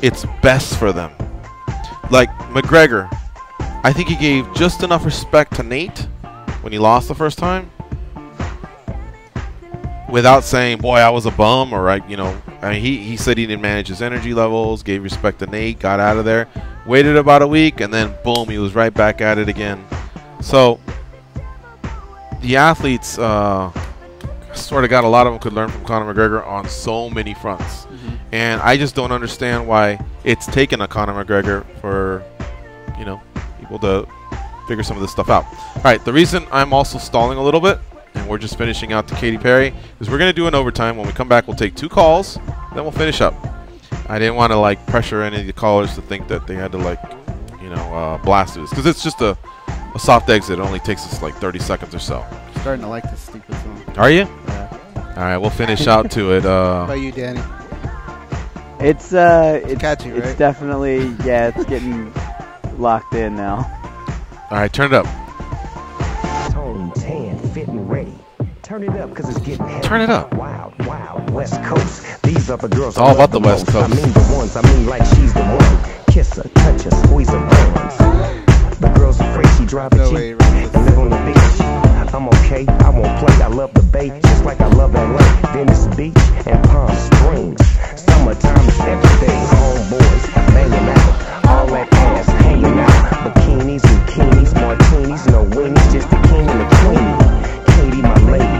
it's best for them. Like McGregor, I think he gave just enough respect to Nate when he lost the first time without saying, boy, I was a bum, or he said he didn't manage his energy levels, gave respect to Nate, got out of there, waited about a week, and then boom, he was right back at it again. So the athletes, sort of got a lot of them could learn from Conor McGregor on so many fronts. And I just don't understand why it's taken a Conor McGregor for, people to figure some of this stuff out. All right, the reason I'm also stalling a little bit, and we're just finishing out to Katy Perry, is we're going to do an overtime. When we come back, we'll take 2 calls, then we'll finish up. I didn't want to, pressure any of the callers to think that they had to, blast this, because it's just a soft exit. It only takes us, 30 seconds or so. I'm starting to like this stupid song. Are you? Yeah. All right, we'll finish out to it. How about you, Danny? It's catchy, right? It's definitely, it's getting locked in now. All right, turn it up. Tone tan, fit and ready. Turn it up, cause it's getting heavy. Turn it up. Wild, wild, West Coast. These are the girls. It's all about the West Coast. I mean the ones, like she's the one. Kiss her, touch her, squeeze her bones. The girl's afraid she drive a Jeep and live on the beach. I'm okay, I won't play, I love the bay, just like I love LA, Venice Beach, and Palm Springs. Summertime is everything, homeboys, banging out, all that ass hanging out, bikinis, zucchinis, martinis, no weenies, just the king and the queen, Katie, my lady.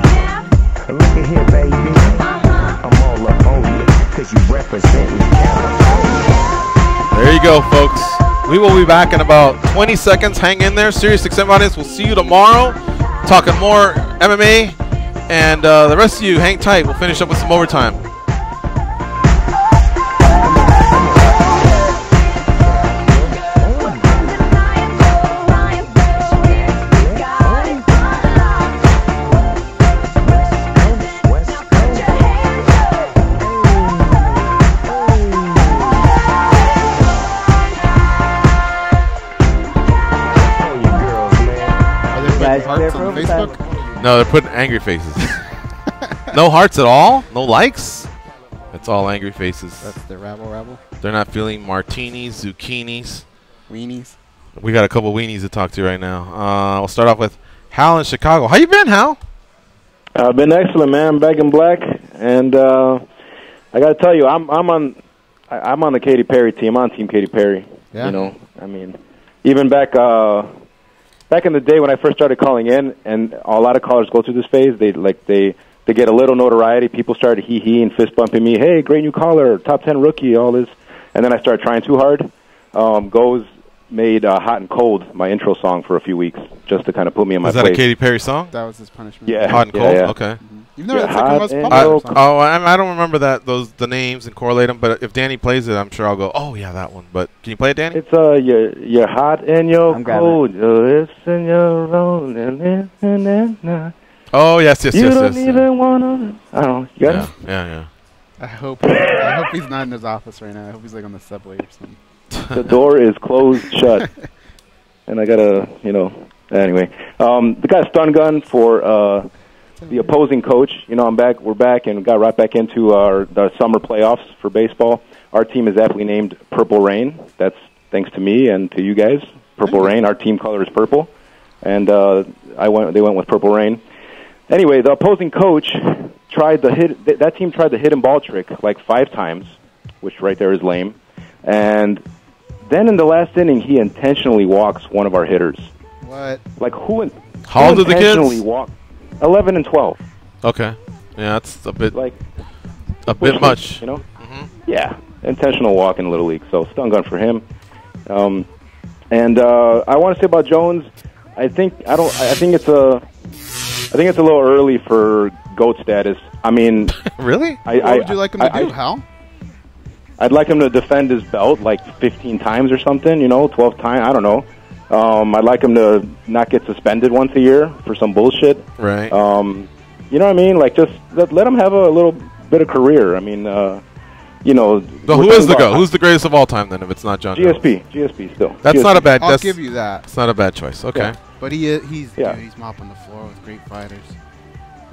Look at here, baby, I'm all up on you, cause you representing California. There you go, folks. We will be back in about 20 seconds. Hang in there. Sirius XM audience, we'll see you tomorrow. Talking more MMA, and the rest of you, hang tight. We'll finish up with some overtime. No, they're putting angry faces. No hearts at all? No likes? It's all angry faces. That's the rabble. They're not feeling martinis, zucchinis. Weenies. We got a couple weenies to talk to right now. We'll start off with Hal in Chicago. How you been, Hal? I've been excellent, man. I'm back in black, and I got to tell you, I'm on the Katy Perry team. I'm on Team Katy Perry. Yeah. Even back in the day when I first started calling in, and a lot of callers go through this phase, they get a little notoriety. People started hee and fist bumping me. Hey, great new caller, top 10 rookie, all this. And then I started trying too hard. Goes made Hot and Cold my intro song for a few weeks, just to kind of put me in my place. Was that a Katy Perry song? That was his punishment. Yeah. Hot and Cold? Yeah. Okay. You've never had the most popular song. I don't remember the names and correlate them, but if Danny plays it, I'm sure I'll go, oh, yeah, that one. But can you play it, Danny? It's you're hot and you're cold, you're this and you're old, and this and that. Oh, yes. You don't even want to. I don't know. You got it? Yeah. I hope he's not in his office right now. I hope he's on the subway or something. The door is closed shut. And I got to, anyway. The guy's stun gun for the opposing coach. I'm back. We're back and got right back into our summer playoffs for baseball. our team is aptly named Purple Rain. That's thanks to me and to you guys. Purple Rain. Our team color is purple, and they went with Purple Rain. Anyway, the opposing coach tried the hit. That team tried the hidden ball trick like 5 times, which right there is lame. And then in the last inning, he intentionally walks one of our hitters. What? Like who? How old are the kids? Intentionally walk 11 and 12. Okay. Yeah, that's a bit bit much. You know? Yeah, intentional walk in Little League. So stun gun for him. And I want to say about Jones, I think it's a little early for GOAT status. I mean, really? What would you like him to do, Hal? I'd like him to defend his belt like 15 times or something, 12 times, I don't know. I'd like him to not get suspended once a year for some bullshit. Right. You know what I mean? Like, just let him have a little bit of career. I mean, But who is the GOAT? Who's the greatest of all time then, if it's not John Jones? GSP still. That's GSP. not a bad. I'll give you that. It's not a bad choice. Okay. Yeah. But he's mopping the floor with great fighters.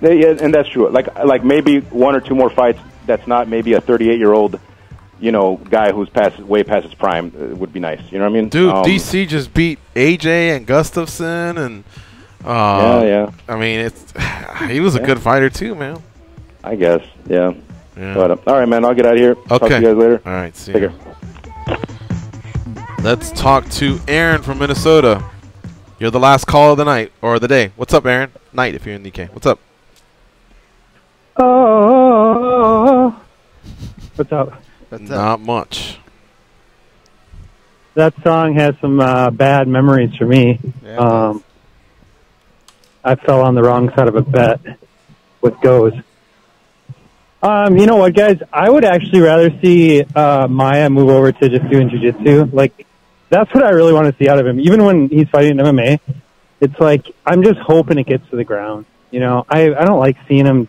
Yeah, and that's true. Like maybe 1 or 2 more fights. That's not maybe a 38-year-old, guy who's way past his prime would be nice. You know what I mean? Dude, DC just beat AJ and Gustafson, and yeah. I mean, he was a good fighter too, man. I guess, yeah. But, all right, man. I'll get out of here. Okay. Talk to you guys later. All right. See Take you. care. Let's talk to Aaron from Minnesota. You're the last call of the night or the day. What's up, Aaron? Night if you're in the UK. What's up? Oh, what's up? Not much. That song has some bad memories for me. Yeah, I fell on the wrong side of a bet with Goes. You know what, guys? I would actually rather see Maia move over to just doing jiu-jitsu. Like, that's what I really want to see out of him. Even when he's fighting MMA, it's like, I'm just hoping it gets to the ground. I don't like seeing him,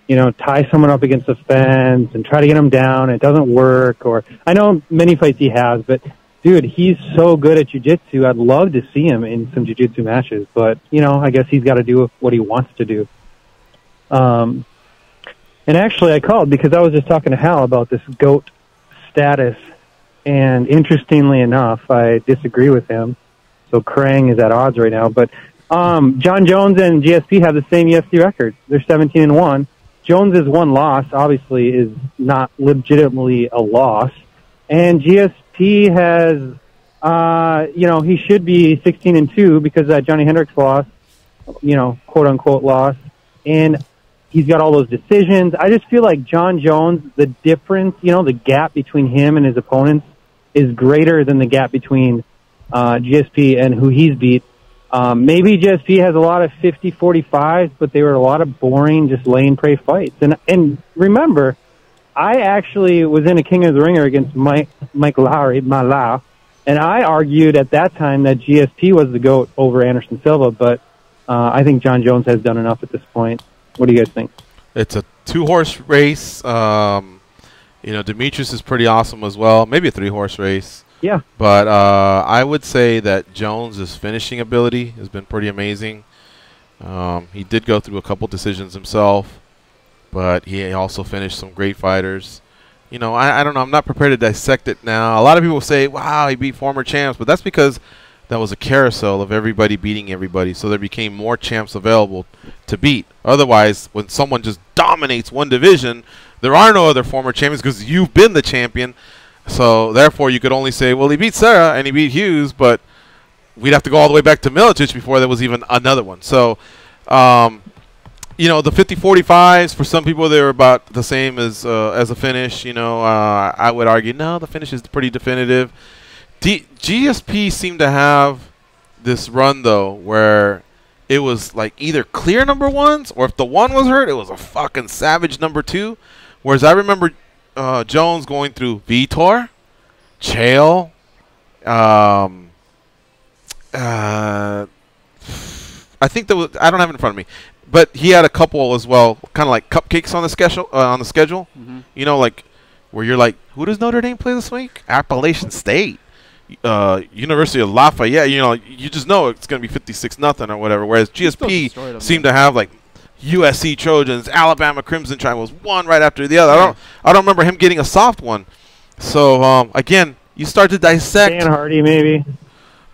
tie someone up against the fence and try to get him down. It doesn't work. Or I know many fights he has, but, dude, he's so good at jiu-jitsu. I'd love to see him in some jiu-jitsu matches. But, I guess he's got to do what he wants to do. And actually, I called because I was just talking to Hal about this GOAT status. And interestingly enough, I disagree with him. So Krang is at odds right now. But John Jones and GSP have the same UFC record. They're 17-1. Jones's one loss, obviously, is not legitimately a loss. And GSP has, he should be 16-2 because of that Johnny Hendricks loss, quote-unquote loss. And he's got all those decisions. I just feel like John Jones, the difference, the gap between him and his opponents is greater than the gap between GSP and who he's beat. Maybe GSP has a lot of 50-45s, but they were a lot of boring, just lay and pray fights. And remember, I actually was in a King of the Ringer against Mike Lowry, and I argued at that time that GSP was the GOAT over Anderson Silva, but I think John Jones has done enough at this point. What do you guys think? It's a 2-horse race. Demetrius is pretty awesome as well. Maybe a 3-horse race. Yeah. But I would say that Jones' finishing ability has been pretty amazing. He did go through a couple decisions himself, but he also finished some great fighters. I don't know. I'm not prepared to dissect it now. A lot of people say, wow, he beat former champs, but that's because that was a carousel of everybody beating everybody, so there became more champs available to beat. Otherwise, when someone just dominates one division, there are no other former champions because you've been the champion. So, therefore, you could only say, well, he beat Serra and he beat Hughes, but we'd have to go all the way back to Miletich before there was even another one. So, the 50-45s, for some people, they were about the same as a finish. I would argue, no, the finish is pretty definitive. GSP seemed to have this run, though, where it was like either clear number ones, or if the one was hurt, it was a fucking savage number 2. Whereas I remember Jones going through Vitor, Chael, I think there was, I don't have it in front of me, but he had a couple as well, kind of like cupcakes on the schedule. Mm-hmm. Like where you're like, who does Notre Dame play this week? Appalachian State. University of Lafayette, you just know it's going to be 56-0 or whatever. Whereas GSP seemed to have like USC Trojans, Alabama Crimson Tide was one right after the other. I don't remember him getting a soft one. So again, you start to dissect. Dan Hardy, maybe.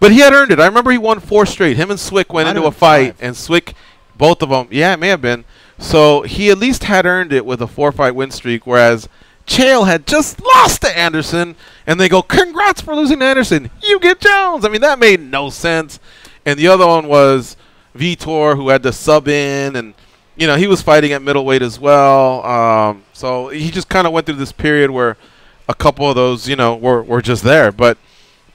But he had earned it. I remember he won 4 straight. Him and Swick went into a fight, and Swick, both of them, yeah, it may have been. So he at least had earned it with a 4-fight win streak, whereas Chael had just lost to Anderson, and they go, congrats for losing to Anderson. You get Jones. I mean, that made no sense. And the other one was Vitor, who had to sub in, and, you know, he was fighting at middleweight as well. So he just kind of went through this period where a couple of those, you know, were just there. But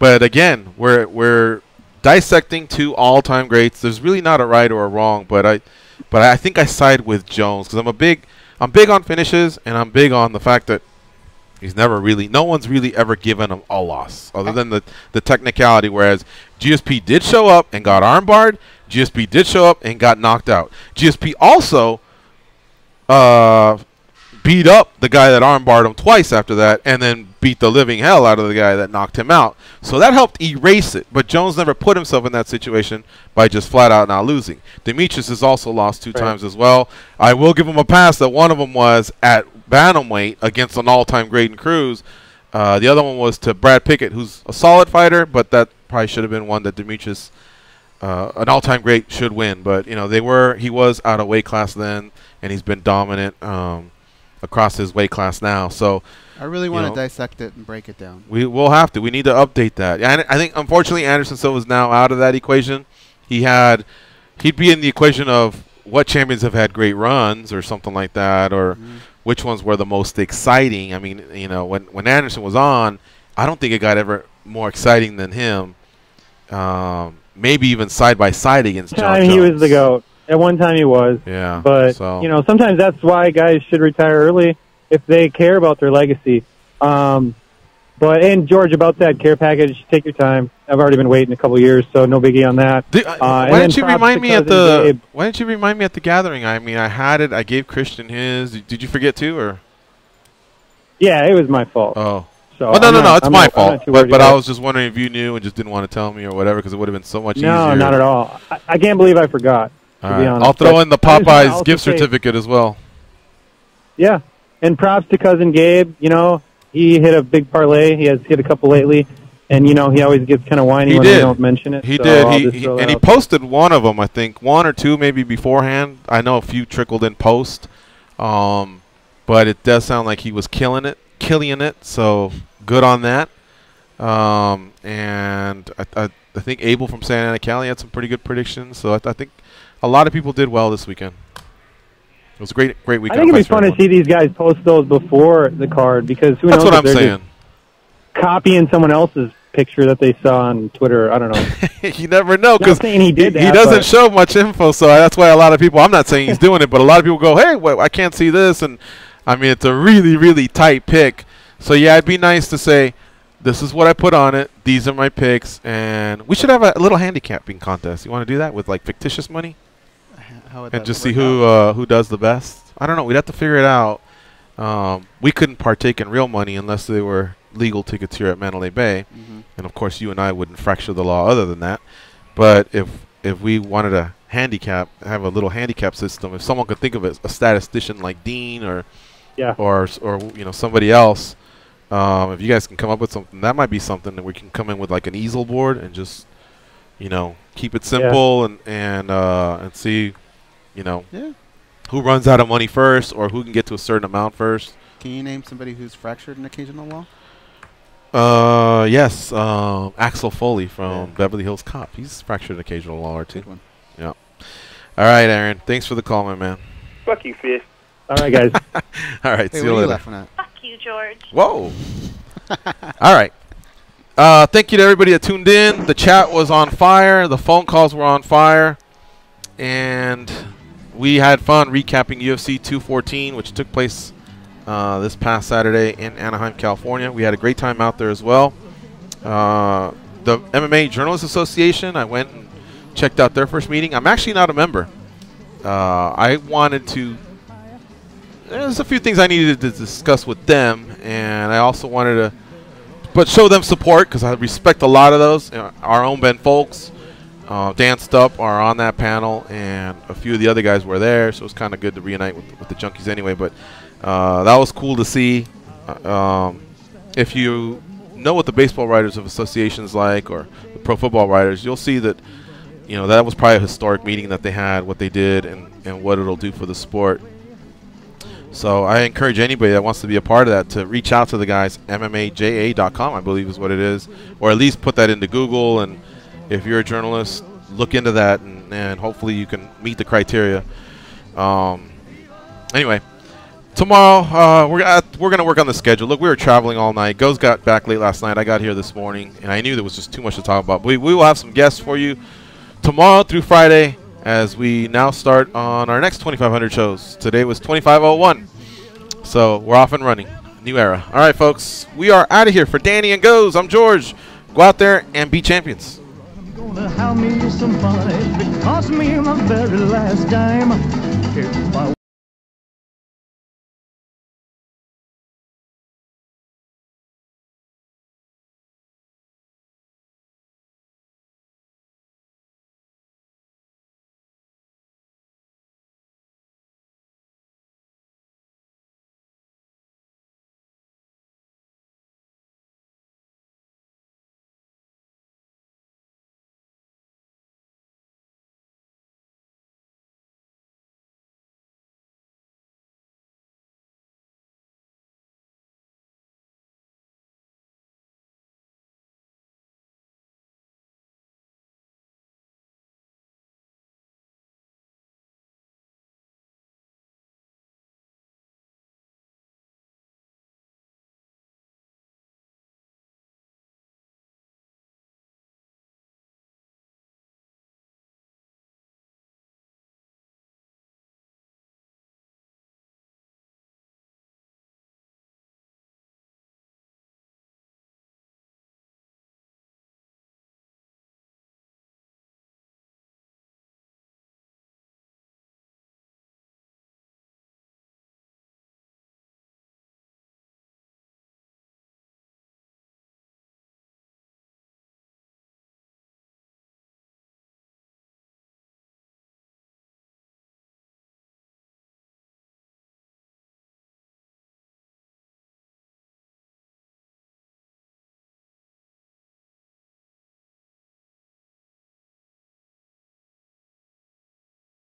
again, we're dissecting 2 all-time greats. There's really not a right or a wrong, but I think I side with Jones because I'm big on finishes, and I'm big on the fact that he's never really, no one's really ever given him a loss other than the technicality, whereas GSP did show up and got armbarred. GSP did show up and got knocked out. GSP also beat up the guy that armbarred him twice after that, and then beat the living hell out of the guy that knocked him out. So that helped erase it. But Jones never put himself in that situation by just flat out not losing. Demetrius has also lost 2 times as well. I will give him a pass that one of them was at bantamweight against an all-time great in Cruz. The other one was to Brad Pickett, who's a solid fighter, but that probably should have been one that Demetrius, an all-time great, should win. But you know, he was out of weight class then, and he's been dominant across his weight class now. So I really want to dissect it and break it down. We will have to. We need to update that. And I think, unfortunately, Anderson Silva is now out of that equation. He'd be in the equation of what champions have had great runs or something like that, or which ones were the most exciting. I mean, you know, when Anderson was on, I don't think it got ever more exciting than him. Maybe even side by side against John Jones. He was the GOAT. At one time he was. Yeah. But, you know, sometimes that's why guys should retire early if they care about their legacy. And George, about that care package, take your time. I've already been waiting a couple years, so no biggie on that. Why didn't you remind me at the gathering? I mean, I had it. I gave Christian his. Did you forget too, or? Yeah, it was my fault. Oh. So well, no, it's my fault. But I was just wondering if you knew and just didn't want to tell me or whatever, because it would have been so much easier. No, not at all. I can't believe I forgot. To be honest. I'll throw in the Popeyes gift certificate as well. Yeah, and props to Cousin Gabe. You know, he hit a big parlay. He has hit a couple lately, and you know he always gets kind of whiny when we don't mention it. He did. He posted one of them, I think, 1 or 2 maybe beforehand. I know a few trickled in post, but it does sound like he was killing it. So good on that. And I think Abel from Santa Ana, Cali had some pretty good predictions. So I think a lot of people did well this weekend. It was a great weekend. I think it'd be fun to see these guys post those before the card, because who knows? That's what I'm saying. Copying someone else's picture that they saw on Twitter. I don't know. You never know, because he doesn't show much info. So that's why a lot of people. I'm not saying he's doing it, but a lot of people go, "Hey, well, I can't see this," and I mean it's a really, really tight pick. So yeah, it'd be nice to say, this is what I put on it. These are my picks, and we should have a little handicapping contest. You want to do that with like fictitious money, and just see who does the best? I don't know. We'd have to figure it out. We couldn't partake in real money unless they were legal tickets here at Mandalay Bay, and of course, you and I wouldn't fracture the law other than that. But if we wanted to have a little handicap system, if someone could think of it, a statistician like Dean or you know, somebody else. If you guys can come up with something, that might be something that we can come in with, like an easel board, and just, you know, keep it simple and see, you know, who runs out of money first, or who can get to a certain amount first. Can you name somebody who's fractured an occasional law? Yes, Axel Foley from Beverly Hills Cop. He's fractured an occasional law or 2. Yeah. All right, Aaron. Thanks for the call, my man. Fuck you, fish. All right, guys. All right, see you later. Fuck you, George. Whoa. All right. Thank you to everybody that tuned in. The chat was on fire. The phone calls were on fire. And we had fun recapping UFC 214, which took place this past Saturday in Anaheim, California. We had a great time out there as well. The MMA Journalists Association, I went and checked out their first meeting. I'm actually not a member. I wanted to... There's a few things I needed to discuss with them, and I also wanted to show them support, because I respect a lot of those. Our own Ben Folks, Dan Stupp are on that panel, and a few of the other guys were there, so it's kind of good to reunite with the Junkies anyway. But that was cool to see. if you know what the Baseball Writers of Association is like, or the Pro Football Writers, you'll see that, you know, that was probably a historic meeting that they had, what they did, and what it'll do for the sport. So I encourage anybody that wants to be a part of that to reach out to the guys. MMAJA.com, I believe, is what it is, or at least put that into Google. And if you're a journalist, look into that, and hopefully you can meet the criteria. Anyway, tomorrow we're gonna work on the schedule. Look, we were traveling all night. Goz got back late last night. I got here this morning, and I knew there was just too much to talk about. We will have some guests for you tomorrow through Friday, as we now start on our next 2500 shows. Today was 2501. So we're off and running. New era. All right, folks. We are out of here. For Danny and Goz, I'm George. Go out there and be champions. Gonna have me some fun. It cost me my very last dime.